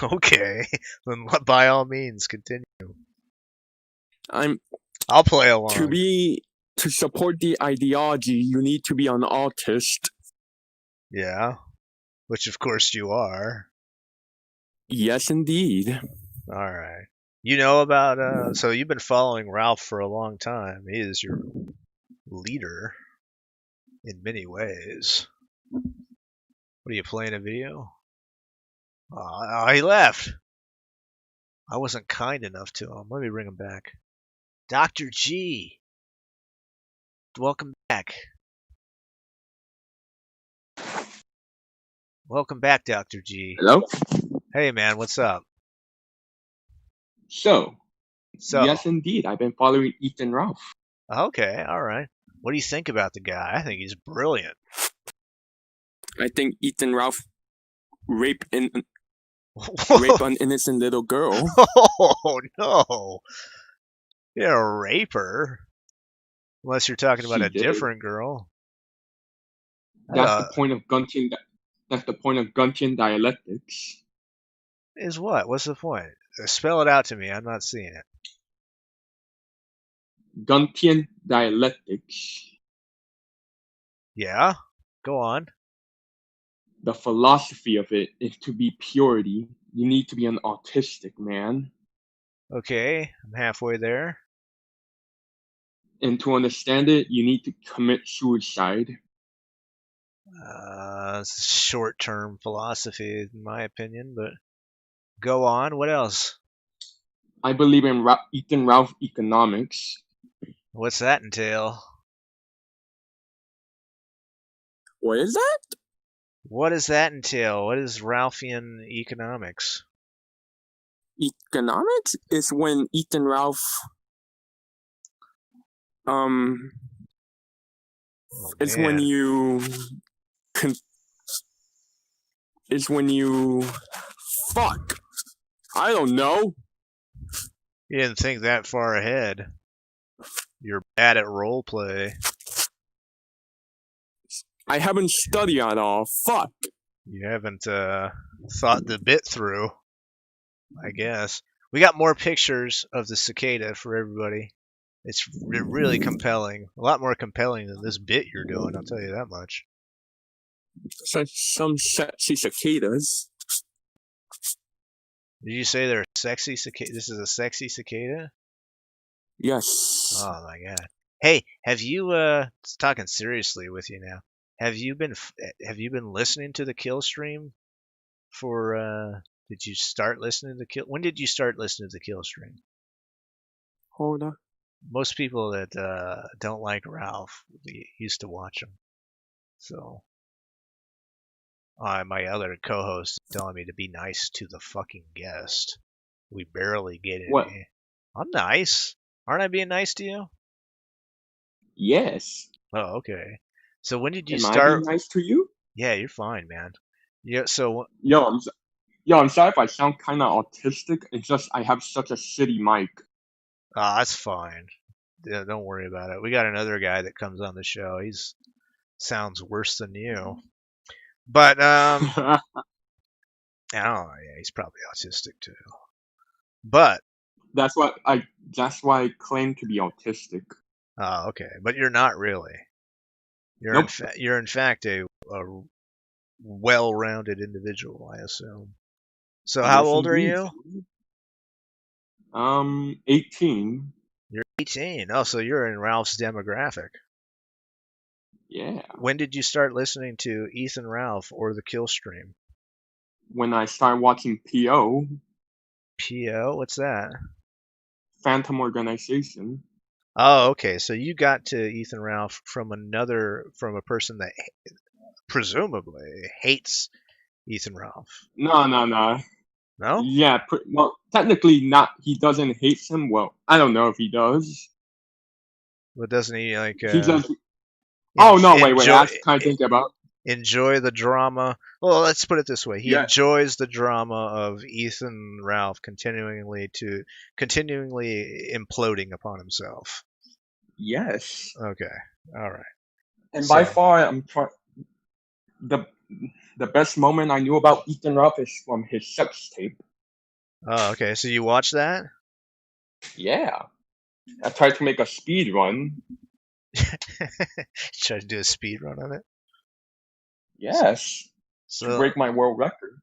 Okay. Then by all means, continue. I'll play along. To support the ideology, you need to be an artist. Yeah. Which of course you are. Yes, indeed. Alright. You know about, so you've been following Ralph for a long time. He is your leader in many ways. What are you playing a video? Oh, he left. I wasn't kind enough to him. Let me bring him back. Dr. G. Welcome back. Welcome back, Dr. G. Hello? Hey, man, what's up? So, yes, indeed. I've been following Ethan Ralph. Okay, all right. What do you think about the guy? I think he's brilliant. I think Ethan Ralph raped an innocent little girl. Oh, no. You're a raper. Unless you're talking about a different girl. That's the point of Guntian. That's the point of Guntian dialectics. Is what? What's the point? Spell it out to me. I'm not seeing it. Guntian dialectics. Yeah? Go on. The philosophy of it is to be purity. You need to be an autistic man. Okay, I'm halfway there. And to understand it, you need to commit suicide. It's short-term philosophy, in my opinion, but go on. What else? I believe in Ethan Ralph economics. What's that entail? What is that? What does that entail? What is Ralphian economics? Economics is when Ethan Ralph it's when you fuck. I don't know. You didn't think that far ahead. You're bad at role play. I haven't studied at all. Fuck. You haven't thought the bit through, I guess. We got more pictures of the cicada for everybody. It's really compelling. A lot more compelling than this bit you're doing, I'll tell you that much. Some sexy cicadas. Did you say they're sexy cicada? This is a sexy cicada? Yes. Oh my god. Hey, have you talking seriously with you now? Have you been listening to the kill stream for did you start listening to the kill? When did you start listening to the kill stream? Hold on. Most people that don't like Ralph used to watch him. So my other co-host is telling me to be nice to the fucking guest. We barely get it. What? I'm nice. Aren't I being nice to you? Yes. Oh, okay. So when did you Am I start? being nice to you? Yeah, you're fine, man. Yeah. So Yo, I'm sorry if I sound kind of autistic. It's just I have such a shitty mic. that's fine. Yeah, don't worry about it. We got another guy that comes on the show. He's sounds worse than you. But oh yeah, he's probably autistic too. But that's why I claim to be autistic. oh, okay. But you're not really. You're Nope. you're in fact a well-rounded individual, I assume. So how old are you? 18. You're 18. Oh, so you're in Ralph's demographic. Yeah. When did you start listening to Ethan Ralph or the Kill Stream? When I started watching PO. PO? What's that? Phantom Organization. Oh, okay. So you got to Ethan Ralph from a person that presumably hates Ethan Ralph. No. No? Yeah, well, technically not. He doesn't hate him. Well, I don't know if he does. But doesn't he like? He does. Oh no! Wait. I kind of think about. Enjoy the drama. Well, let's put it this way: he enjoys the drama of Ethan Ralph continually imploding upon himself. Yes. Okay. All right. And by far, the best moment I knew about Ethan Ralph is from his sex tape. Oh, okay. So you watched that? Yeah. I tried to make a speed run. Tried to do a speed run on it? Yes. To break my world record.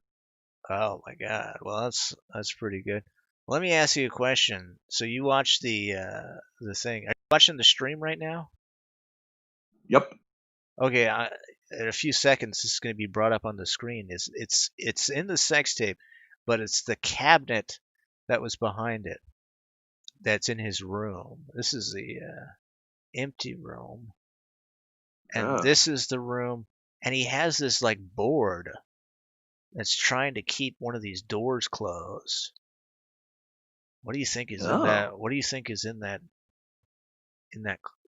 Oh my god. Well, that's pretty good. Let me ask you a question. So you watched the thing. Are you watching the stream right now? Yep. Okay, in a few seconds it's going to be brought up on the screen. It's in the sex tape, but it's the cabinet that was behind it that's in his room. This is the empty room. And this is the room, and he has this like board that's trying to keep one of these doors closed. What do you think is in that? What do you think is in that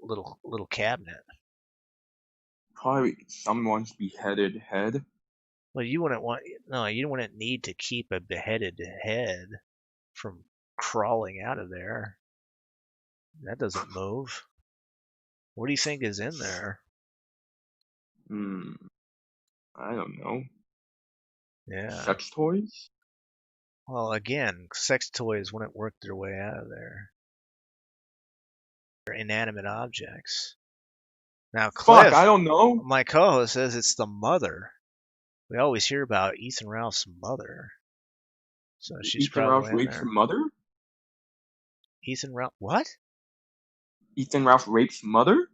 little cabinet? Probably someone's beheaded head. Well, you wouldn't need to keep a beheaded head from crawling out of there. That doesn't move. What do you think is in there? I don't know. Yeah. Sex toys? Well, again, sex toys wouldn't work their way out of there. They're inanimate objects. Now, Cliff, Fuck, I don't know. my co-host, says it's the mother. We always hear about Ethan Ralph's mother. So she's Ethan Ralph probably in rapes there. the mother? Ethan Ralph, what? Ethan Ralph rapes mother?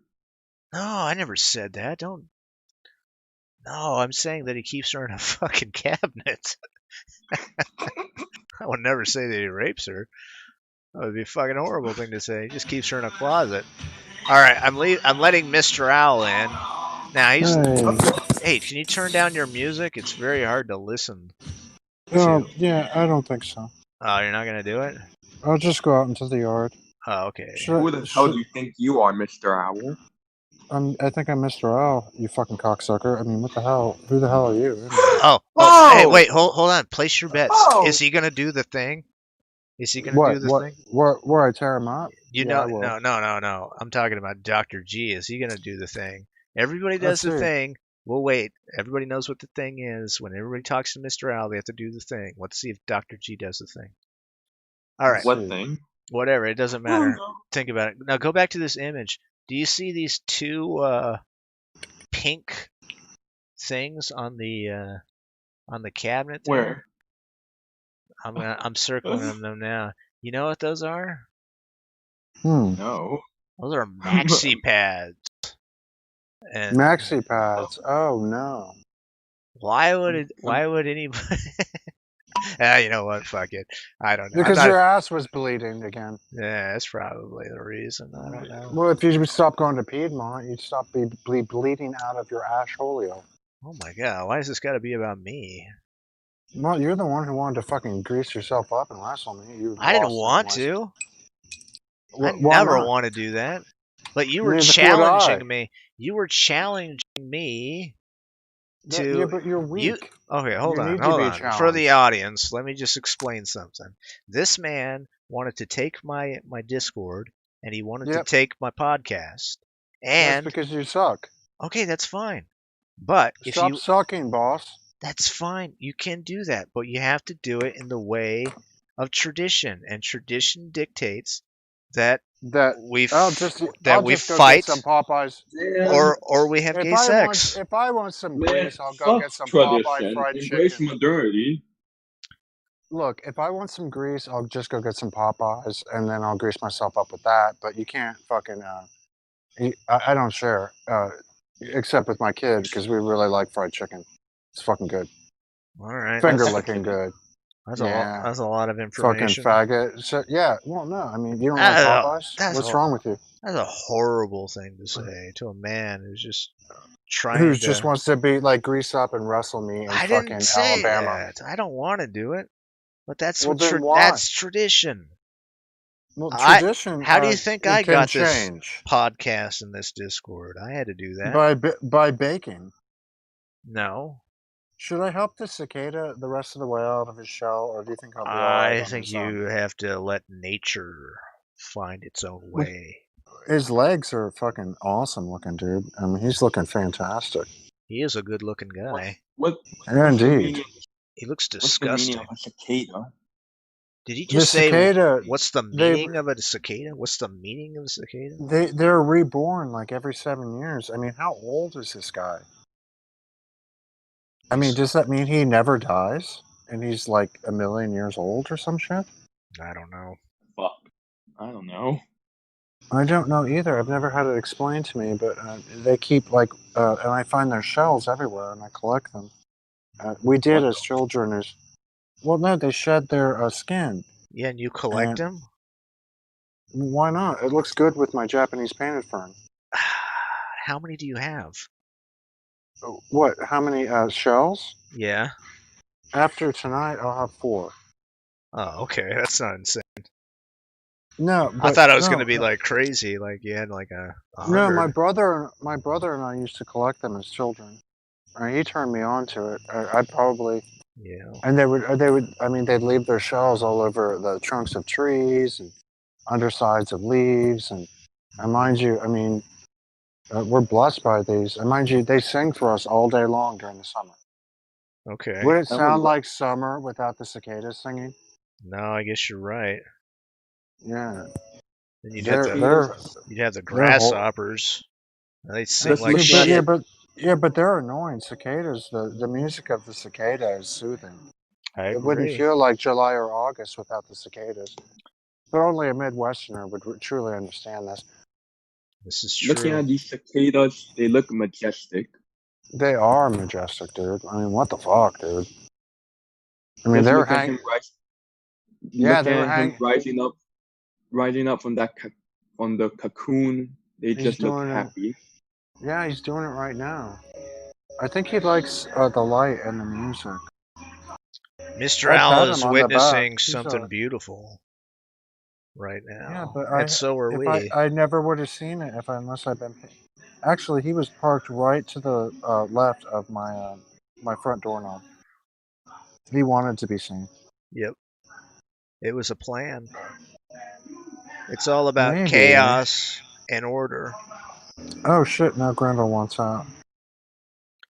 No, I never said that. Don't. No, I'm saying that he keeps her in a fucking cabinet. I would never say that he rapes her. That would be a fucking horrible thing to say. He just keeps her in a closet. All right, I'm letting Mr. Owl in. Now he's. Hey, can you turn down your music? It's very hard to listen. Yeah, I don't think so. Oh, you're not gonna do it? I'll just go out into the yard. Oh, okay. Who the hell do you think you are, Mr. Owl? I think I'm Mr. Owl, you fucking cocksucker. I mean, what the hell? Who the hell are you? Anyway? Oh, hey, wait, hold on. Place your bets. Is he gonna do the thing? Is he gonna do the thing? Where I tear him up? No. I'm talking about Dr. G. Is he gonna do the thing? Everybody does the thing. We'll wait. Everybody knows what the thing is. When everybody talks to Mr. Owl, they have to do the thing. Let's see if Dr. G does the thing. All right. What thing? Whatever. It doesn't matter. Think about it. Now go back to this image. Do you see these two pink things on the cabinet there? Where? I'm circling them now. You know what those are? No. Those are maxi pads. And maxi pads. Oh no. Why would anybody? You know what? Fuck it. I don't know. Because your ass was bleeding again. Yeah, that's probably the reason. I don't know. Well, if you would stop going to Piedmont, you'd stop bleeding out of your ashholio. Oh my god, why has this got to be about me? Well, you're the one who wanted to fucking grease yourself up and wrestle me. I didn't want to. I never want to do that. But you were Neither challenging me. You were challenging me to. Yeah, but you're weak. Okay, hold on. For the audience, let me just explain something. This man wanted to take my Discord, and he wanted to take my podcast. And that's because you suck. Okay, that's fine. But Stop sucking, boss. That's fine. You can do that, but you have to do it in the way of tradition, and tradition dictates that we fight some Popeyes, or we have gay sex. If I want some grease, I'll go get some Popeye fried chicken. Modernity. Look, if I want some grease, I'll just go get some Popeyes, and then I'll grease myself up with that. But you can't fucking. I don't share, except with my kid because we really like fried chicken. It's fucking good. All right, finger licking good. That's a lot of information. Fucking faggot. So, yeah. Well, no. I mean, you don't like Popeyes? What's wrong with you? That's a horrible thing to say to a man who's just trying. Who just wants to be like grease up and wrestle me in fucking Alabama. That. I don't want to do it, but that's that's tradition. Well, tradition. How do you think I got this podcast in this Discord? I had to do that by baking. No. Should I help the cicada the rest of the way out of his shell, or do you think I'll be all right? I think you have to let nature find its own way. His legs are fucking awesome looking, dude. I mean, he's looking fantastic. He is a good-looking guy. Yeah, indeed. He looks disgusting. What's the meaning of a cicada? Did he just say, what's the meaning of a cicada? What's the meaning of a cicada? They're reborn like every 7 years. I mean, how old is this guy? I mean, does that mean he never dies? And he's like 1 million years old or some shit? I don't know. Fuck. I don't know. I don't know either. I've never had it explained to me, but they keep and I find their shells everywhere and I collect them. We did as children. Well, no, they shed their skin. Yeah, and you collect them? Why not? It looks good with my Japanese painted fern. How many do you have? What? How many shells? Yeah. After tonight, I'll have 4. Oh, okay. That's not insane. No, I thought it was going to be like crazy. Like you had like a 100. No, my brother and I used to collect them as children. He turned me on to it. I'd probably. Yeah. And they would. I mean, they'd leave their shells all over the trunks of trees and undersides of leaves, and mind you, I mean, We're blessed by these. And mind you, they sing for us all day long during the summer. Okay. Would it sound like summer without the cicadas singing? No, I guess you're right. Yeah. Then you'd They're have the they're whole. grasshoppers. They sing like But shit. but they're annoying. Cicadas. The music of the cicada is soothing. I It wouldn't agree. feel like July or August without the cicadas. But only a Midwesterner would truly understand this. This is true. Looking at these cicadas, they look majestic. They are majestic, dude. I mean, what the fuck, dude? I mean, Just they're look at hanging. him rise. Yeah, Look they were at him hanging. rising up from from the cocoon. They just look happy. Yeah, he's doing it right now. I think he likes the light and the music. Mr. Owl is witnessing something beautiful right now. Yeah, but and so are we. I never would have seen it unless I'd been. Actually, he was parked right to the left of my my front doorknob. He wanted to be seen. Yep. It was a plan. It's all about Maybe. chaos and order. Oh shit! Now Grendel wants out.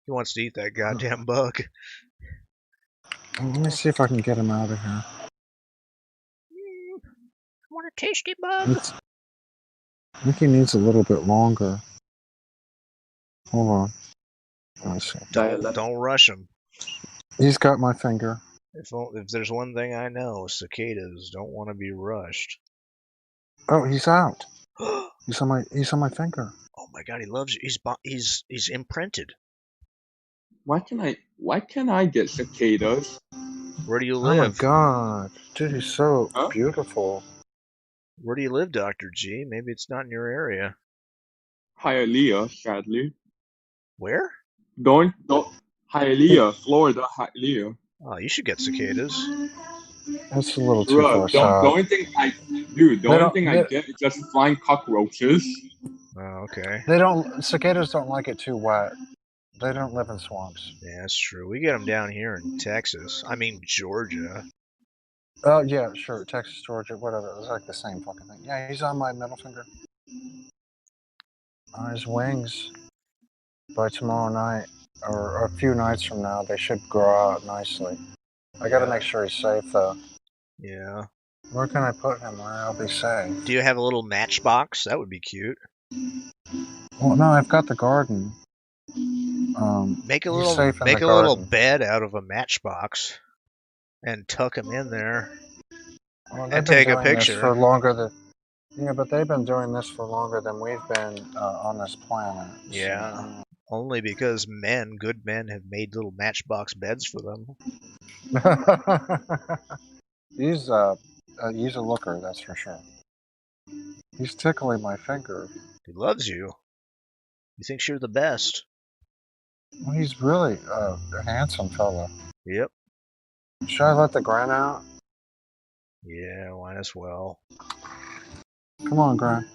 He wants to eat that goddamn bug. Let me see if I can get him out of here. I want a tasty bug. I think he needs a little bit longer. Hold on. Let's see. Don't rush him. He's got my finger. If there's one thing I know, cicadas don't want to be rushed. Oh, he's out. He's on my finger. Oh my god, he loves you. He's imprinted. Why can't I get cicadas? Where do you live? Oh my god, dude, he's so beautiful. Where do you live, Dr. G? Maybe it's not in your area. Hialeah, sadly. Where? Don't Hialeah, Florida, Hialeah. Oh, you should get cicadas. That's a little too far south. The only thing I get is just flying cockroaches. Oh, okay. Cicadas don't like it too wet. They don't live in swamps. Yeah, that's true. We get them down here in Texas. I mean, Georgia. Oh, yeah, sure. Texas, Georgia, whatever. It's like the same fucking thing. Yeah, he's on my middle finger. On his wings. By tomorrow night, or a few nights from now, they should grow out nicely. I gotta make sure he's safe, though. Yeah. Where can I put him where I'll be safe? Do you have a little matchbox? That would be cute. Well, no, I've got the garden. Make a little bed out of a matchbox and tuck him in there and take a picture. For longer than, yeah, but they've been doing this for longer than we've been on this planet. Yeah, so. Only because good men, have made little matchbox beds for them. He's a looker, that's for sure. He's tickling my finger. He loves you. He thinks you're the best. Well, he's really a handsome fella. Yep. Should I let the Grant out? Yeah, might as well. Come on, Grant.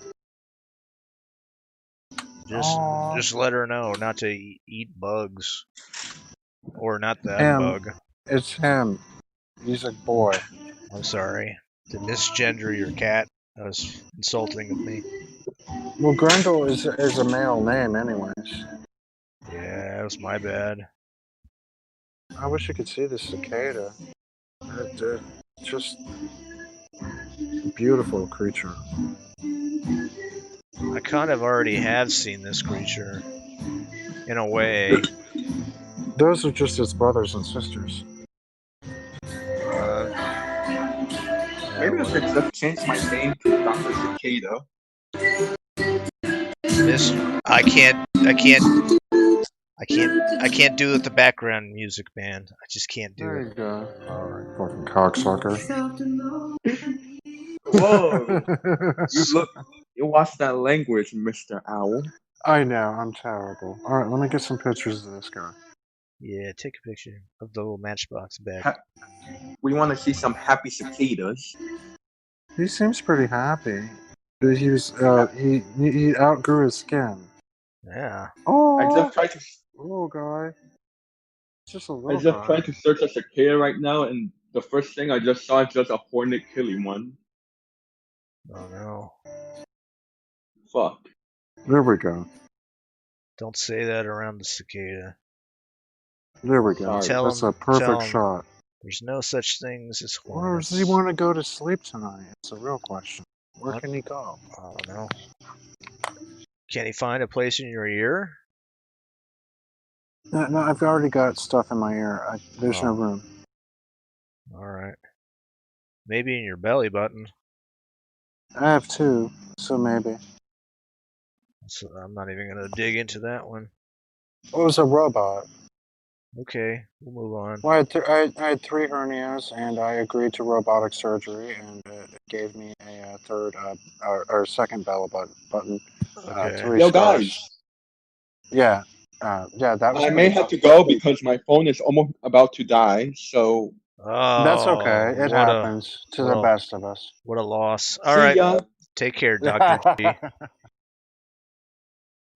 Just let her know not to eat bugs. Or not that bug. It's him. He's a boy. I'm sorry. To misgender your cat, that was insulting of me. Well, Grendel is a male name anyways. Yeah, that was my bad. I wish you could see the cicada. It's just a beautiful creature. I kind of already have seen this creature. In a way. Those are just its brothers and sisters. Maybe I should just change my name to Dr. Cicada. I can't do with the background music, man. I just can't do it. There you go. Alright, fucking cocksucker. Whoa! You watch that language, Mr. Owl. I know, I'm terrible. Alright, let me get some pictures of this guy. Yeah, take a picture of the little matchbox bed. We want to see some happy cicadas. He seems pretty happy. He was he outgrew his skin. Yeah. Oh, I just tried to. Little guy. Just a little. I just tried to search a cicada right now, and the first thing I just saw is just a hornet killing one. Oh no. Fuck. There we go. Don't say that around the cicada. There we go. Sorry. That's Tell a perfect him shot. there's no such things as Where does he hornets. want to go to sleep tonight? It's a real question. Where What? can he go? I don't know. Can he find a place in your ear? No, I've already got stuff in my ear. There's no Oh. room. All right. Maybe in your belly button. I have two, so maybe. So I'm not even gonna dig into that one. It was a robot. Okay, we'll move on. Well, I had 3 hernias, and I agreed to robotic surgery, and it gave me a third or second belly button. Okay. 3 Yo, stars. guys. Yeah, that was I may pretty have rough. to go because my phone is almost about to die. So Oh, That's okay. It what happens to the what a best of us. what a loss. All see right, ya. take care, Dr. G.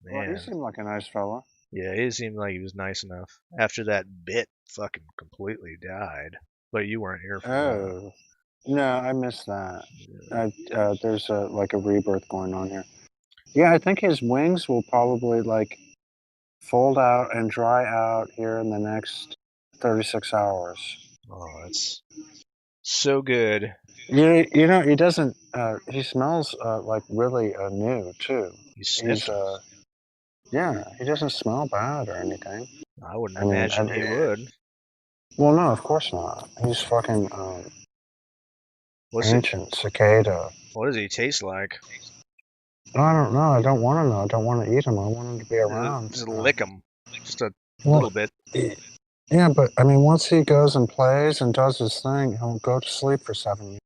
Well, he Man, seemed like a nice fella. yeah, it seemed like he was nice enough. After that bit fucking completely died, but you weren't here for that. Oh, no, I missed that. There's like a rebirth going on here. Yeah, I think his wings will probably like fold out and dry out here in the next 36 hours. Oh, that's so good. You know, he doesn't. He smells like really new too. You sniffed him. Yeah, he doesn't smell bad or anything. I wouldn't I mean, imagine he would. well, no, of course not. He's fucking What's it? ancient cicada. What does he taste like? I don't know. I don't want to know. I don't want to eat him. I want him to be around. Just lick him, just a Well, little bit. Yeah, but I mean, once he goes and plays and does his thing, he'll go to sleep for 7 years.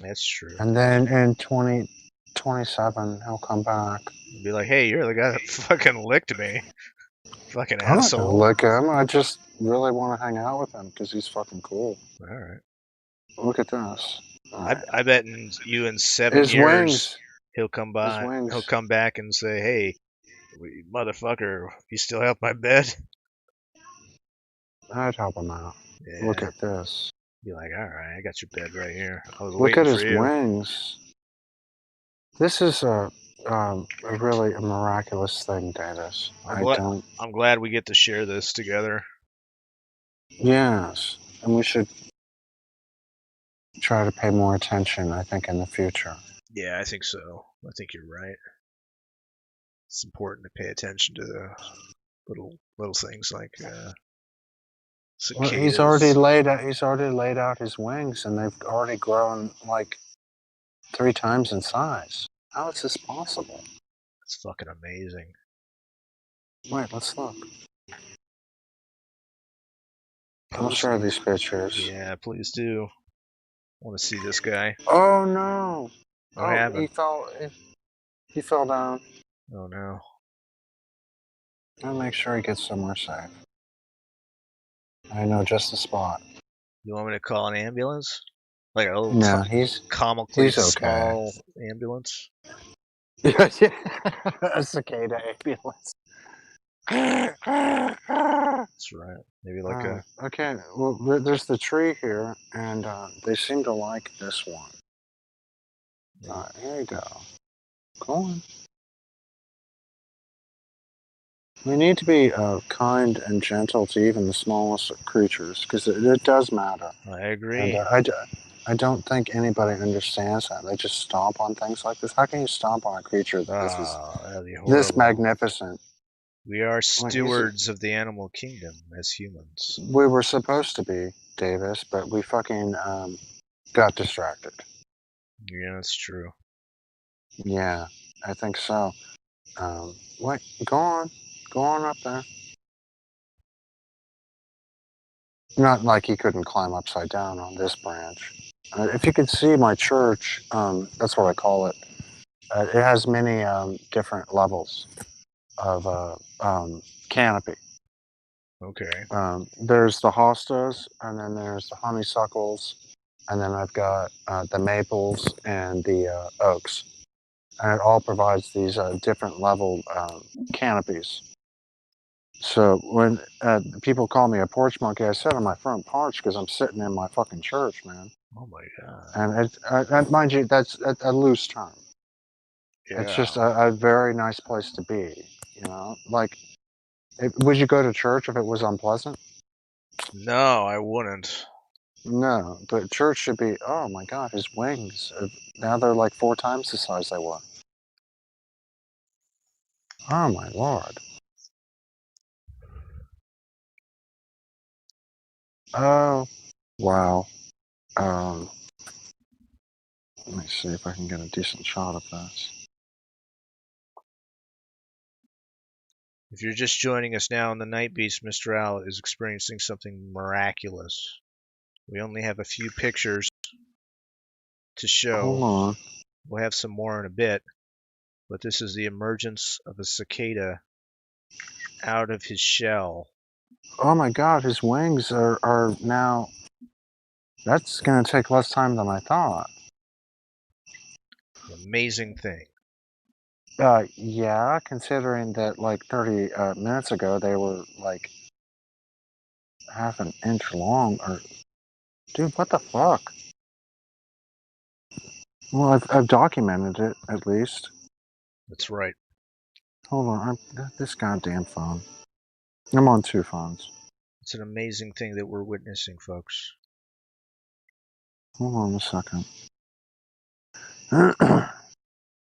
That's true. And then in 2027, he'll come back. He'd be like, "Hey, you're the guy that fucking licked me, fucking I'm not gonna asshole." lick him. I just really want to hang out with him because he's fucking cool. All right. Look at this. I bet in 7 His years wings. he'll come by. wings. He'll come back and say, "Hey, motherfucker, you still have my bed?" I'd help him out. Yeah. Look at this. Be like, "All right, I got your bed right here. I was Look waiting at for his you." wings. This is a really a miraculous thing, Davis. I'm glad we get to share this together. Yes, and we should try to pay more attention, I think, in the future. Yeah, I think so. I think you're right. It's important to pay attention to the little things like cicadas. Well, he's already laid out his wings, and they've already grown like 3 times in size. How is this possible? It's fucking amazing. Wait, let's look. I'll share these pictures. Yeah, please do. I want to see this guy. Oh no! What happened? He fell down. Oh no. I'll make sure he gets somewhere safe. I know just the spot. You want me to call an ambulance? Like a little he's comically okay. small ambulance? Yeah, a cicada ambulance. That's right. Maybe like a. Okay, well, there's the tree here, and they seem to like this one. Here you go. Go on. We need to be kind and gentle to even the smallest creatures, because it does matter. I agree. And I don't think anybody understands that. They just stomp on things like this. How can you stomp on a creature that this magnificent? We are stewards of the animal kingdom as humans. We were supposed to be, Davis, but we fucking got distracted. Yeah, that's true. Yeah, I think so. Wait, go on up there. Not like he couldn't climb upside down on this branch. If you could see my church, that's what I call it. It has many different levels of canopy. Okay. There's the hostas, and then there's the honeysuckles, and then I've got the maples and the oaks. And it all provides these different level canopies. So when people call me a porch monkey, I sit on my front porch because I'm sitting in my fucking church, man. Oh my god. And mind you, that's a loose term. It's Yeah. just a very nice place to be. You know, like, would you go to church if it was unpleasant? No, I wouldn't. No, but church should be. Oh my God, his wings! Now they're like 4 times the size they were. Oh my Lord! Oh, wow. Um, Let me see if I can get a decent shot of this. If you're just joining us now in the Night Beast, Mr. Owl is experiencing something miraculous. We only have a few pictures to Hold show. on. We'll have some more in a bit, but this is the emergence of a cicada out of his shell. Oh my God, his wings are now. That's going to take less time than I thought. An amazing thing. Yeah, considering that like 30 minutes ago they were like half an inch long. Or, dude, what the fuck? Well, I've documented it at least. That's right. Hold on, this goddamn phone. I'm on 2 phones. It's an amazing thing that we're witnessing, folks. Hold on a second.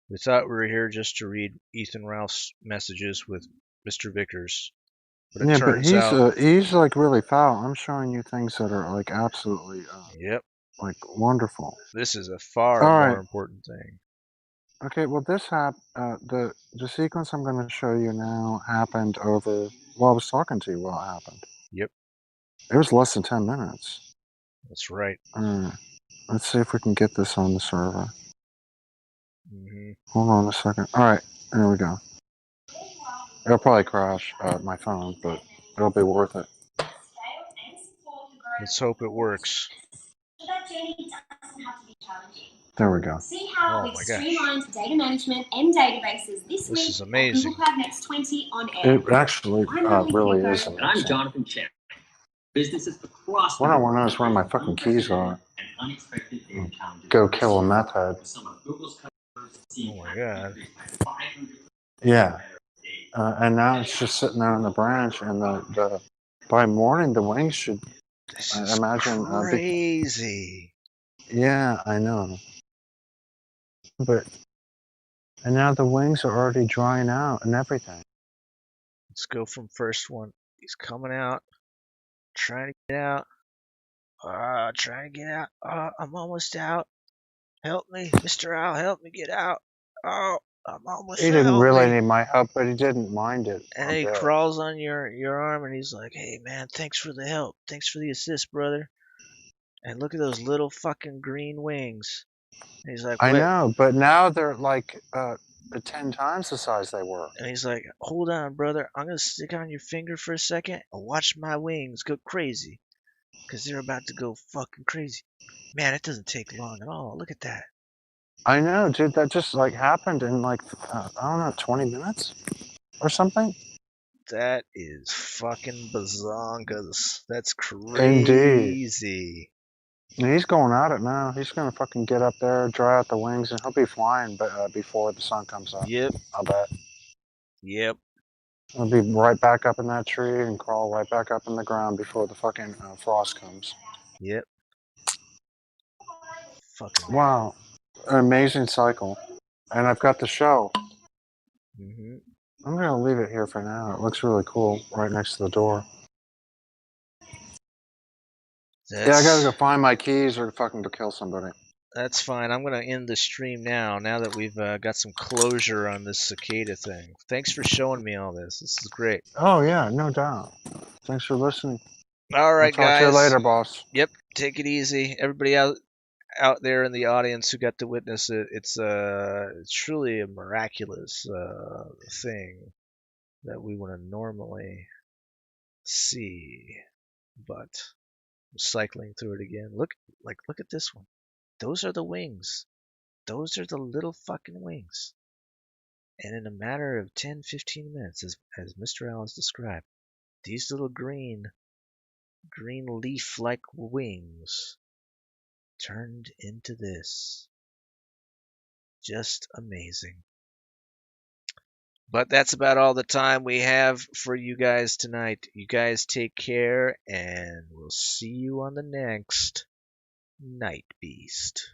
We thought we were here just to read Ethan Ralph's messages with Mr. Vickers, but it Yeah, but turns out, he's like really foul. I'm showing you things that are like absolutely yep, like wonderful. this is a far All more right. important thing. Okay. Well, the sequence I'm going to show you now happened over while I was talking to you. While it happened. Yep, It was less than 10 minutes. that's right. Let's see if we can get this on the server. Hmm. Hold on a second. All right. There we go. It'll probably crash my phone, but it'll be worth it. Let's hope it works. There we go. See how Oh we've my gosh. streamlined data management and databases this This week is on amazing. Google Cloud Next 20 on air. It actually really is amazing. And I'm Jonathan Chen. Businesses across What I want to know is where my fucking keys are. Go kill a meth head. Oh my god. Yeah. And now it's just sitting there on the branch, and by morning the wings should, This I is imagine. crazy. Yeah, I know. And now the wings are already drying out and everything. Let's go from first one. He's coming out, trying to get out. Trying to get out. I'm almost out. Help me, Mr. Owl, help me get out. Oh, I'm almost He out. didn't Help really me. need my help, but he didn't mind it And a then he bit. crawls on your arm and he's like, hey man, thanks for the help. Thanks for the assist, brother. And look at those little fucking green wings. And he's like, I what? know, but now they're like 10 times the size they were. And he's like, hold on, brother. I'm going to stick on your finger for a second and watch my wings go crazy. Because they're about to go fucking crazy. Man, it doesn't take long at all. Look at that. I know, dude. That just like happened in like, I don't know, 20 minutes or something. That is fucking bazongas. That's Indeed. crazy. And he's going at it now. He's going to fucking get up there, dry out the wings, and he'll be flying before the sun comes up. Yep. I'll bet. Yep. He'll be right back up in that tree and crawl right back up in the ground before the fucking frost comes. Yep. Fucking. Wow. An amazing cycle. And I've got the show. Hmm. I'm going to leave it here for now. It looks really cool right next to the door. Yeah, I got to go find my keys or fucking go kill somebody. That's fine. I'm going to end the stream now that we've got some closure on this cicada thing. Thanks for showing me all this. This is great. Oh, yeah, no doubt. Thanks for listening. All right, I'll talk guys. to you later, boss. Yep. Take it easy. Everybody out there in the audience who got to witness it, it's truly a miraculous thing that we wouldn't normally see. But I'm cycling through it again. Look at this one. Those are the wings. Those are the little fucking wings. And in a matter of 10-15 minutes, as Mr. Alice described, these little green leaf-like wings turned into this. Just amazing. But that's about all the time we have for you guys tonight. You guys take care, and we'll see you on the next Night Beast.